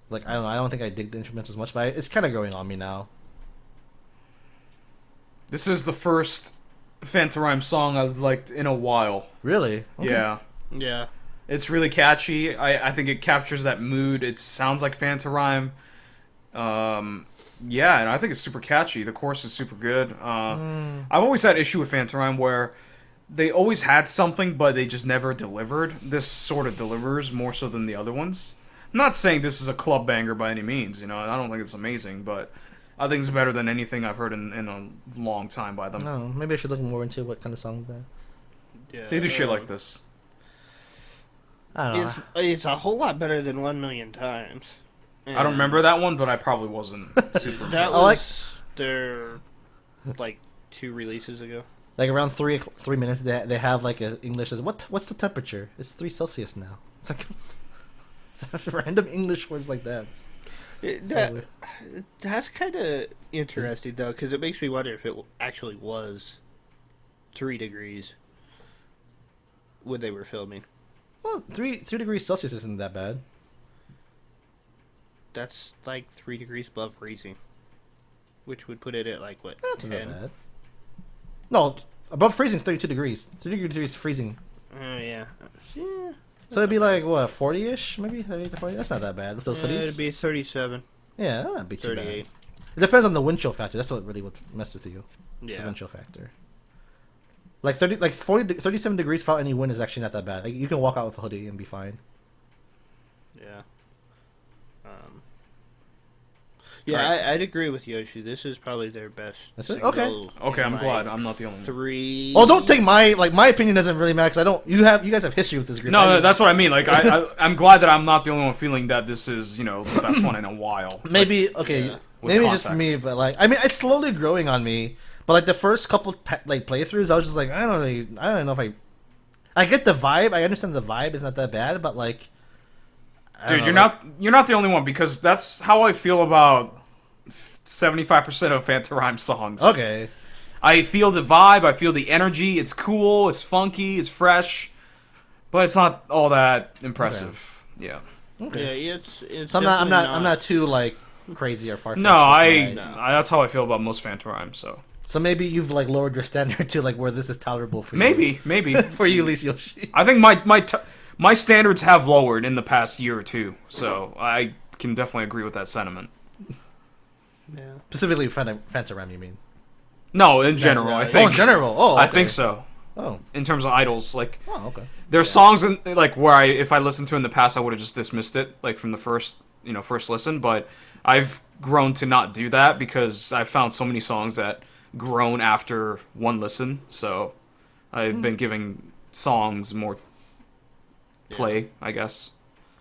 Like, I don't know. I don't think I dig the instrumentals much, but it's kind of growing on me now. This is the first FantaRhyme song I've liked in a while. Really? Okay. Yeah. Yeah. It's really catchy. I think it captures that mood. It sounds like FantaRhyme. Yeah, and I think it's super catchy. The chorus is super good. I've always had issue with FantaRhyme where they always had something, but they just never delivered. This sort of delivers more so than the other ones. I'm not saying this is a club banger by any means. You know, I don't think it's amazing, but I think it's better than anything I've heard in a long time by them. No, maybe I should look more into what kind of song that. Yeah. They do shit like this. I don't know. It's a whole lot better than 1 million times. I don't remember that one, but I probably wasn't super. That impressed. was their, like, 2 releases ago. Like around 3 minutes, they have like a English. What's the temperature? It's 3 Celsius now. It's like it's random English words like that. That's kind of interesting though, because it makes me wonder if it actually was 3 degrees when they were filming. Well, 3 degrees Celsius isn't that bad. That's like 3 degrees above freezing, which would put it at like what? That's 10? not bad. No, above freezing is 32 degrees. 32 degrees is freezing. Oh yeah. So it'd be like what, 40-ish, maybe 38 to 40. That's not that bad with those hoodies. It'd be 37. Yeah, that'd be too 38. bad. It depends on the wind chill factor. That's what really would mess with you. It's the Yeah. wind chill factor. Like 37 degrees without any wind is actually not that bad. Like, you can walk out with a hoodie and be fine. Yeah. Yeah, I'd agree with Yoshi. This is probably their best. That's it? single Okay, in, I'm like, glad I'm not the only one. 3. Oh, don't take my opinion doesn't really matter because I don't. You guys have history with this group. No, that's what I mean. Like, I'm glad that I'm not the only one feeling that this is, the best one in a while. Maybe okay, Yeah. maybe just for me, but like I mean, it's slowly growing on me. But like the first couple playthroughs, I was just like, I don't know if I get the vibe. I understand the vibe is not that bad, but like Dude, you're not the only one, because that's how I feel about 75% of FantaRhyme songs. Okay. I feel the vibe, I feel the energy. It's cool, it's funky, it's fresh, but it's not all that impressive. Okay. Yeah. Okay. Yeah, it's. So I'm not too like crazy or far-fetched. No, that's how I feel about most FantaRhyme. So maybe you've like lowered your standard to like where this is tolerable for you. Maybe for you, Lisa Yoshi. I think my standards have lowered in the past year or two, so I can definitely agree with that sentiment. Yeah. Specifically, FantaRhyme, you mean? No, in general, I think. Oh, in general. Oh, okay. I think so. Oh, in terms of idols, like. Oh, okay. There's songs in like where if I listened to in the past, I would have just dismissed it like from the first listen. But I've grown to not do that because I've found so many songs that grown after one listen. So I've been giving songs more play, I guess.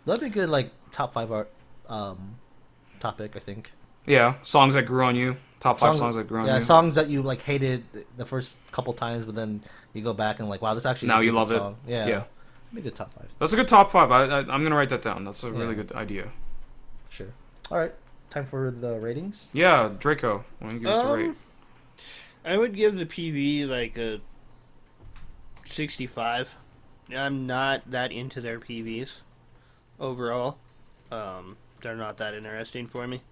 That'd be good, like top 5 art topic, I think. Yeah, songs that grew on you. Top 5 songs that grew on you. Yeah, songs that you like hated the first couple times, but then you go back and like, wow, this actually is now a you good love song. it. Yeah, Yeah, be a good top 5. that's a good top 5. I'm gonna write that down. That's a really good idea. Sure. All right, time for the ratings. Yeah, Draco, why don't you give us a rate? I would give the PV like a 65. I'm not that into their PVs overall. They're not that interesting for me.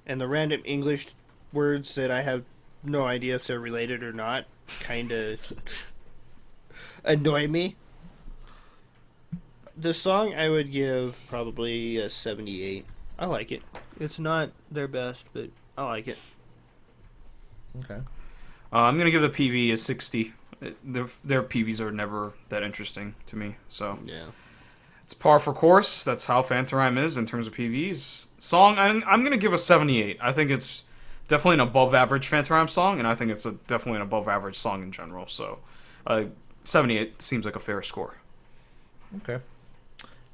And the random English words that I have no idea if they're related or not kind of annoy me. The song I would give probably a 78. I like it. It's not their best, but I like it. Okay. I'm gonna give the PV a 60. Their PVs are never that interesting to me, so Yeah. it's par for course. That's how FantaRhyme is in terms of PVs. Song, I'm gonna give a 78. I think it's definitely an above average FantaRhyme song, and I think it's definitely an above average song in general. So, 78 seems like a fair score. Okay.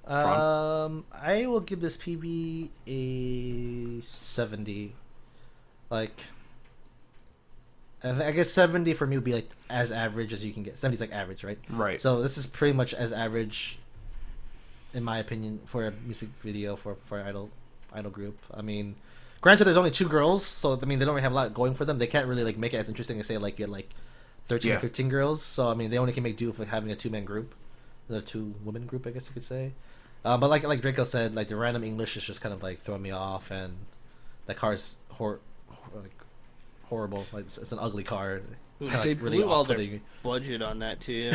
I will give this PV a 70. Like, I guess 70 for me would be like as average as you can get. 70 is like average, right? Right. So this is pretty much as average, in my opinion, for a music video for an idol group. I mean, granted, there's only 2 girls, so I mean they don't really have a lot going for them. They can't really like make it as interesting as say like you had like 13 or 15 girls. So I mean they only can make do with having a 2-man group, a 2-woman group, I guess you could say. But like Draco said, like the random English is just kind of like throwing me off, and that car is horrible. Like it's an ugly car. It's They really blew all their off-putting. budget on that too.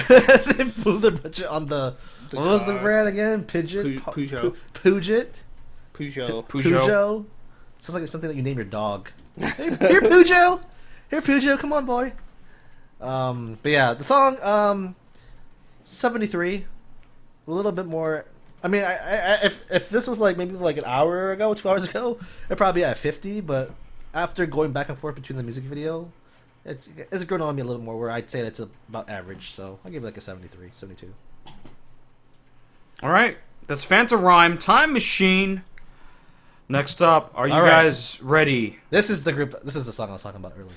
They blew their budget on the what was the car. brand again? Pidgeot? Peugeot. Peugeot? Peugeot. Sounds like it's something that you name your dog. Here, Peugeot! Here, Peugeot, come on, boy. But yeah, the song, 73. A little bit more. I mean, if this was like maybe like an hour ago, 2 hours ago, it'd probably be at 50, but after going back and forth between the music video, it's grown on me a little more, where I'd say that's about average, so I'll give it like a 73, 72. Alright, that's FantaRhyme Time Machine. Next up, are you guys ready? This is the song I was talking about earlier.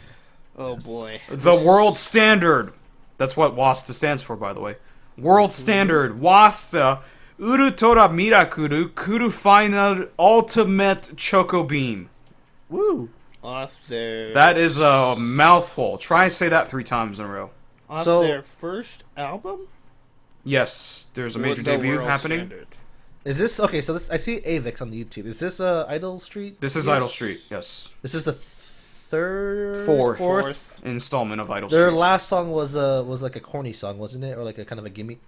Oh boy. The World Standard. That's what Wa-Suta stands for, by the way. World Standard. Wa-Suta. Urutora Mirakuru Kuru Final Ultimate Choco Beam. Woo! Off their That is a mouthful. Try and say that 3 times in a row. off So- their first album. Yes, there's a major The debut World happening. Standard. Is this okay? So this I see Avix on the YouTube. Is this Idol Street? This is Yes. Idol Street, yes. This is the Fourth installment of Idol Their Street. last song was like a corny song, wasn't it, or like a kind of a gimmick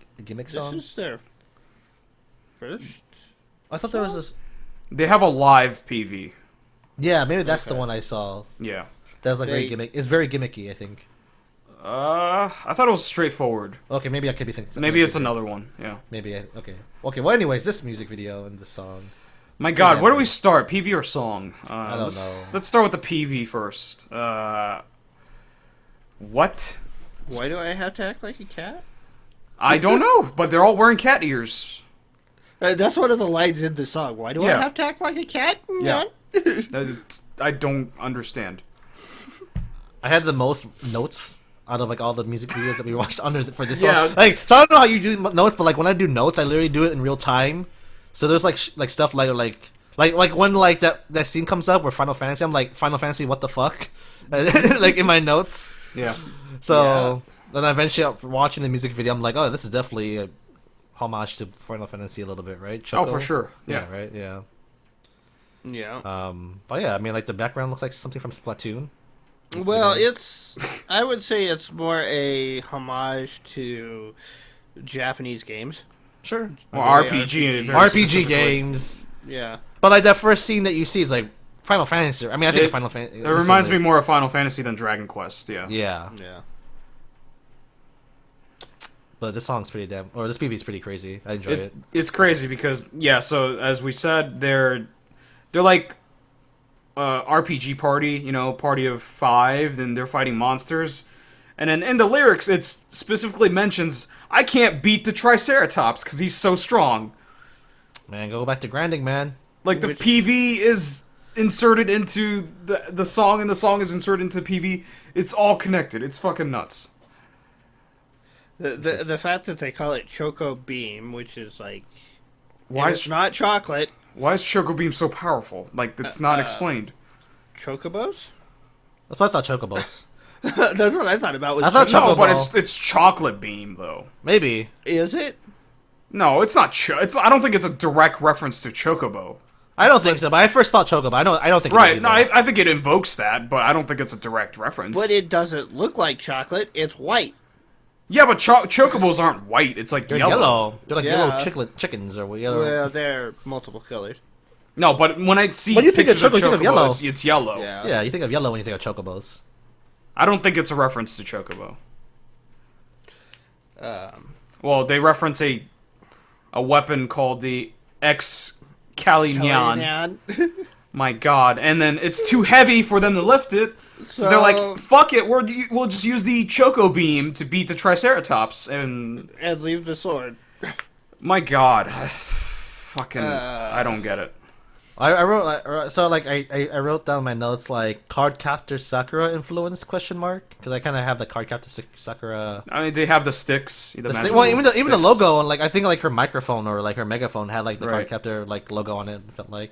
song? This is their first. I thought there was this. They have a live PV. Yeah, maybe that's the Okay. one I saw. Yeah. That was like very They- gimmick. It's very gimmicky, I think. I thought it was straightforward. Okay, maybe I could be thinking. Maybe it's another one, yeah. Maybe okay. Okay. Well, anyways, this music video and this song. My god, Yeah, where do man. we start? PV or song? I don't know. Let's start with the PV first. What? Why do I have to act like a cat? I don't know, but they're all wearing cat ears. That's one of the lines in the song. Why do Yeah. I have to act like a cat? Yeah. I don't understand. I had the most notes out of like all the music videos that we watched for this Yeah. song. Like, so I don't know how you do notes, but like when I do notes, I literally do it in real time. So there's like stuff like when like that scene comes up where Final Fantasy, I'm like, Final Fantasy, what the fuck? Like in my notes. Yeah. So then eventually watching the music video, I'm like, oh, this is definitely a homage to Final Fantasy a little bit, right? Oh, for sure. Yeah. Right. Yeah. Yeah. But yeah, I mean, like the background looks like something from Splatoon. Well, I would say it's more a homage to Japanese games. Sure. Well, RPG. RPG games. Yeah. But like that first scene that you see is like Final Fantasy. I mean, I think of Final Fantasy. It reminds me more of Final Fantasy than Dragon Quest. Yeah. Yeah. Yeah. But this song's pretty this PV is pretty crazy. I enjoy it. It's crazy because so as we said, they're like RPG party, party of 5, and they're fighting monsters. And then in the lyrics, it specifically mentions, I can't beat the Triceratops because he's so strong. Man, go back to grinding, man. Like, the PV is inserted into the song, and the song is inserted into PV. It's all connected. It's fucking nuts. The fact that they call it Choco Beam, which is like... Why it's not chocolate. Why is Choco Beam so powerful? Like, it's not explained. Chocobos? That's what I thought Chocobos. That's what I thought about. Was I thought No, Chocobo. but it's Chocolate Beam, though. Maybe. Is it? No, it's not. I don't think it's a direct reference to Chocobo. I don't think so, but I first thought Chocobo. I don't think Right, it is no, either. I think it invokes that, but I don't think it's a direct reference. But it doesn't look like chocolate. It's white. Yeah, but Chocobos aren't white. It's like They're yellow. yellow. They're like Yeah. yellow chickens or yellow. Well, they're multiple colors. No, but when I see When you think pictures of of Choco, you think of Chocobo, yellow. it's yellow. Yeah. Yeah, you think of yellow when you think of Chocobos. I don't think it's a reference to Chocobo. Um, Well, they reference a weapon called the Excalibur. My God! And then it's too heavy for them to lift it, so they're like, "Fuck it, we'll just use the Choco Beam to beat the Triceratops." And leave the sword. my God, fucking, I don't get it. I wrote down my notes like Cardcaptor Sakura influence ? Because I kind of have the Cardcaptor Sakura. I mean, they have the sticks. Well, even the logo and like I think like her microphone or like her megaphone had like the Right. Cardcaptor like logo on it. It felt like.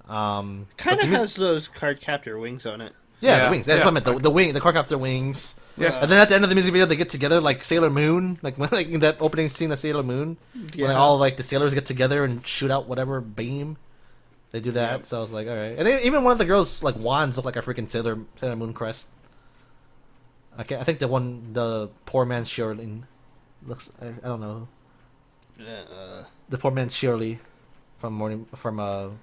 Kind but of the has those card captor wings on it. Yeah, the wings. That's yeah. what I meant. The wing, the Cardcaptor wings. Yeah. And then at the end of the music video, they get together like Sailor Moon, like when like in that opening scene of Sailor Moon, when all like the sailors get together and shoot out whatever beam. They do that, Yep. so I was like, all right. And then even one of the girls' like wands look like a freaking Sailor Moon crest. I think the poor man's Shirley looks. I don't know. The poor man's Shirley from Momoclo.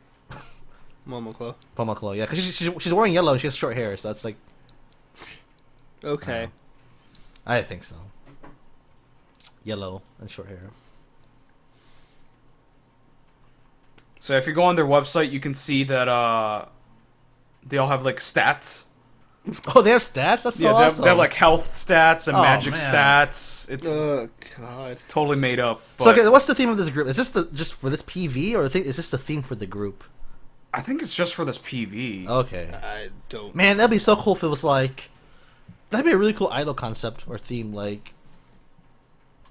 Momoclo, yeah, because she's wearing yellow and she has short hair, so it's like Okay. I think so. Yellow and short hair. So if you go on their website, you can see that they all have like stats. Oh, they have stats. That's so Yeah, awesome. they have like health stats and Oh, magic man. stats. It's Oh God. totally made up. But So okay, what's the theme of this group? Is this just for this PV, or is this the theme for the group? I think it's just for this PV. Okay. I don't. Man, that'd be so cool if it was like... That'd be a really cool idol concept or theme, like...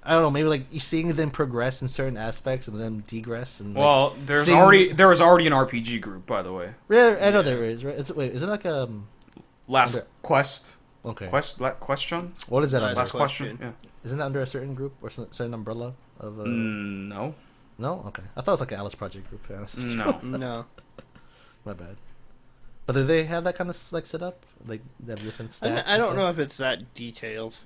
I don't know, maybe like you seeing them progress in certain aspects and then degress and... Well, like, there was already an RPG group, by the way. Yeah, I know there is, right? Is it like Last Quest. Okay. Question? What is that Last under? Last question. Yeah. Isn't that under a certain group or certain umbrella of... No. No? Okay. I thought it was like an Alice Project group, to be honest. No. No. My bad. But do they have that kind of like setup? Like they have different stats? I don't know if it's that detailed.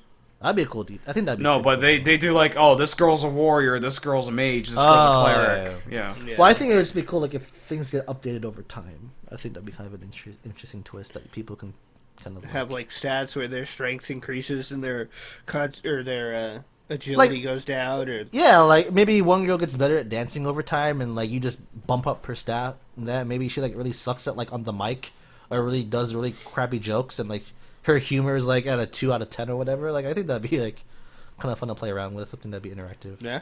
That'd be a cool. I think that'd be No, pretty but cool. they do like, oh, this girl's a warrior, this girl's a mage, this girl's a cleric. Yeah. Yeah. Well, I think it would just be cool like if things get updated over time. I think that'd be kind of an interesting twist that people can kind of Have like stats where their strength increases and their agility goes down, or yeah, like maybe one girl gets better at dancing over time, and like you just bump up her stat. And that maybe she like really sucks at like on the mic, or really does really crappy jokes, and like her humor is like at a 2 out of 10 or whatever. Like I think that'd be like kind of fun to play around with, something that'd be interactive. yeah.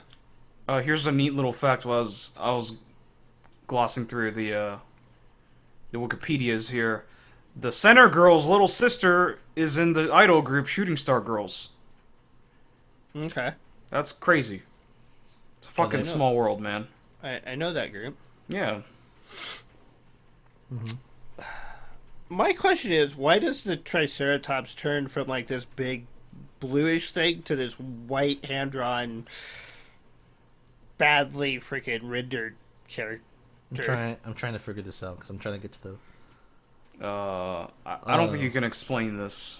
Here's a neat little fact. I was glossing through the Wikipedias here. The center girl's little sister is in the idol group Shooting Star Girls. Okay. That's crazy. It's a fucking know. small world, man. I know that group. Yeah. Mm-hmm. My question is, why does the Triceratops turn from like this big bluish thing to this white hand-drawn, badly freaking rendered character? I'm trying to figure this out because I'm trying to get to the. I don't think you can explain this.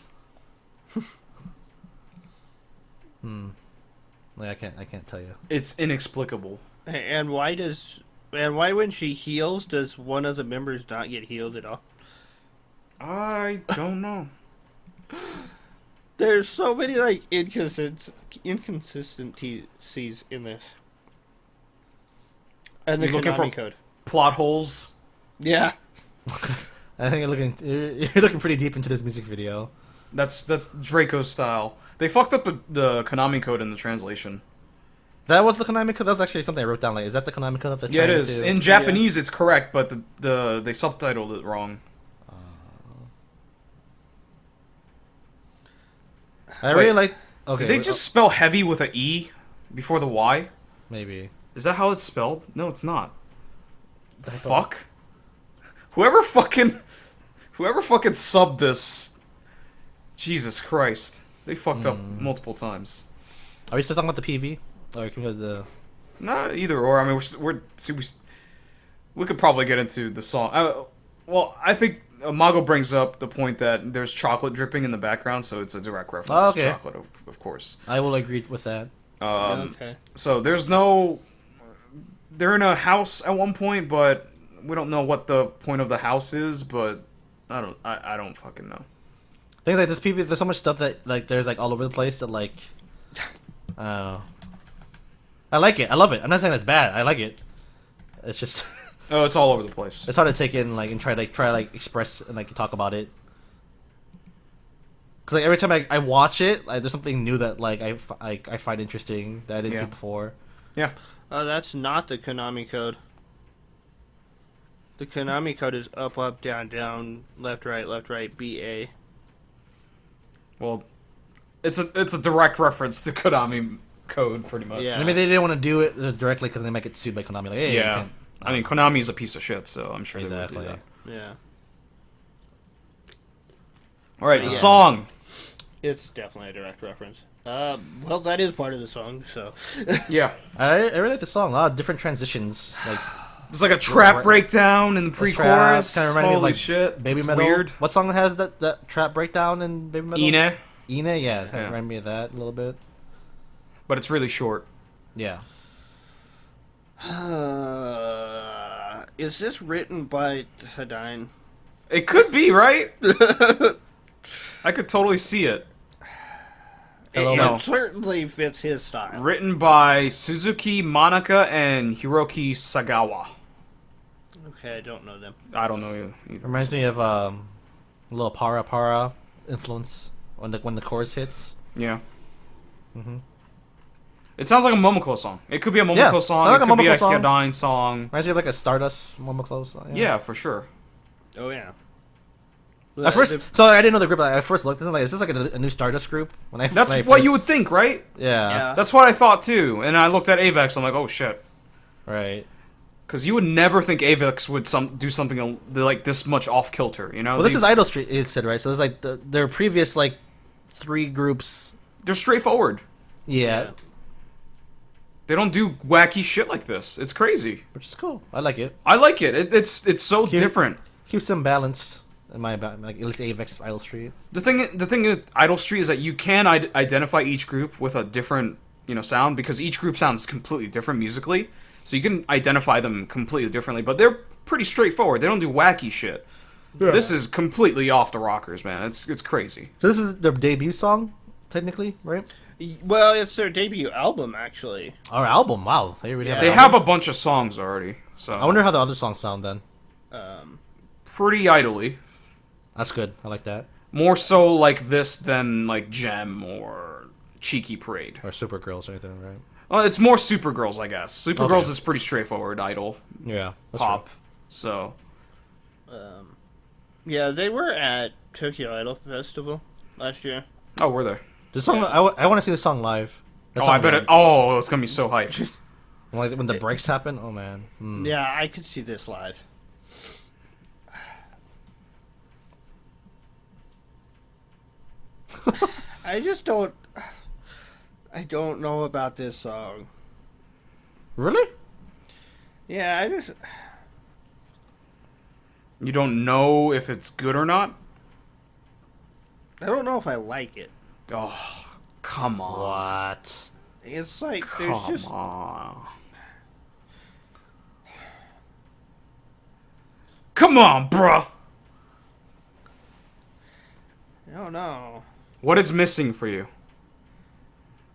Like I can't tell you. It's inexplicable. And why when she heals, does one of the members not get healed at all? I don't know. There's so many like inconsistencies in this. And the You're looking Konami for code. plot holes. Yeah. I think you're looking pretty deep into this music video. That's Draco's style. They fucked up the Konami code in the translation. That was the Konami code. That was actually something I wrote down. Like, is that the Konami code? That Yeah, it is. In Japanese, it's correct, but they subtitled it wrong. I Wait, really like. Okay, Did they just spell heavy with a E before the Y? maybe? Is that how it's spelled? No, it's not. The I fuck? Whoever fucking subbed this, Jesus Christ, they fucked up multiple times. Are we still talking about the PV? Or can we go to the? Not either or. I mean, we could probably get into the song. Well, I think Mago brings up the point that there's chocolate dripping in the background, so it's a direct reference to chocolate, of course. I will agree with that. Okay. So there's no. They're in a house at one point, but we don't know what the point of the house is. But I don't fucking know. Things like this PV, there's so much stuff that like there's like all over the place that like. I don't know. I like it. I love it. I'm not saying that's bad. I like it. It's just. Oh, it's all over the place. It's hard to take in, like, and try to express and like talk about it. Cause like every time I watch it, like, there's something new that like I find interesting that I didn't see before. Yeah. Oh, that's not the Konami code. The Konami code is up, up, down, down, left, right, BA. Well, it's a direct reference to Konami code, pretty much. Yeah. I mean, they didn't want to do it directly because they might get sued by Konami. Like, hey, Yeah. you can't. I mean, Konami's a piece of shit, so I'm sure Exactly. they would do that. Yeah. All right, the Yeah. song. It's definitely a direct reference. Well, that is part of the song, so. Yeah. I really like the song. A lot of different transitions. Like There's like a trap breakdown in the pre-chorus. Kind of reminded me Holy of like shit. Baby it's Metal. weird. What song has that trap breakdown in Baby Metal? Ine, Ine, yeah. Kind Yeah. of reminded me of that a little bit. but it's really short. Yeah. Is this written by Hadine? It could be, right? I could totally see it. Hello, No. It certainly fits his style. Written by Suzuki Manaka and Hiroki Sagawa. Okay, I don't know them. I don't know either. Reminds me of a little para influence when the chorus hits. Yeah. Mm-hmm. It sounds like a Momoko song. It could be a Momoko Yeah, song. sounds like It a could be a Momoko song. Hyodine song. Reminds me of like a Stardust Momoko song. Yeah, for sure. Oh, yeah. At first, so I didn't know the group. Like, I first looked at them like, is this like a new Stardust group? That's when I what first- you would think, right? Yeah. That's what I thought too. And I looked at Avex. I'm like, oh shit. Right. Because you would never think Avex would do something like this much off kilter. You know. Well, this is Idol Street. It said right. So there's like their previous like 3 groups. They're straightforward. Yeah. They don't do wacky shit like this. It's crazy. Which is cool. I like it. I like it. It's so Cute. different. Keeps them balanced. In my like at least Avex Idol Street. The thing with Idol Street is that you can identify each group with a different sound because each group sounds completely different musically. So you can identify them completely differently, but they're pretty straightforward. They don't do wacky shit. Yeah. This is completely off the rockers, man. It's crazy. So this is their debut song, technically, right? Well, it's their debut album, actually. Our album, wow. They really They have a bunch of songs already. So I wonder how the other songs sound then. Pretty idly. That's good. I like that. More so like this than like Gem or Cheeky Parade. Or Supergirls right there, right? Well, it's more Supergirls, I guess. Supergirls Okay. is pretty straightforward, idol, Yeah. That's pop. true. So Yeah, they were at Tokyo Idol Festival last year. oh, were there? The song I want to see the song live. That Oh, song I bet live. it. Oh, it's gonna be so hyped. Like when the breaks happen. Oh man. Yeah, I could see this live. I just don't. I don't know about this song. Really? Yeah, I just. You don't know if it's good or not? I don't know if I like it. Oh, come on. What? It's like there's just. Come on. Come on, bruh. I don't know. What is missing for you?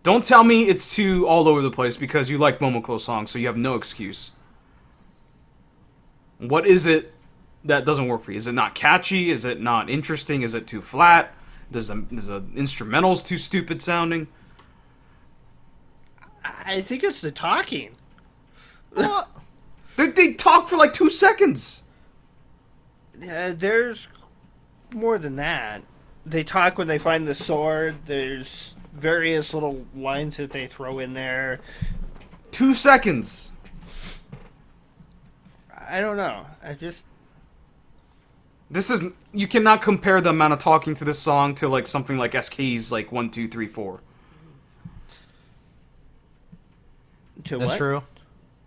Don't tell me it's too all over the place because you like Momoclo songs, so you have no excuse. What is it that doesn't work for you? Is it not catchy? Is it not interesting? Is it too flat? Is the instrumentals too stupid sounding? I think it's the talking. What? They talk for like 2 seconds. There's more than that. They talk when they find the sword. There's various little lines that they throw in there. 2 seconds. I don't know. I just. This is you cannot compare the amount of talking to this song to like something like SK's like 1, 2, 3, 4. To That's what? true.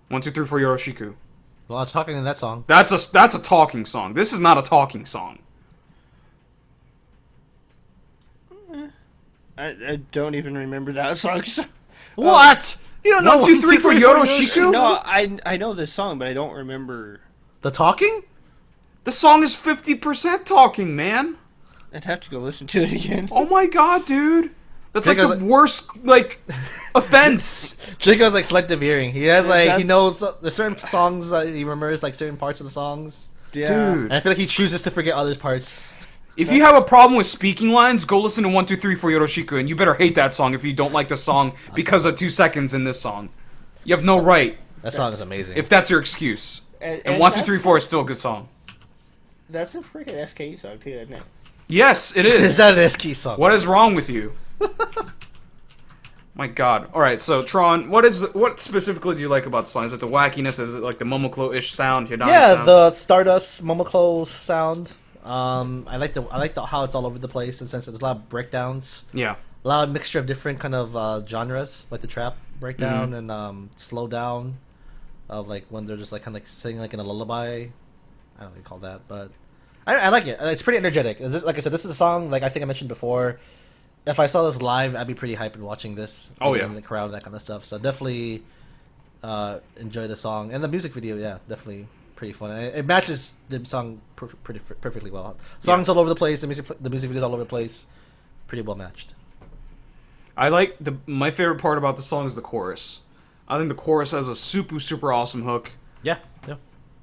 1, 2, 3, 4 Yoroshiku. Well, I'm talking in that song. That's a talking song. This is not a talking song. I don't even remember that song. What? You don't know 1, 2, 3 for Yoroshiku? No, I know this song, but I don't remember. The talking? The song is 50% talking, man. I'd have to go listen to it again. Oh my god, dude. That's like Because- the worst like offense. Jaco's like selective hearing. He has like he That's- knows there's certain songs that he remembers like certain parts of the songs, Yeah. Dude. and I feel like he chooses to forget other parts. If you have a problem with speaking lines, go listen to 1, 2, 3 for Yoroshiku, and you better hate that song if you don't like the song because of 2 seconds in this song. You have no right That song is amazing. if that's your excuse. And And 1, 2, that's- 3, 4 is still a good song. That's a freaking SKE song too, isn't it? Yes, it is is. that an SK song? What is wrong with you? My god. Alright, so Tron, what specifically do you like about the song? Is it the wackiness? Is it like the Momoclo-ish sound? Hidani Yeah, sound? the Stardust Momoclo sound. I like the how it's all over the place in the sense that there's a lot of breakdowns, Yeah. a lot of mixture of different kind of genres, like the trap breakdown Mm-hmm. and slow down, of like when they're just like kind of like singing like in a lullaby. I don't know what you call that, but I like it. It's pretty energetic. Like I said, this is a song like I think I mentioned before. If I saw this live, I'd be pretty hyped in watching this. Oh, being yeah. in the crowd, that kind of stuff. So definitely enjoy the song and the music video. Yeah, definitely pretty fun. It matches the song perfectly well. Songs all over the place. The music video's all over the place. Pretty well matched. I like my favorite part about the song is the chorus. I think the chorus has a super awesome hook. Yeah, yeah.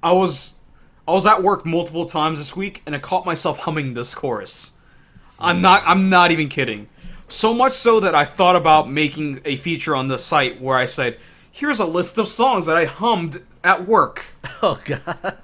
I was at work multiple times this week and I caught myself humming this chorus. I'm not even kidding. So much so that I thought about making a feature on the site where I said, "Here's a list of songs that I hummed at work." Oh god.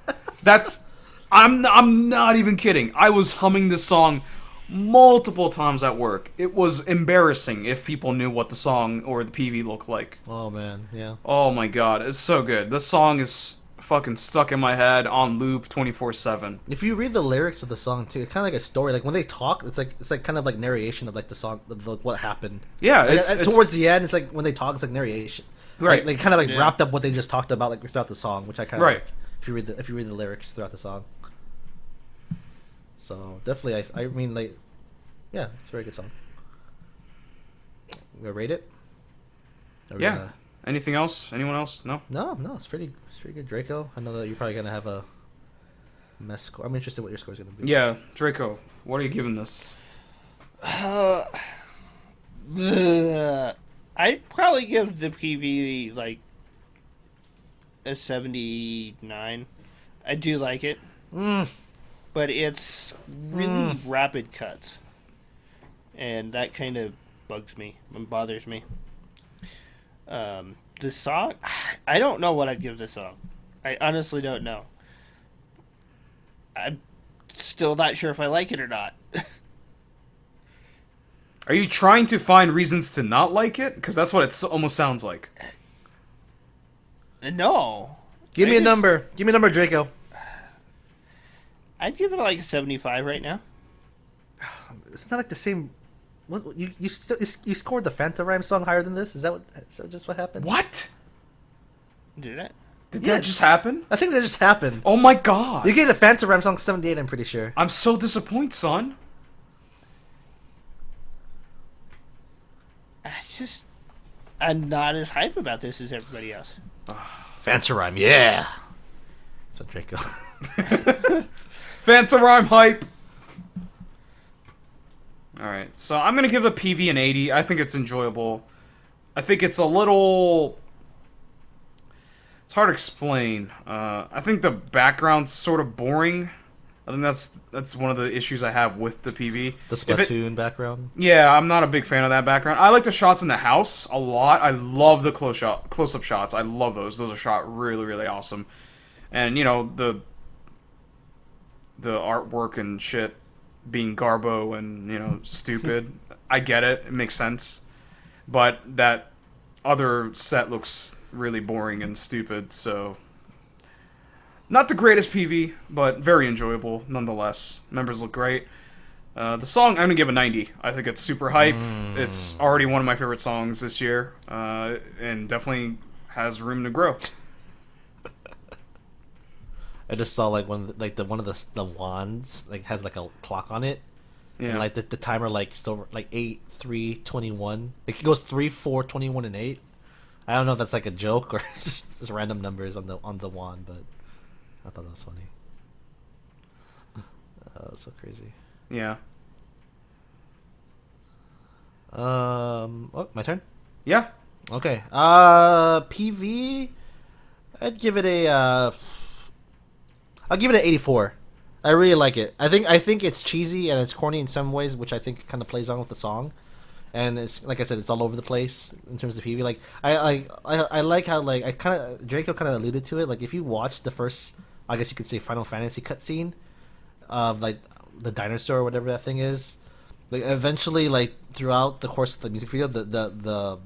I'm not even kidding. I was humming this song multiple times at work. It was embarrassing if people knew what the song or the PV looked like. Oh man, yeah. Oh my god, it's so good. This song is fucking stuck in my head on loop 24/7. If you read the lyrics of the song too, it's kind of like a story. Like when they talk, it's like kind of like narration of like the song, of what happened. Yeah, Like, it's towards the end, it's like when they talk, it's like narration. Right. Like kind of like Yeah. wrapped up what they just talked about like throughout the song, which I kind of Right. like. If you read the lyrics throughout the song. So definitely, I mean like, yeah, it's a very good song. We rate it. Are we yeah. gonna- Anything else? Anyone else? No. No, it's pretty good, Draco. I know that you're probably gonna have a mess score. I'm interested what your score's gonna be. Yeah, Draco. What are you giving this? I'd probably give the PV like a 79. I do like it, but it's really rapid cuts, and that kind of bugs me and bothers me. The song, I don't know what I'd give this song. I honestly don't know. I'm still not sure if I like it or not. Are you trying to find reasons to not like it? Because that's what it almost sounds like. No. Give me a number. Give me a number, Draco. I'd give it like a 75 right now. It's not like the same. What you scored the FantaRhyme song higher than this? Is that just what happened? What? Did it? Did that just happen? I think that just happened. Oh my god. You gave the FantaRhyme song 78. I'm pretty sure. I'm so disappointed, son. I'm not as hype about this as everybody else. FantaRhyme, yeah. That's what Draco. FantaRhyme hype. Alright, so I'm going to give the PV an 80. I think it's enjoyable. I think it's a little... It's hard to explain. I think the background's sort of boring. I think that's one of the issues I have with the PV. The Splatoon background? Yeah, I'm not a big fan of that background. I like the shots in the house a lot. I love the close-up shots. I love those. Those are shot really, really awesome. And, you know, the artwork and shit being garbo and, you know, stupid. I get it. It makes sense. But that other set looks really boring and stupid, so... Not the greatest PV, but very enjoyable nonetheless. Members look great. The song, I'm going to give a 90. I think it's super hype. It's already one of my favorite songs this year, and definitely has room to grow. I just saw like one of the wands like has like a clock on it. Yeah. And like the timer like so like 8, 3, 21. It goes 3, 4, 21, and 8. I don't know if that's like a joke or just random numbers on the wand, but I thought that was funny. That's so crazy. Yeah. Oh, my turn? Yeah. Okay. PV, I'd give it a I'll give it an 84. I really like it. I think it's cheesy and it's corny in some ways, which I think kind of plays on with the song. And it's like I said, it's all over the place in terms of PV. Like I like how like Draco kind of alluded to it. Like if you watch the first, I guess you could say Final Fantasy cutscene of like the dinosaur or whatever that thing is. Like eventually, like throughout the course of the music video, the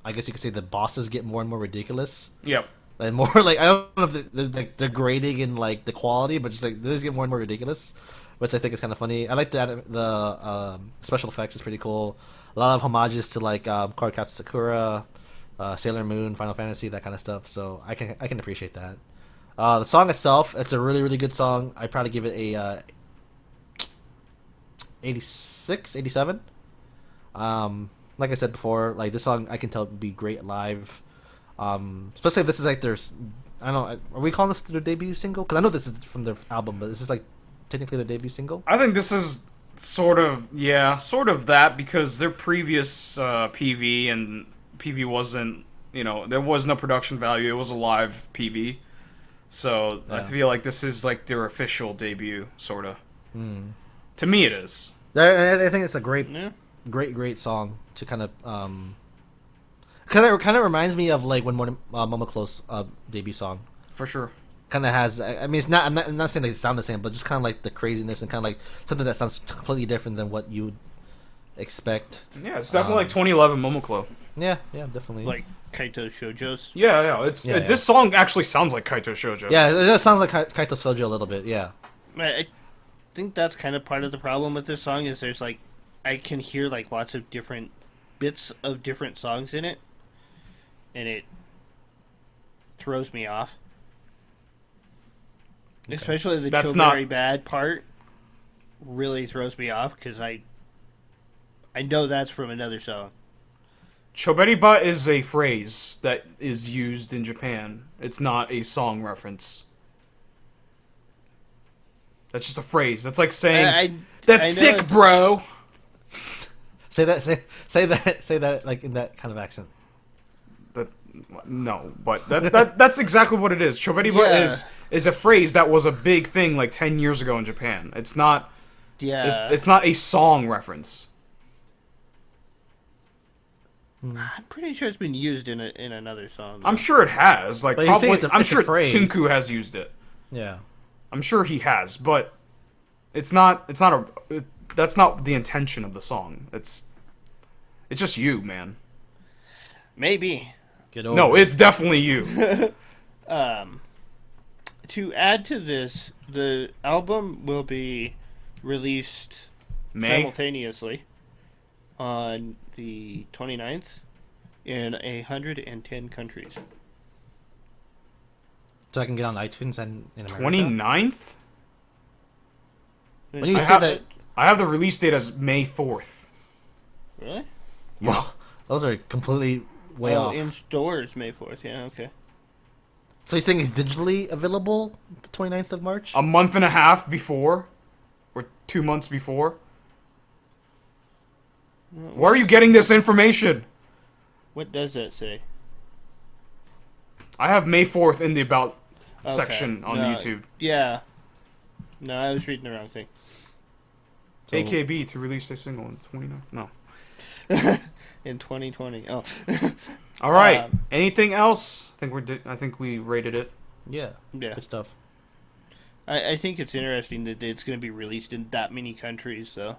I guess you could say the bosses get more and more ridiculous. Yep. And more like I don't know if they're like degrading in like the quality, but just like they just get more and more ridiculous, which I think is kind of funny. I like the special effects is pretty cool. A lot of homages to like Cardcaptor Sakura, Sailor Moon, Final Fantasy, that kind of stuff. So I can appreciate that. The song itself, it's a really really good song. I probably give it a 86, 87. Like I said before, like this song I can tell would be great live. Especially if this is like their, I don't know, are we calling this their debut single? Because I know this is from their album, but is this like technically their debut single? I think this is sort of that, because their previous PV wasn't, you know, there was no production value. It was a live PV. So yeah. I feel like this is like their official debut, sort of. To me, it is. I think it's a great song to kind of kind of reminds me of like when Momoclo's debut song. For sure. Kind of has. I mean, it's not. I'm not saying they sound the same, but just kind of like the craziness and kind of like something that sounds completely different than what you would expect. Yeah, it's definitely like 2011 Momoclo. Yeah, definitely. Like Kaito Shoujo's. Yeah. This song actually sounds like Kaito Shoujo. Yeah, it just sounds like Kaito Shoujo a little bit. Yeah. I think that's kind of part of the problem with this song is there's like I can hear like lots of different bits of different songs in it, and it throws me off. Okay. Especially the "That's Very Bad" part really throws me off because I know that's from another song. Choberiba is a phrase that is used in Japan. It's not a song reference. That's just a phrase. That's like saying that's sick, bro. Say that like in that kind of accent. No, but that's exactly what it is. Choberiba is a phrase that was a big thing like 10 years ago in Japan. It's not. Yeah. It's not a song reference. I'm pretty sure it's been used in another song. Though. I'm sure it has. Like probably, I'm sure Tsunku has used it. Yeah. I'm sure he has, but that's not the intention of the song. It's just you, man. Maybe. Get over No, it. it's definitely you. To add to this, the album will be released May? simultaneously on the 29th in 110 countries. So I can get on iTunes and in America. 29th? When you I say have, that, I have the release date as May 4th. Really? well, those are completely way off. In stores May 4th, yeah, okay. So you're saying it's digitally available the 29th of March? A month and a half before? Or 2 months before? Where are you getting this information? What does that say? I have May 4th in the About Okay. section on No, YouTube. Yeah. No, I was reading the wrong thing. So- AKB to release a single on the 29th. No. In 2020. Oh. All right. Um, Anything else? I think we rated it. Yeah. Yeah. Good stuff. I think it's interesting that it's going to be released in that many countries, though.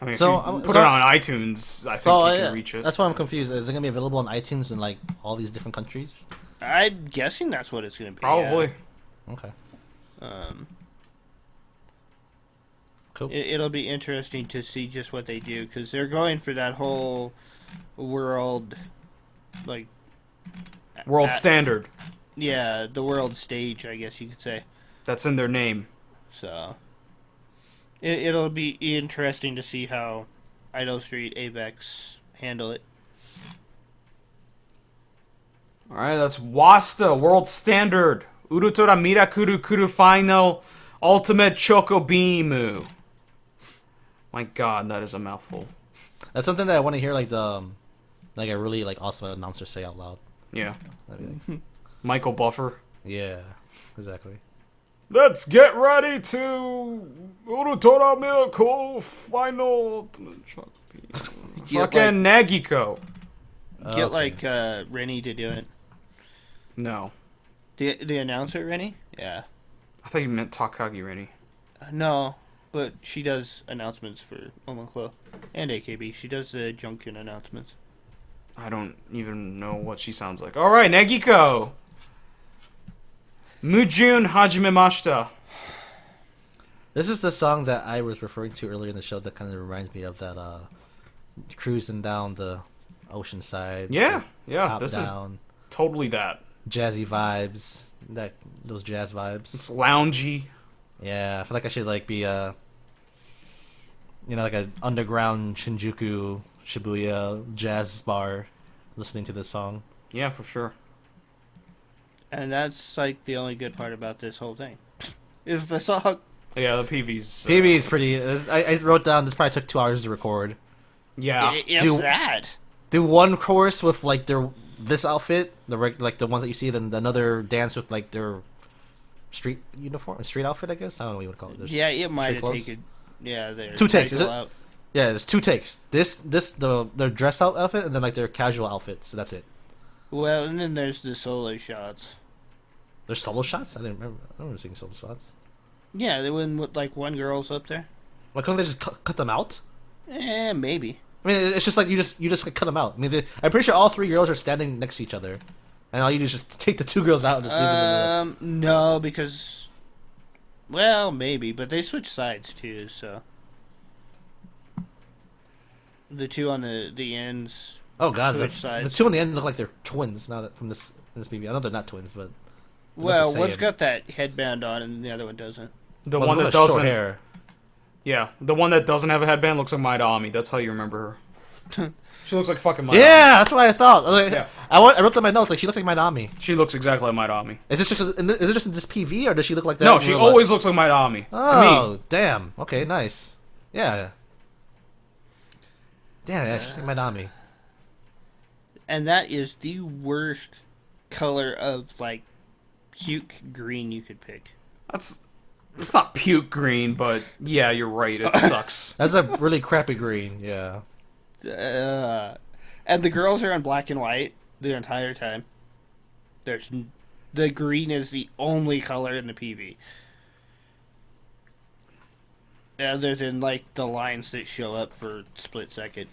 I mean, So, if you put so- it on iTunes, I think So you yeah, can reach it. that's why I'm confused. Is it gonna be available on iTunes in like all these different countries? I'm guessing that's what it's going to be. Probably. Okay. Yeah. Cool. It'll be interesting to see just what they do, because they're going for that whole world, like... World at- standard. Yeah, the world stage, I guess you could say. That's in their name. So... It'll be interesting to see how Idol Street, Avex handle it. All right, that's Wa-Suta, world standard. Urutora Mirakuru Kuru final ultimate Choco Beamu. My God, that is a mouthful. That's something that I want to hear like a really like awesome announcer say out loud. Yeah. That'd be like, Michael Buffer. yeah, exactly. Let's get ready to Urutora Miracle final ultimate Choco Beamu. Get Fucking Nagiko. Get Okay. Rennie to do it. No. The announcer, Rennie? Yeah. I thought you meant Takagi Rennie. No, but she does announcements for Omonklo and AKB. She does the Junkin announcements. I don't even know what she sounds like. All right, Nagiko. Mujun Hajimemashita. This is the song that I was referring to earlier in the show that kind of reminds me of that cruising down the ocean side. Yeah, yeah. Top This is down, totally that. jazzy vibes. Those jazz vibes. It's loungy. Yeah, I feel like I should like be like an underground Shinjuku Shibuya jazz bar listening to this song. Yeah, for sure. And that's like the only good part about this whole thing. Is the song. Yeah, the PV's. PB is pretty. I wrote down this probably took 2 hours to record. Yeah. If Do- that. Do one chorus with like this outfit, like the ones that you see, then another dance with like their street uniform, street outfit, I guess. I don't know what you would call it. There's Yeah, it might street have clothes. taken. Yeah, their 2 takes, is cycle it? out. Yeah, there's 2 takes. Their dress out outfit, and then like their casual outfits. So that's it. Well, and then there's the solo shots. There's solo shots. I didn't remember. I don't remember seeing solo shots. Yeah, they wouldn't with like one girl's up there. Why couldn't they just cut them out? Maybe. I mean, it's just like you just like, cut them out. I mean, I'm pretty sure all 3 girls are standing next to each other, and all you do is just take the 2 girls out and just leave them in the middle. No, because. Well, maybe, but they switch sides too, so. The 2 on the ends. Oh god, switch the sides. 2 on the end look like they're twins. Now that from this movie, I know they're not twins, but Well, the one's same. got that headband on, and the other one doesn't. The well, one the that with short doesn't. hair. Yeah, the one that doesn't have a headband looks like Maida Ami. That's how you remember her. She looks like fucking Maida Ami. Yeah, that's what I thought. Like, Yeah. I wrote in my notes like she looks like Minami. She looks exactly like Maida Ami. Is it just in this PV or does she look like that? No, in she real life? always looks like Maida Ami. To me. Oh, damn. Okay, nice. Yeah. Yeah, she's like Minami. And that is the worst color of, like, puke green you could pick. It's not puke green, but yeah, you're right. It sucks. That's a really crappy green. Yeah. And the girls are in black and white the entire time. The green is the only color in the PV. Other than, like, the lines that show up for split second.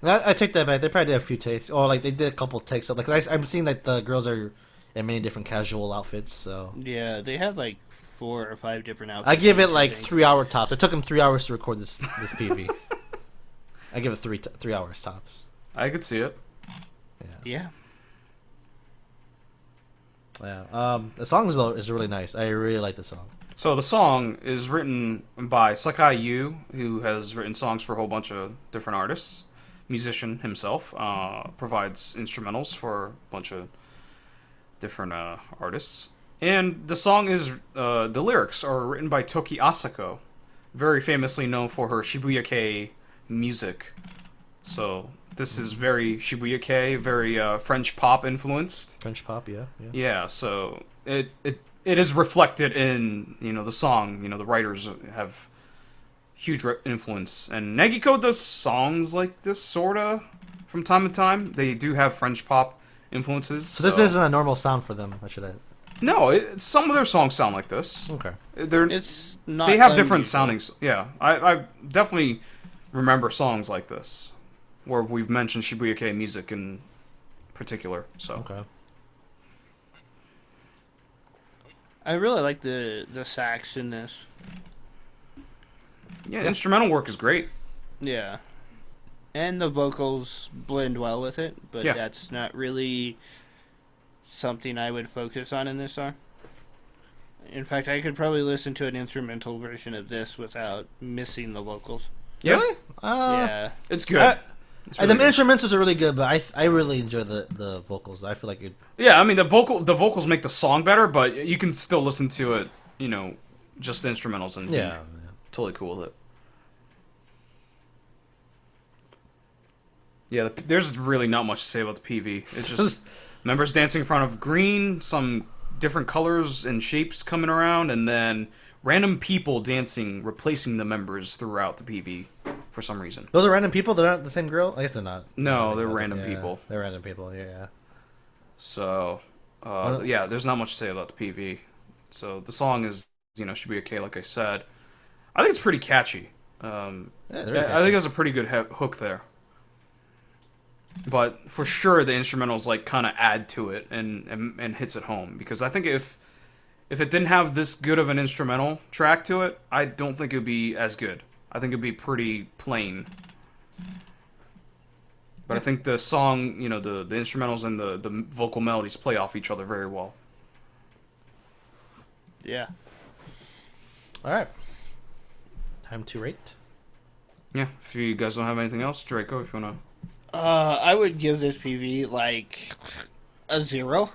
I take that back. They probably did a few takes, or like they did a couple takes. So, like I'm seeing that the girls are in many different casual outfits. So Yeah, they had like 4 or 5 different outfits. I give it I like think. 3 hour tops. It took them 3 hours to record this PV. I give it 3 hours tops. I could see it. Yeah. Yeah. The song is really nice. I really like the song. So the song is written by Sakai Yu, who has written songs for a whole bunch of different artists. Musician himself, provides instrumentals for a bunch of different artists. And the song is, the lyrics are written by Toki Asako, very famously known for her Shibuya-kei music. So this is very Shibuya-kei, very French pop influenced. French pop, yeah. Yeah, so it is reflected in, the song. The writers have huge influence. And Negiko does songs like this, sorta, from time to time. They do have French pop influences. So this isn't a normal sound for them, I should add. No, some of their songs sound like this. Okay. It's not They have different unusual. soundings. Yeah, I definitely remember songs like this, where we've mentioned Shibuya-kei music in particular. So Okay. I really like the sax in this. yeah, instrumental work is great. Yeah. And the vocals blend well with it, but Yeah. that's not really something I would focus on in this song. In fact, I could probably listen to an instrumental version of this without missing the vocals. Yeah, Really? Yeah. it's good. It's really The good. instrumentals are really good, but I really enjoy the vocals. I feel like it. Yeah, I mean the vocals make the song better, but you can still listen to it, just the instrumentals and be Yeah. totally cool with it. Yeah, there's really not much to say about the PV. It's just members dancing in front of green, some different colors and shapes coming around, and then random people dancing, replacing the members throughout the PV for some reason. Those are random people. They're not the same girl. I guess they're not. No, they're random Yeah, people. They're random people. Yeah. So, yeah, there's not much to say about the PV. So the song is, Shibuya-kei, like I said. I think it's pretty catchy. Yeah, I they're think catchy. there's a pretty good hook there. But for sure, the instrumentals kind of add to it and hits it home, because I think if it didn't have this good of an instrumental track to it, I don't think it would be as good. I think it'd be pretty plain. But I think the song, the instrumentals and the vocal melodies play off each other very well. Yeah. All right. Time to rate. Yeah, if you guys don't have anything else, Draco, if you wanna. I would give this PV like a 0.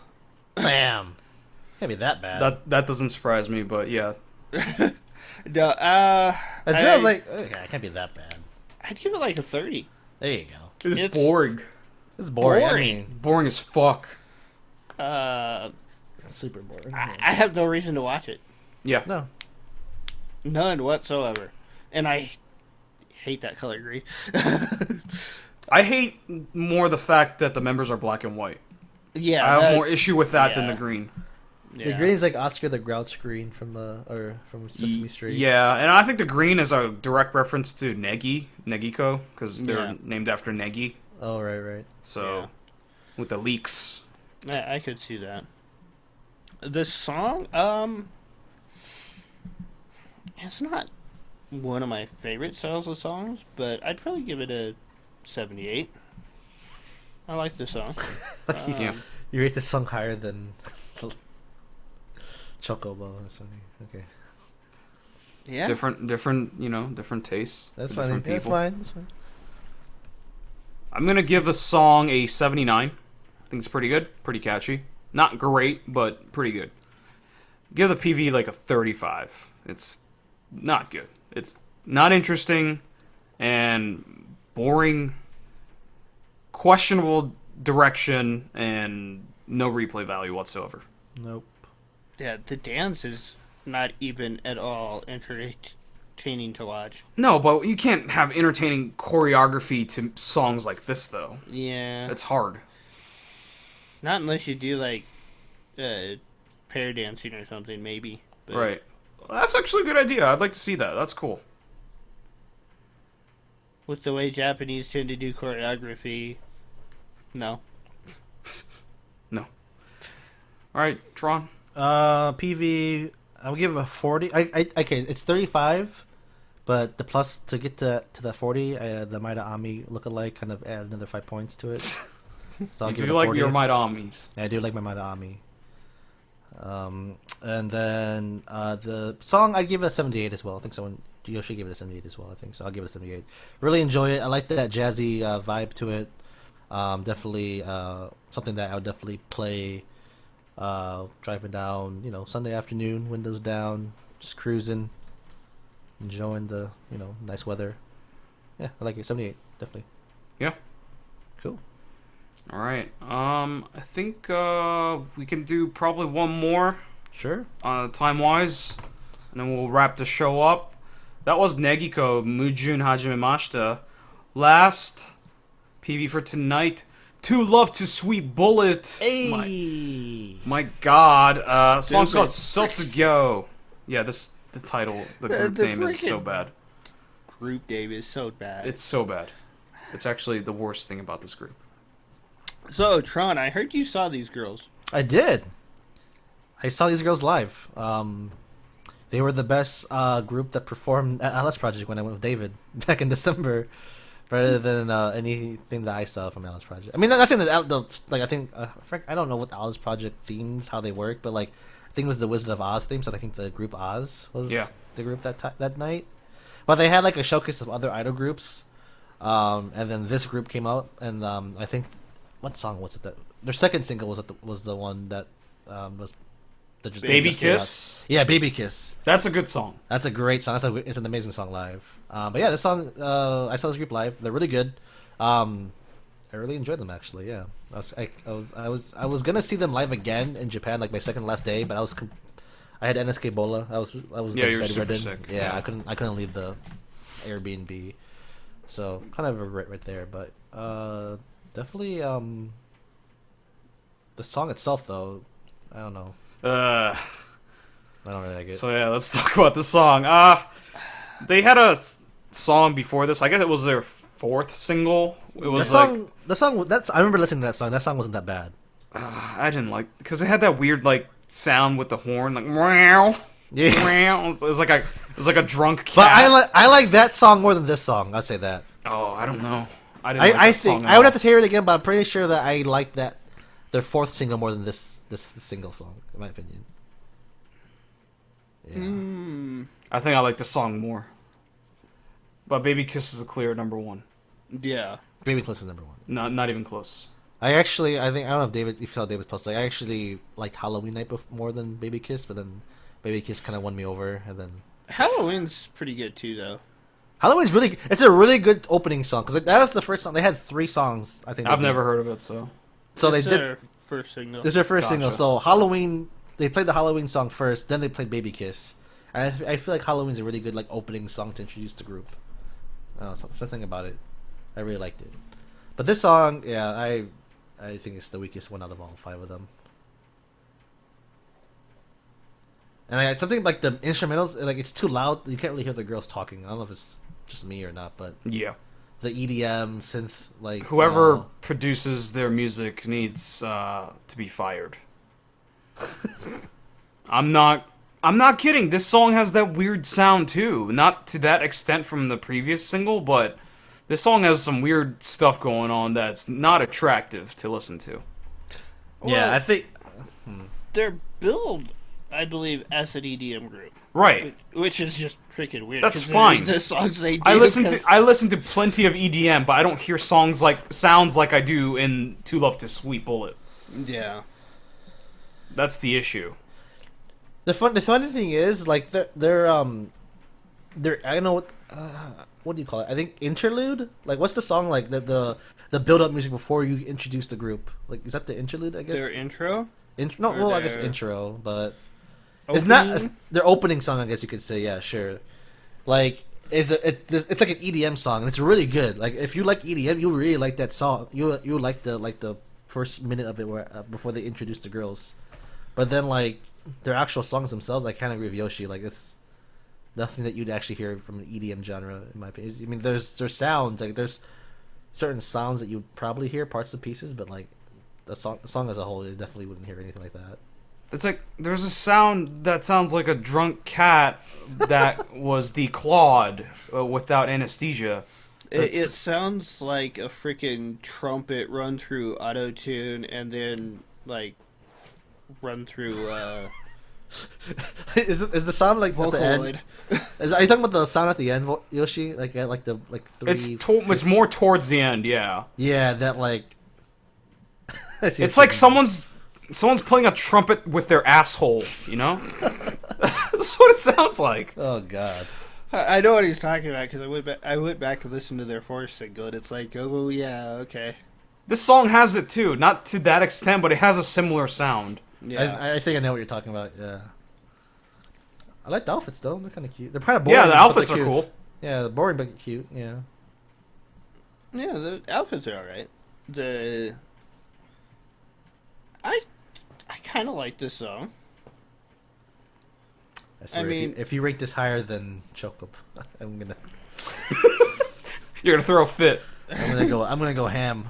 Damn. Can't be that bad. That doesn't surprise me, but yeah. No, A zero's like, okay, it can't be that bad. I'd give it like a 30. There you go. It's It's- boring. It's boring. I Boring. mean, Boring as fuck. it's super boring. I have no reason to watch it. Yeah. No. None whatsoever. And I hate that color green. I hate more the fact that the members are black and white. Yeah. I have that- more issue with that than yeah. the green. yeah. The green's like Oscar the Grouch green from Sesame Street. Yeah, and I think the green is a direct reference to Negiko, because they're Yeah. named after Negi. Oh right. So, Yeah. with the leaks. I could see that. The song, it's not one of my favorite styles of songs, but I'd probably give it a 78. I like the song. Yeah. You rate this song higher than Chocobo. That's funny. Okay, Yeah. Different, different tastes. that's funny. different That's people. fine. That's fine. I'm gonna give the song a 79. I think it's pretty good, pretty catchy. Not great, but pretty good. Give the PV like a 35. It's not good. It's not interesting and boring, questionable direction, and no replay value whatsoever. Nope. Yeah, the dance is not even at all entertaining to watch. No, but you can't have entertaining choreography to songs like this, though. Yeah. It's hard. Not unless you do, like, pair dancing or something, maybe. But Right. Well, that's actually a good idea. I'd like to see that. That's cool. with the way Japanese tend to do choreography, no. No. All right, Tron. PV, I'll give it a 40. Okay, it's 35, but the plus to get to the 40, the Maida Ami lookalike kind of add another 5 points to it. So I'll You give do it a like 40. your Maida Amis. Yeah, I do like my Maida Ami. And then the song, I'd give it a 78 as well. I think someone, Yoshi gave it a 78 as well, I think. So I'll give it a 78. Really enjoy it. I like that jazzy vibe to it. Definitely something that I would definitely play driving down, Sunday afternoon, windows down, just cruising, enjoying the, nice weather. Yeah, I like it. 78, definitely. Yeah. Cool. All right. I think we can do probably one more. Sure. Time-wise, and then we'll wrap the show up. That was Negiko Mujun Hajimemashita. Last PV for tonight. To Love to Sweet Bullet. Hey. My God. Song's called Sotsugo. Yeah, the title, the group name is so bad. Group name is so bad. It's so bad. It's actually the worst thing about this group. So, Tron, I heard you saw these girls. I did. I saw these girls live. They were the best group that performed at Alice Project when I went with David back in December. Rather than anything that I saw from Alice Project. I mean, not saying that I think I don't know what the Alice Project themes, how they work, but I think it was the Wizard of Oz theme. So I think the group Oz was the group that night. But they had a showcase of other idol groups, and then this group came out, and I think what song was it that their second single was the one that was. Baby Kiss? Yeah, Baby Kiss. That's a good song. That's a great song. It's an amazing song live. But yeah, this song, I saw this group live. They're really good. I really enjoyed them actually. Yeah, I was gonna see them live again in Japan, my second last day, but I had NSK Bola. I was you were super sick. Yeah, I couldn't leave the Airbnb, so kind of a regret right there. But definitely the song itself though, I don't know. I don't really like it. So yeah, let's talk about the song. They had a song before this. I guess it was their fourth single. It was the song. I remember listening to that song. That song wasn't that bad. I didn't like because it had that weird sound with the horn, meow. Yeah. Meow. It was like a drunk cat. But I like that song more than this song. I'll say that. Oh, I don't know. I didn't. I think I would have to hear it again, but I'm pretty sure that I like their fourth single more than this single song, in my opinion. Yeah. I think I like the song more. But Baby Kiss is a clear number one. Yeah. Baby Kiss is number one. Not even close. I don't know if you saw David's post. I actually liked Halloween Night more than Baby Kiss, but then Baby Kiss kind of won me over, and then Halloween's pretty good too, though. Halloween's it's a really good opening song because that was the first song. They had 3 songs, I think. I've never heard of it, so they did. First single. This is their first single. So Halloween, they played the Halloween song first, then they played Baby Kiss. And I feel like Halloween's a really good opening song to introduce the group. Something about it, I really liked it. But this song, yeah, I think it's the weakest one out of all 5 of them. And something like the instrumentals, it's too loud. You can't really hear the girls talking. I don't know if it's just me or not, but yeah. The EDM synth, whoever produces their music needs to be fired. I'm not kidding. This song has that weird sound too. Not to that extent from the previous single, but this song has some weird stuff going on that's not attractive to listen to. Yeah, I think they're billed, I believe, as an EDM group. Right. Which is just freaking weird. That's fine. The songs they do. I listen to plenty of EDM, but I don't hear sounds like I do in To Love to Sweet Bullet. Yeah. That's the issue. The funny thing is, they're I don't know what do you call it? I think interlude. What's the song the build up music before you introduce the group? Is that the interlude? I guess their intro. I guess intro, but it's not their opening song. I guess you could say, yeah, sure. It's like an EDM song, and it's really good. If you like EDM, you really like that song. You like the first minute of it before they introduce the girls. But then their actual songs themselves, I kind of agree with Yoshi. nothing that you'd actually hear from an EDM genre, in my opinion. I mean, there's sounds like there's certain sounds that you'd probably hear parts of pieces, but like the song as a whole, you definitely wouldn't hear anything like that. It's like there's a sound that sounds like a drunk cat that was declawed without anesthesia. It sounds like a freaking trumpet run through auto-tune and then, like, run through, Is the sound like at the end? Are you talking about the sound at the end, Yoshi? Like at like the three? It's more towards the end, yeah. Yeah, that like... It's like someone's playing a trumpet with their asshole, you know? That's what it sounds like. Oh, God. I know what he's talking about because I went back and listened to their Force single, and it's like, oh yeah, okay. This song has it too, not to that extent, but it has a similar sound. Yeah, I think I know what you're talking about. Yeah, I like the outfits though; they're kind of cute. They're kind of boring. Yeah, the outfits are cool. Yeah, boring but cute. Yeah. Yeah, the outfits are alright. I kind of like this song. I mean, if you rate this higher than Chocob, I'm gonna. You're gonna throw a fit. I'm gonna go ham.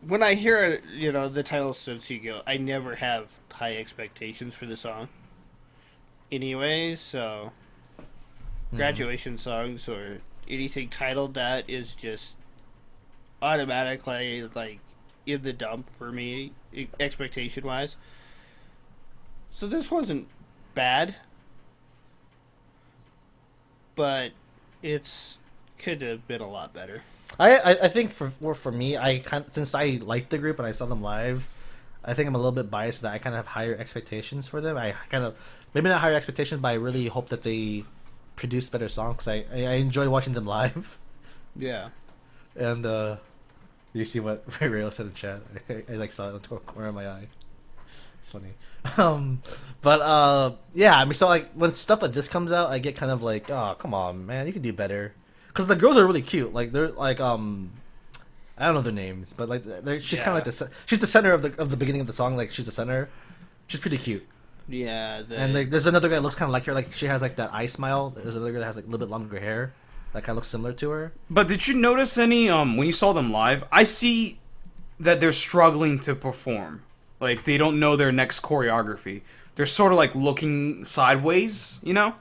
When I hear the title Sotsugo, I never have high expectations for the song. Anyway, so graduation songs or anything titled that is just automatically like in the dump for me, expectation wise. So this wasn't bad, but it's could have been a lot better. I think for me, since I liked the group and I saw them live, I think I'm a little bit biased that I kind of have higher expectations for them. I kind of maybe not higher expectations, but I really hope that they produce better songs. I enjoy watching them live. Yeah. And you see what Rayo said in chat? I like saw it on the corner of my eye. It's funny. Yeah, I mean, so like when stuff like this comes out, I get kind of like, oh, come on, man, you can do better. Because the girls are really cute. Like they're like I don't know their names, but like she's kind of like she's the center of the beginning of the song. Like she's the center. She's pretty cute. Yeah. And like there's another guy that looks kind of like her. Like she has like that eye smile. There's another girl that has like a little bit longer hair. That kind of looks similar to her. But did you notice any when you saw them live? I see that they're struggling to perform. Like they don't know their next choreography. They're sort of like looking sideways, you know.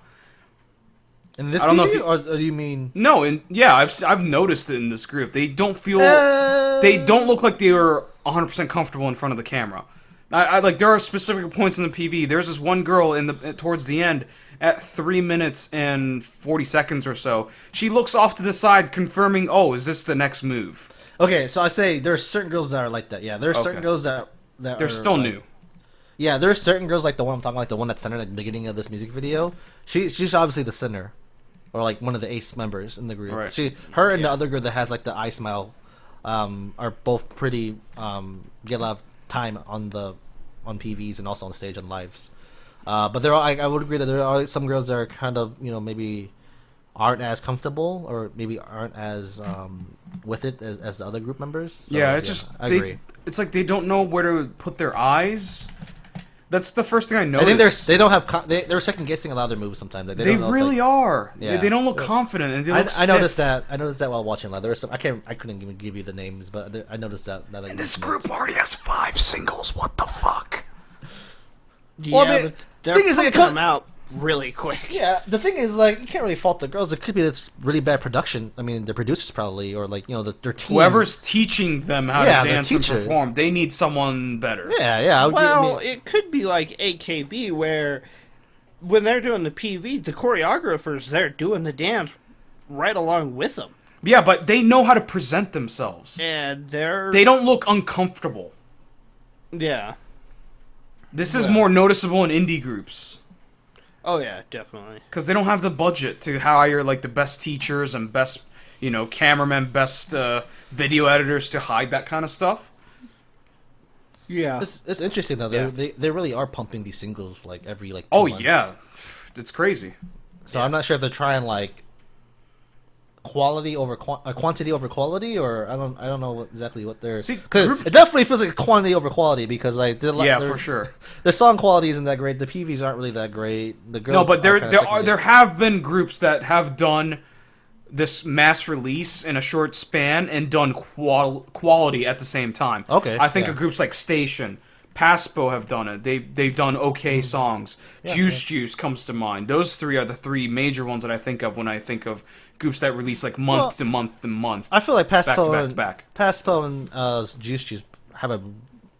In this movie, or do you mean? No, I've noticed it in this group. They don't feel, they don't look like they are 100% comfortable in front of the camera. I like there are specific points in the PV. There's this one girl towards the end at 3 minutes and 40 seconds or so. She looks off to the side, confirming, "Oh, is this the next move?" Okay, so I say there are certain girls that are like that. Yeah, there are certain girls that they're still new. Yeah, there are certain girls like the one I'm talking about, like the one that's centered at the beginning of this music video. She's obviously the center. Or like one of the ace members in the group. Right. The other girl that has like the eye smile, are both pretty get a lot of time on PVs and also on stage on lives. But there are I would agree that there are some girls that are kind of maybe aren't as comfortable or maybe aren't as with it as the other group members. So, I agree. It's like they don't know where to put their eyes. That's the first thing I noticed. I think they don't have they're second guessing a lot of their moves sometimes. Like, they really are. Yeah. They don't look confident. And they look I noticed that. I noticed that while watching live. There was some. I couldn't even give you the names, but I noticed that. Like, and this group already has 5 singles. What the fuck? Yeah, well, I mean, they're putting them out really quick. Yeah, the thing is, like, you can't really fault the girls. It could be that's really bad production. I mean, the producers probably, or like their team. Whoever's teaching them how to dance and perform, they need someone better. Yeah. Well, it could be like AKB, where when they're doing the PV, the choreographers they're doing the dance right along with them. Yeah, but they know how to present themselves, and they don't look uncomfortable. Yeah, this is more noticeable in indie groups. Oh yeah, definitely. Because they don't have the budget to hire like the best teachers and best, cameramen, best video editors to hide that kind of stuff. Yeah, it's interesting though. They really are pumping these singles like every 2 months. Oh yeah, it's crazy. So I'm not sure if they're trying like quality over quantity over quality, or I don't know exactly what they're. See, Cause it definitely feels like quantity over quality because like for sure. The song quality isn't that great. The PVs aren't really that great. The girls No, but there there have been groups that have done this mass release in a short span and done quality at the same time. Okay, I think yeah. of groups like Station, Paspo have done it. They've done okay songs. Yeah, Juice comes to mind. Those three are the three major ones that I think of when I think of groups that release like month to month to month. I feel like Paspo back. and Juice have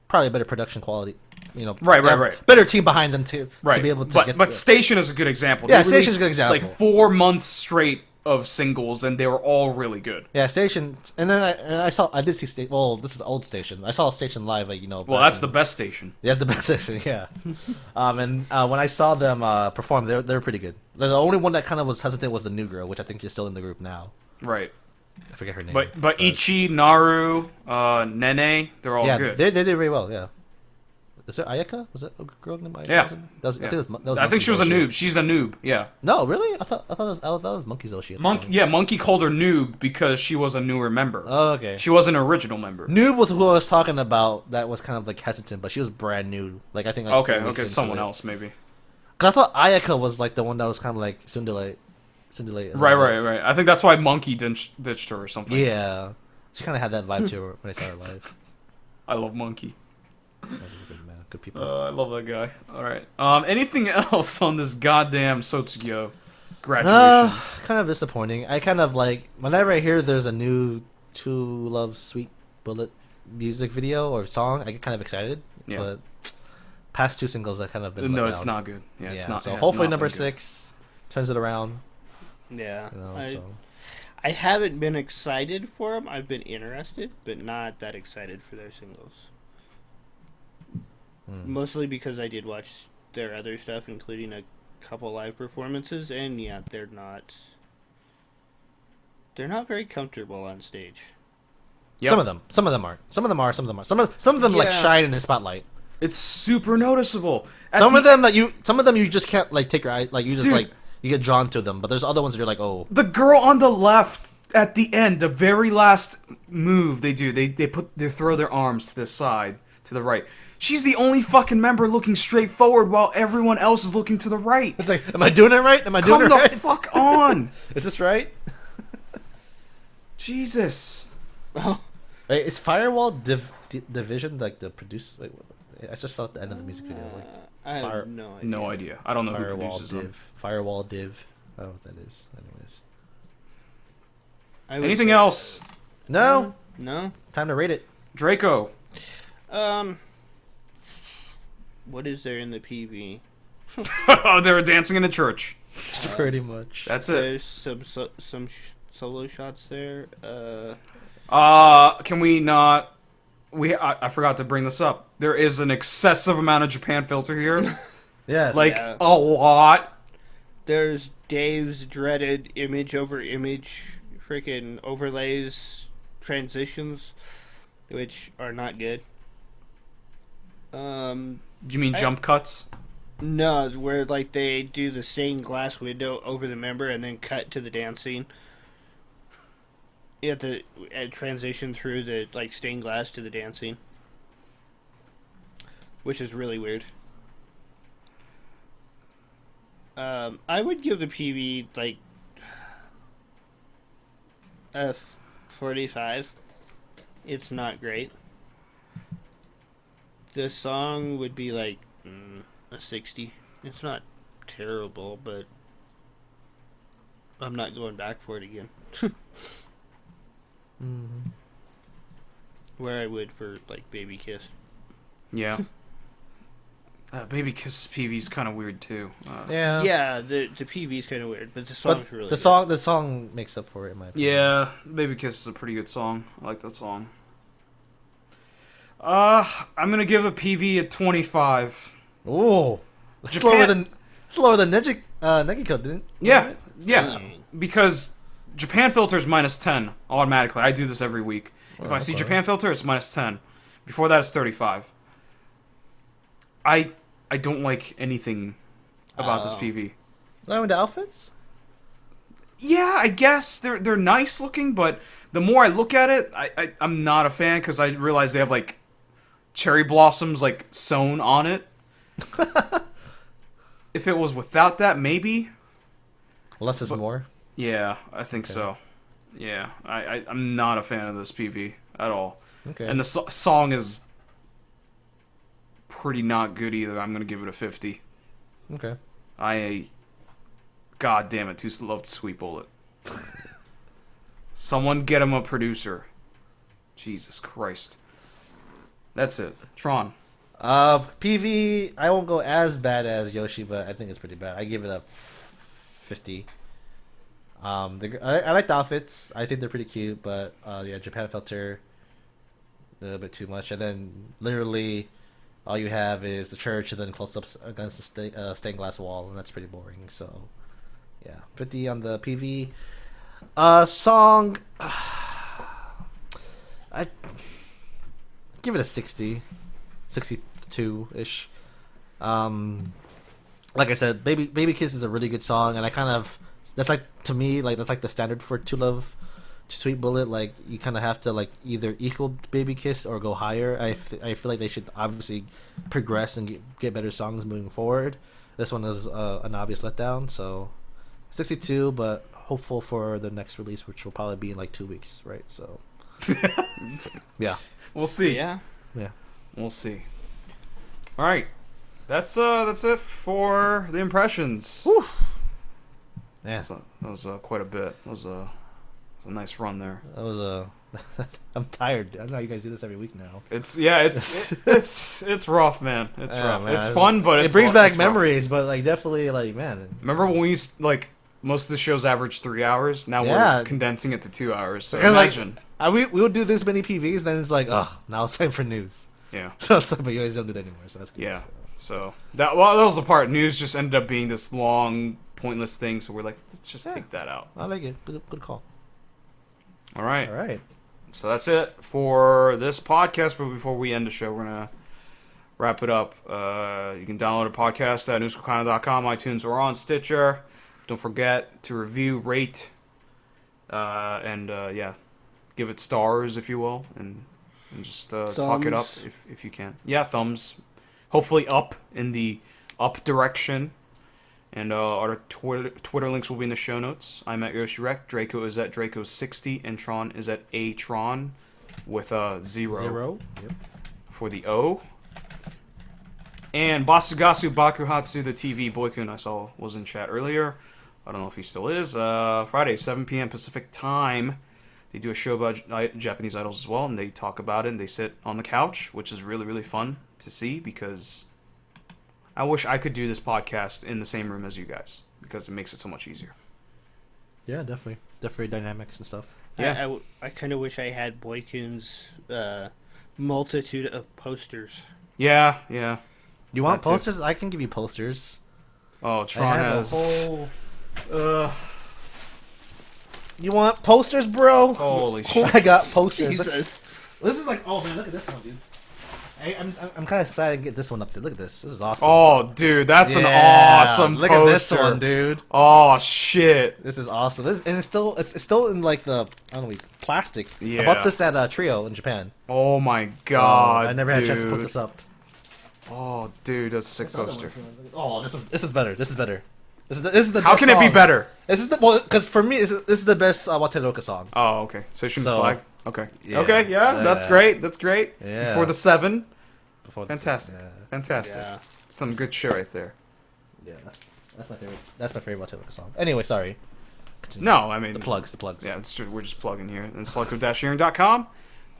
probably a better production quality. You know, right. Better team behind them too, right. to be able to But Station is a good example. Yeah, They Station's a good released, example. Like 4 months straight of singles, and they were all really good. Yeah, Station, and then I did see Station. Well, this is old Station. I saw Station live, like Well, that's the best Station. Yeah, that's the best Station. Yeah, and when I saw them perform, they're pretty good. The only one that kind of was hesitant was the new girl, which I think is still in the group now. Right. I forget her name. But Ichi, Naru, Nene, they're all good. They did very well. Yeah. Is it Ayaka? Was it a girl named Ayaka? Yeah. I think she was a noob. She's a noob. Yeah. No, really? I thought that was Monkey Zoshi. Monkey called her noob because she was a newer member. Oh, okay. She was an original member. Noob was who I was talking about. That was kind of like hesitant, but she was brand new. Like I think. Like, okay, someone else maybe. Because I thought Ayaka was like the one that was kind of like Tsundere. Right. I think that's why Monkey ditched her or something. Yeah, she kind of had that vibe to her when I saw her live. I love Monkey. Good people. I love that guy. All right. Anything else on this goddamn Sotsugo graduation? Kind of disappointing. I kind of like whenever I hear there's a new "To Love Sweet Bullet" music video or song, I get kind of excited. Yeah. But past 2 singles, I kind of been. No, it's not good. Yeah, it's not. So yeah, hopefully it's not number been 6 turns it around. Yeah. You know, I haven't been excited for them. I've been interested, but not that excited for their singles. Mostly because I did watch their other stuff, including a couple live performances, and yeah, they're not very comfortable on stage. Yep. Some of them aren't. Some of them are. Some of them like shine in the spotlight. It's super noticeable. Some of them you just can't like take your eye, like you just like you get drawn to them, but there's other ones that you're like, oh. The girl on the left at the end, the very last move they do, they throw their arms to the side, to the right. She's the only fucking member looking straight forward while everyone else is looking to the right. It's like, am I doing it right? Am I doing it right? Come the fuck on. Is this right? Jesus. Oh. Wait, is Firewall Division like the produce? Like, I just saw at the end of the music video. Like, I have no idea. No idea. I don't know Firewall who produces them. Firewall Div. I don't know what that is. Anyways. Anything else? No. No. Time to rate it. Draco. What is there in the PV? Oh, they were dancing in a church. Pretty much. That's it. There's some solo shots there. Can we not? I forgot to bring this up. There is an excessive amount of Japan filter here. Yes. Like a lot. There's Dave's dreaded image over image freaking overlays transitions, which are not good. Do you mean jump cuts? No, where like they do the stained glass window over the member and then cut to the dance scene. You have to transition through the like stained glass to the dance scene, which is really weird. I would give the PV like a 45. It's not great. The song would be like a 60. It's not terrible, but I'm not going back for it again. Where I would for like Baby Kiss. Yeah. Baby Kiss PV's kind of weird too. Yeah, the PV's kind of weird, but the song's really the good. The song makes up for it in my opinion. Yeah, Baby Kiss is a pretty good song. I like that song. I'm gonna give a PV a 25. Ooh, it's lower than Negiko, didn't? Yeah, because Japan filter is minus 10 automatically. I do this every week. If I see Japan filter, it's minus 10. Before that, it's 35. I don't like anything about this PV. Not even the outfits. Yeah, I guess they're nice looking, but the more I look at it, I'm not a fan because I realize they have like cherry blossoms like sewn on it. If it was without that, maybe. Less is more. Yeah, I think so. Yeah, I'm not a fan of this PV at all. Okay. And the song is pretty not good either. I'm gonna give it a 50. Okay. God damn it, too loved Sweet Bullet. Someone get him a producer. Jesus Christ. That's it. Tron. PV, I won't go as bad as Yoshi, but I think it's pretty bad. I give it a 50. I like the outfits. I think they're pretty cute, but yeah, Japan filter a little bit too much, and then literally all you have is the church and then close-ups against the stained glass wall, and that's pretty boring. So yeah, 50 on the PV. Song, I give it a 60, 62-ish. Like I said, Baby Kiss is a really good song, and I kind of, that's like, to me, like that's like the standard for To Love Sweet Bullet. Like you kind of have to like either equal Baby Kiss or go higher. I feel like they should obviously progress and get better songs moving forward. This one is an obvious letdown, so 62, but hopeful for the next release, which will probably be in like 2 weeks, right? So yeah, We'll see. Yeah. We'll see. All right. That's it for the impressions. Whew. Yeah, That was quite a bit. That was a nice run there. that was a. I'm tired. I don't know how you guys do this every week now. It's rough, man. It's Yeah, rough. man. It's fun, but It it's brings back it's rough. memories, but like definitely like man. Remember when we used like most of the shows average 3 hours? Now Yeah. we're condensing it to 2 hours. So Because, like, imagine. we would do this many PVs, then it's like, oh, now it's time for news. Yeah. So it's like, but you guys don't do that anymore, so that's good. Yeah. So that was the part. News just ended up being this long, pointless thing. So we're like, let's just take that out. I like it. Good call. All right. All right. So that's it for this podcast. But before we end the show, we're gonna wrap it up. You can download a podcast at newscokana.com, iTunes, or on Stitcher. Don't forget to review, rate, and give it stars if you will, and just talk it up Thumbs. if you can. Yeah, thumbs. Hopefully up in the up direction. And our Twitter links will be in the show notes. I'm at YoshiRec. Draco is at Draco60, and Tron is at Atron with a 0 Yep. for the O. And Basugasu Bakuhatsu, the TV Boykun I saw was in chat earlier. I don't know if he still is. Friday, 7 p.m. Pacific time. They do a show about Japanese idols as well, and they talk about it, and they sit on the couch, which is really, really fun to see, because I wish I could do this podcast in the same room as you guys, because it makes it so much easier. Yeah, definitely. Definitely dynamics and stuff. Yeah. I kind of wish I had Boykun's multitude of posters. Yeah. You want That too. posters? I can give you posters. Oh, Tron I have has... a whole... You want posters, bro? Holy shit. I got posters. Jesus. This is like, oh man, look at this one, dude. I'm kind of excited to get this one up there. Look at this. This is awesome. Oh, dude, that's an Yeah, awesome Look poster. at this one, dude. Oh, shit. This is awesome. And it's still in like the I don't know plastic. Yeah. I bought this at Trio in Japan. Oh, my God, So I never had a chance to put dude. this up. Oh, dude, that's a sick poster. Oh, this is better. This is better. This is the. How best can it be song. better? This is the because for me this is the best Wateroka song. Oh, okay. So you shouldn't So- flag? Okay. Yeah. Okay, yeah, that's Yeah. great. That's great. Yeah. For the 7. Before this- Fantastic. Yeah, Fantastic. Yeah. Some good shit right there. yeah, that's my favorite. That's my favorite Wateroka song. Anyway, sorry. Continue. No, I mean... The plugs. Yeah, we're just plugging here. And selective-hearing.com,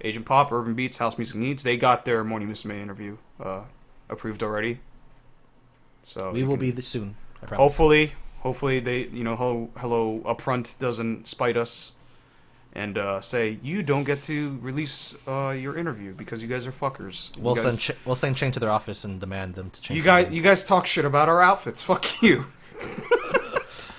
Agent Pop, Urban Beats, House Music Needs. They got their Morning Musume interview approved already. So We you will can- be soon. I promise. Hopefully they, hello Upfront doesn't spite us and say you don't get to release your interview because you guys are fuckers. We'll send Chain to their office and demand them to change. You guys talk shit about our outfits. Fuck you.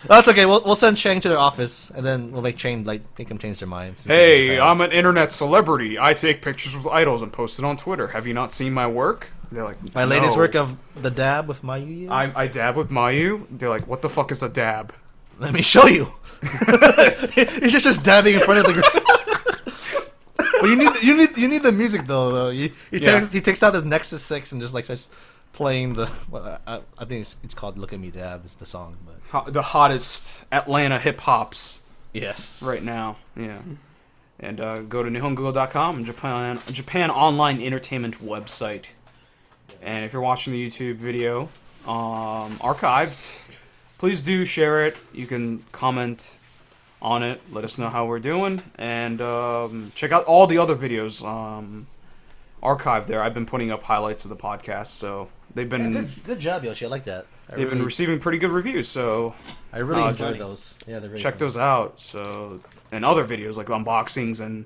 That's okay. We'll send Chang to their office and then we'll make Chain make them change their mind. since he's in Hey, Japan. I'm an internet celebrity. I take pictures with idols and post it on Twitter. Have you not seen my work? They're like, my latest "No." work of the dab with Mayu. I dab with Mayu. They're like, what the fuck is a dab? Let me show you. He's just dabbing in front of the group. But you need the music though. He takes out his Nexus 6 and just like starts playing the. Well, I think it's called "Look at Me Dab" is the song, but The hottest Atlanta hip hops. Yes. Right now, yeah. And go to nihongo.com, Japan online entertainment website. And if you're watching the YouTube video archived, please do share it. You can comment on it. Let us know how we're doing. And check out all the other videos archived there. I've been putting up highlights of the podcast, so they've been... good job, Yoshi. I like that. They've been receiving pretty good reviews, so... I really enjoyed those. Yeah, they're really check fun. those out. So, and other videos like unboxings and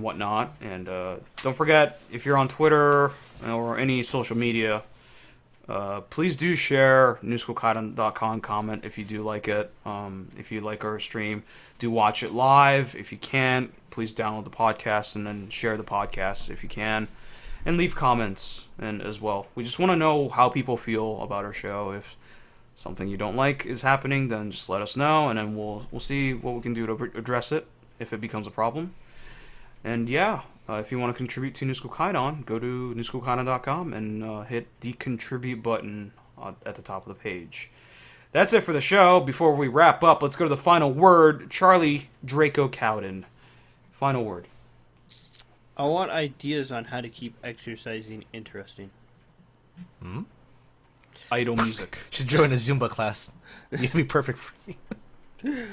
whatnot. And don't forget, if you're on Twitter or any social media, please do share newschoolkaidan.com, comment if you do like it. If you like our stream, do watch it live. If you can't, please download the podcast and then share the podcast if you can. And leave comments and as well. We just want to know how people feel about our show. If something you don't like is happening, then just let us know, and then we'll see what we can do to address it if it becomes a problem. And yeah, if you want to contribute to New School Kaidan, go to newschoolkaidan.com and hit the contribute button at the top of the page. That's it for the show. Before we wrap up, let's go to the final word. Charlie Draco Cowden. Final word. I want ideas on how to keep exercising interesting. Idle music. Should join a Zumba class. You'd be perfect for you.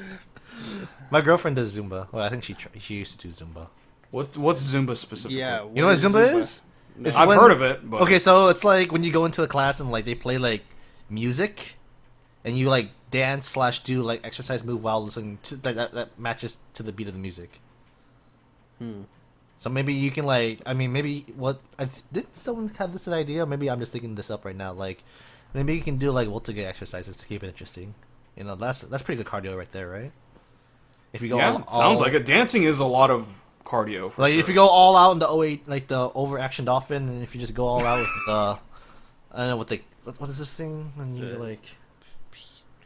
My girlfriend does Zumba. Well, I think she used to do Zumba. What's Zumba specifically? Yeah, You know what Zumba is? No. It's I've when- heard of it. But Okay, so it's like when you go into a class and like they play like music, and you like dance / do like exercise move while listening to that matches to the beat of the music. So maybe you can like, I mean, maybe did someone have this idea? Maybe I'm just thinking this up right now. Like, maybe you can do like Wa-Suta exercises to keep it interesting. You know, that's pretty good cardio right there, right? If you go sounds like it. Dancing is a lot of cardio. For like sure. if you go all out in the 08, like the overactioned dolphin, and if you just go all out with the, I don't know what is this thing when you like.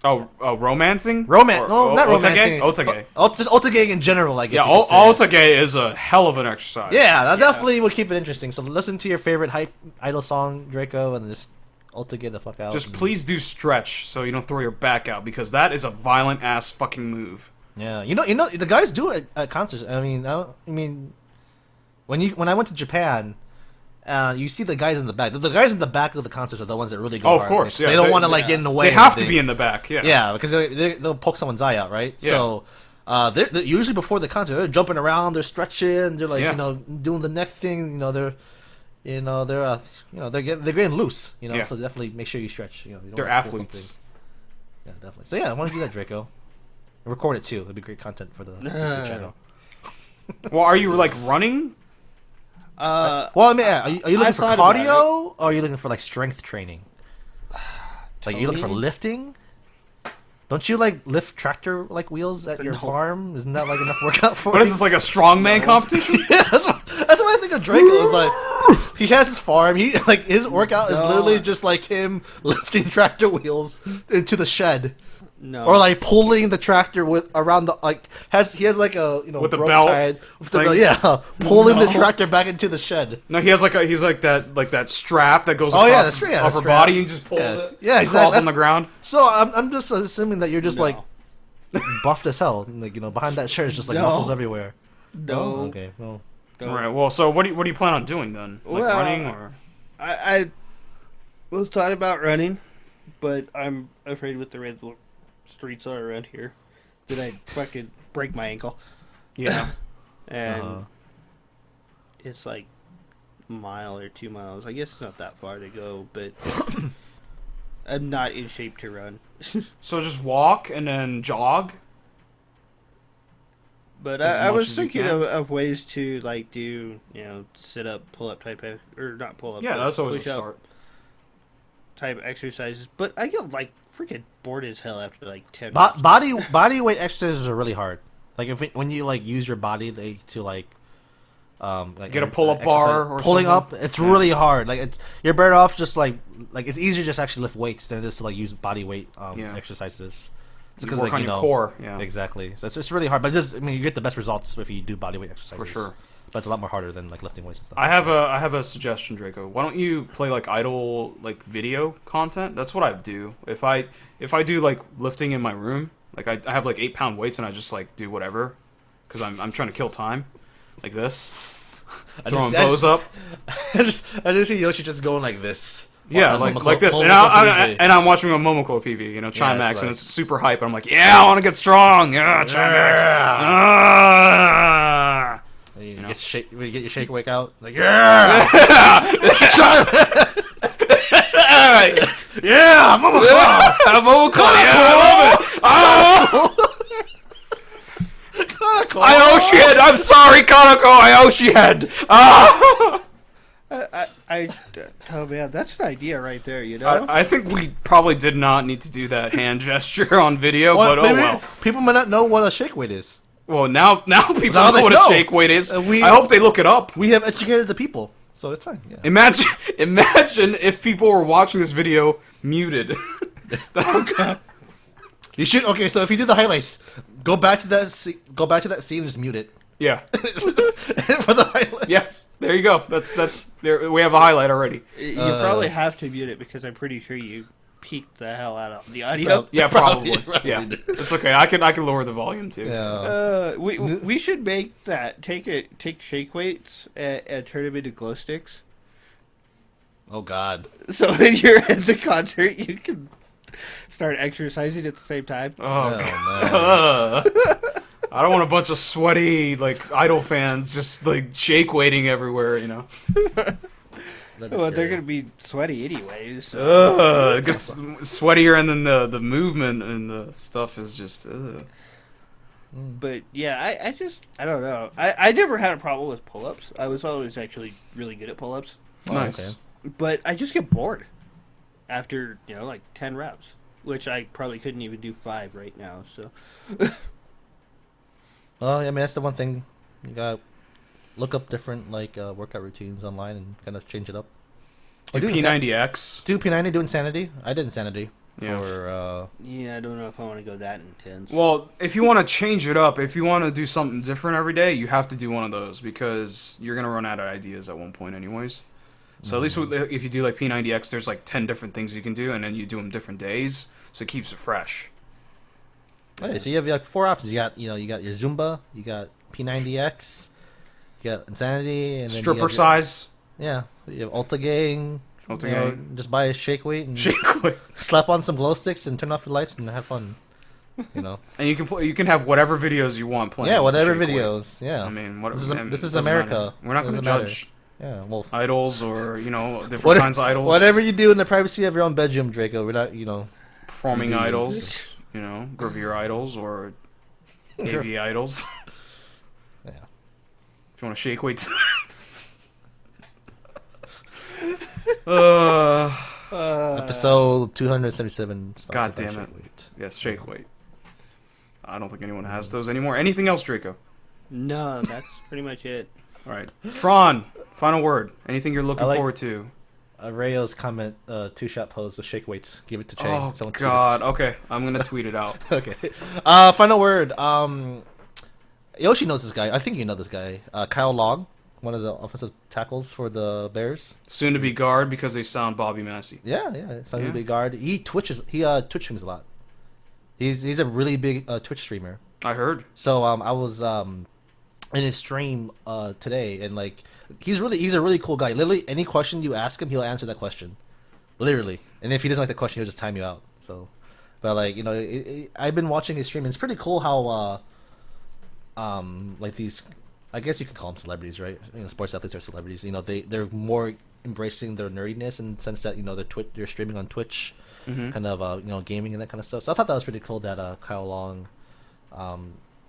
Romancing? Not Otage? romancing. Otage. Just otage in general, I guess. Yeah, you could say. otage is a hell of an exercise. Yeah, that definitely would keep it interesting. So listen to your favorite idol song, Draco, and just otage the fuck out. Just please do stretch so you don't throw your back out, because that is a violent ass fucking move. Yeah, you know, the guys do it at concerts. I mean, when I went to Japan, you see the guys in the back. The guys in the back of the concerts are the ones that really go hard. Of course, yeah. They don't want to like get in the way. They have to be in the back, yeah. Yeah, because they'll poke someone's eye out, right? Yeah. So they're usually before the concert, they're jumping around, they're stretching, they're like Yeah. doing the neck thing. They're getting loose. Yeah. So definitely make sure you stretch. You don't They're wanna pull athletes. something. Yeah, definitely. So yeah, I want to do that, Draco. And record it too. It'd be great content for the YouTube channel. Well, are you like running? Well, I mean, are you looking for thought about cardio, or are you looking for like strength training? Like you looking for Totally. lifting? Don't you like lift tractor like wheels at your No. farm? Isn't that like enough workout for What you? is this, like a strongman competition? Yeah, that's what I think of Draco. Is like he has his farm. He like his workout is No. literally just like him lifting tractor wheels into the shed. No. Or like pulling the tractor with around the he has like a With the rope belt tied with the thing? belt, yeah, pulling the tractor back into the shed. No, he's like that strap that goes Oh, across yeah, that's his true, yeah, upper that's body right. and just pulls Yeah. it. Yeah, Crawls exactly. on the ground. So I'm just assuming that you're just No. like buffed as hell. Like behind that shirt is just like No. muscles everywhere. No. Oh, okay. Well, Don't. All right. Well, so what do you plan on doing then? Like Well, running or? I was thought about running, but I'm afraid with the red streets are around here that I'd fucking break my ankle. Yeah. And it's like a mile or 2 miles. I guess it's not that far to go, but I'm not in shape to run. So just walk and then jog. But As I much was as you thinking can. of ways to like do sit up, pull up type or not pull up. Yeah, but that's always a push up start. type exercises. But I get like freaking bored as hell after like 10 minutes. body weight exercises are really hard. Like when you like use your body to like Get a pull-up bar or pulling something. up. It's really hard. Like you're better off just like it's easier just actually lift weights than it is to like use body weight Yeah. exercises. It's You work on your core. Yeah, exactly. So it's really hard, but you get the best results if you do bodyweight exercises for sure. But it's a lot more harder than like lifting weights and stuff. I have a suggestion, Draco. Why don't you play like idle like video content? That's what I do. If I do like lifting in my room, like I have like 8-pound weights and I just like do whatever, because I'm trying to kill time, like this, throwing bows up. I just see Yoshi just going like this. Yeah, like this, and I'm watching a Momoko PV, you know, Chimex, like, and it's super hype. And I'm like, yeah, I want to get strong. Yeah, Chimex. You get your shake wake out, like yeah, yeah, Momoko, yeah, I love it. Oh, Ioshi head. I'm sorry, Kanako. Ioshi head. Oh man, that's an idea right there. You know, I think we probably did not need to do that hand gesture on video, but oh well. People might not know what a shake weight is. Well, now people know what a shake weight is. I hope they look it up. We have educated the people, so it's fine. Yeah. Imagine if people were watching this video muted. You should. Okay, so if you do the highlights, go back to that scene and just mute it. Yeah. For the highlights. Yes. There you go. That's there. We have a highlight already. You probably have to mute it because I'm pretty sure you peaked the hell out of the audio. Yeah, probably. Yeah, it's okay. I can lower the volume too. Yeah. So. We should make that take shake weights and turn them into glow sticks. Oh God. So when you're at the concert, you can start exercising at the same time. Oh man. I don't want a bunch of sweaty like idol fans just like shake weighting everywhere, you know. Well, they're gonna be sweaty anyways. So. It gets sweatier, and then the movement and the stuff is just. But yeah, I don't know. I never had a problem with pull-ups. I was always actually really good at pull-ups. Nice. Okay. But I just get bored after like 10 reps, which I probably couldn't even do 5 right now. So. Well, I mean that's the one thing you got. Look up different workout routines online and kind of change it up. Do P90X. Do P90. Do Insanity. I did Insanity. Yeah. Yeah, I don't know if I want to go that intense. Well, if you want to change it up, if you want to do something different every day, you have to do one of those because you're gonna run out of ideas at one point, anyways. So at least if you do like P90X, there's like 10 different things you can do, and then you do them different days, so it keeps it fresh. Okay, so you have like 4 options. You got you got your Zumba. You got P90X. You got Insanity and then stripper size. Yeah, you have Ulta Gang. Gang. Just buy a shake weight and Shake weight. slap on some glow sticks and turn off your lights and have fun. And you can have whatever videos you want playing. Yeah, whatever shake videos. Weight. Yeah. I mean, this is America. Matter. We're not going to judge. Yeah, well, idols or different kinds of idols. Whatever you do in the privacy of your own bedroom, Draco. We're not performing idols. Gravure idols or AV idols. Yeah. If you want to shake weight. Episode 277. God damn it. Yes, shake weight. I don't think anyone has those anymore. Anything else, Draco? No, that's pretty much it. All right. Tron, final word. Anything you're looking forward to? Rayo's comment, 2-shot pose with shake weights. Give it to Chang. Oh, God. Okay, I'm going to tweet it out. Okay. Final word. Yoshi knows this guy. I think you know this guy. Kyle Long, one of the offensive tackles for the Bears. Soon to be guard because they sound Bobby Massey. Yeah. Soon to be guard. He twitches. He Twitch streams a lot. He's a really big Twitch streamer. I heard. So I was in his stream today, and he's a really cool guy. Literally, any question you ask him, he'll answer that question. Literally, and if he doesn't like the question, he'll just time you out. So, but I've been watching his stream, and it's pretty cool how these, I guess you could call them celebrities, right? Sports athletes are celebrities. They're more embracing their nerdiness in the sense that they're streaming on Twitch, kind of gaming and that kind of stuff. So I thought that was pretty cool that Kyle Long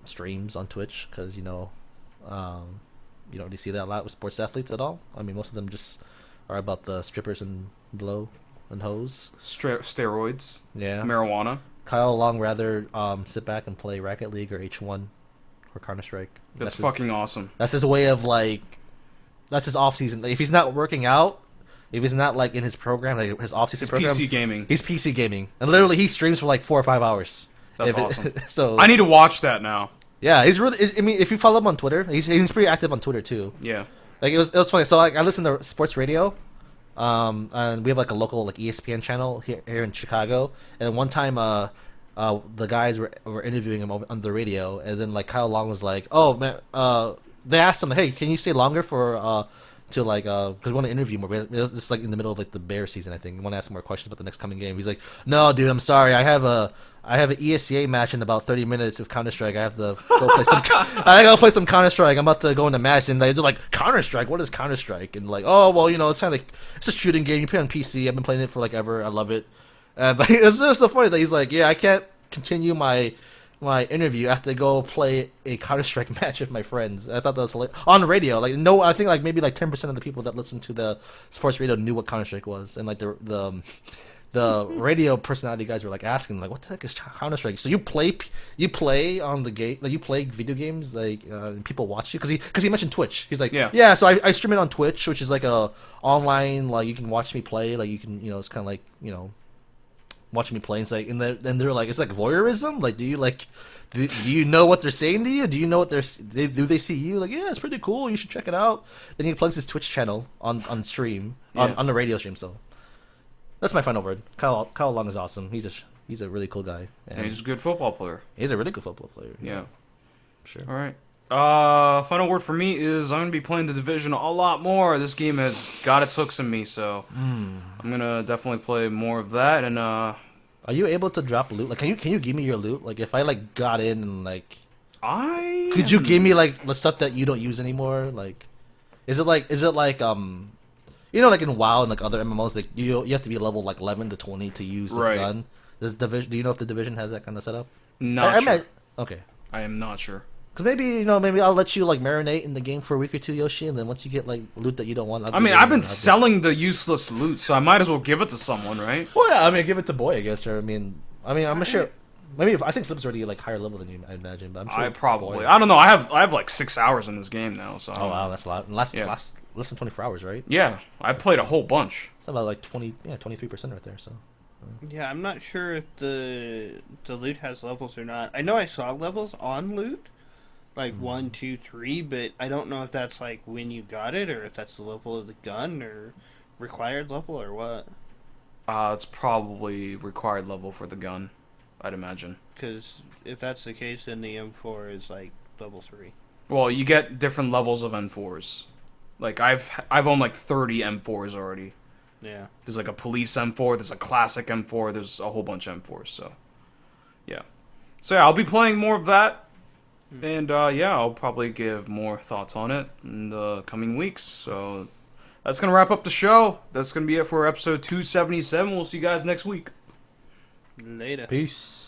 streams on Twitch because you don't really see that a lot with sports athletes at all. I mean, most of them just are about the strippers and blow and hose, steroids, marijuana. Kyle Long rather sit back and play Rocket League or H1 or Counter-Strike. That's fucking awesome. That's his way of that's his off season. If he's not working out, if he's not in his program, his off season program, PC gaming. He's PC gaming, and literally he streams for 4 or 5 hours. That's awesome. So I need to watch that now. yeah, he's really. I mean, if you follow him on Twitter, he's pretty active on Twitter too. Yeah. Like it was funny. So like I listen to sports radio, and we have like a local like ESPN channel here in Chicago. And one time, the guys were interviewing him on the radio, and then like Kyle Long was like, "Oh man," they asked him, "Hey, can you stay longer for to like because we want to interview more." It's like in the middle of like the Bears season, I think. We want to ask him more questions about the next coming game. He's like, "No, dude, I'm sorry. I have an ESCA match in about 30 minutes with Counter Strike. I have to go play some. I gotta play some Counter Strike. I'm about to go in a match." And they're like, "Counter Strike? What is Counter Strike?" And like, "Oh, well, you know, it's kind of like it's a shooting game. You play on PC. I've been playing it for like ever. I love it." But it's just so funny that he's like, "Yeah, I can't continue my interview after I go play a Counter Strike match with my friends." I thought that was hilarious. On the radio. Like no, I think like maybe like 10% of the people that listened to the sports radio knew what Counter Strike was, and like the radio personality guys were like asking like, "What the heck is Counter Strike?" So you play on the game, like you play video games, like people watch you because he mentioned Twitch. He's like, yeah. So I stream it on Twitch, which is like a online like you can watch me play, like you can it's kind of like watching me play. It's like and they're like, it's like voyeurism. Like, do you know what they're saying to you? Do you know what do they see you? Like, yeah, it's pretty cool. You should check it out. Then he plugs his Twitch channel on stream on the radio stream. So that's my final word. Kyle Long is awesome. He's a really cool guy. And he's a good football player. He's a really good football player. Yeah. Sure. All right. Final word for me is I'm going to be playing The Division a lot more. This game has got its hooks in me, so I'm going to definitely play more of that. And are you able to drop loot? Like, can you give me your loot? Like, if I like got in and like, could you give me like the stuff that you don't use anymore? Like, is it like like like in WoW and like other MMOs, like you have to be level like 11 to 20 to use this gun. This Division, do you know if the Division has that kind of setup? Not sure. Okay. I am not sure. Because maybe I'll let you like marinate in the game for a week or two, Yoshi, and then once you get like loot that you don't want, I've been selling the useless loot, so I might as well give it to someone, right? Well, yeah, I mean, give it to Boy, I guess, or I'm sure. Maybe I think Flip's already like higher level than you, I imagine, but I'm sure. I don't know. I have like 6 hours in this game now, so. Oh wow, that's a lot. Less than 24 hours, right? Yeah, I played a whole bunch. It's about like 23% right there. So. Yeah, I'm not sure if the loot has levels or not. I know I saw levels on loot, like 1, 2, 3, but I don't know if that's like when you got it or if that's the level of the gun or required level or what. It's probably required level for the gun, I'd imagine. Because if that's the case, then the M4 is like level 3. Well, you get different levels of M4s. Like I've owned like 30 M4s already. Yeah. There's like a police M4, there's a classic M4, there's a whole bunch of M4s, so yeah. So yeah, I'll be playing more of that. And I'll probably give more thoughts on it in the coming weeks. So that's going to wrap up the show. That's going to be it for episode 277. We'll see you guys next week. Later. Peace.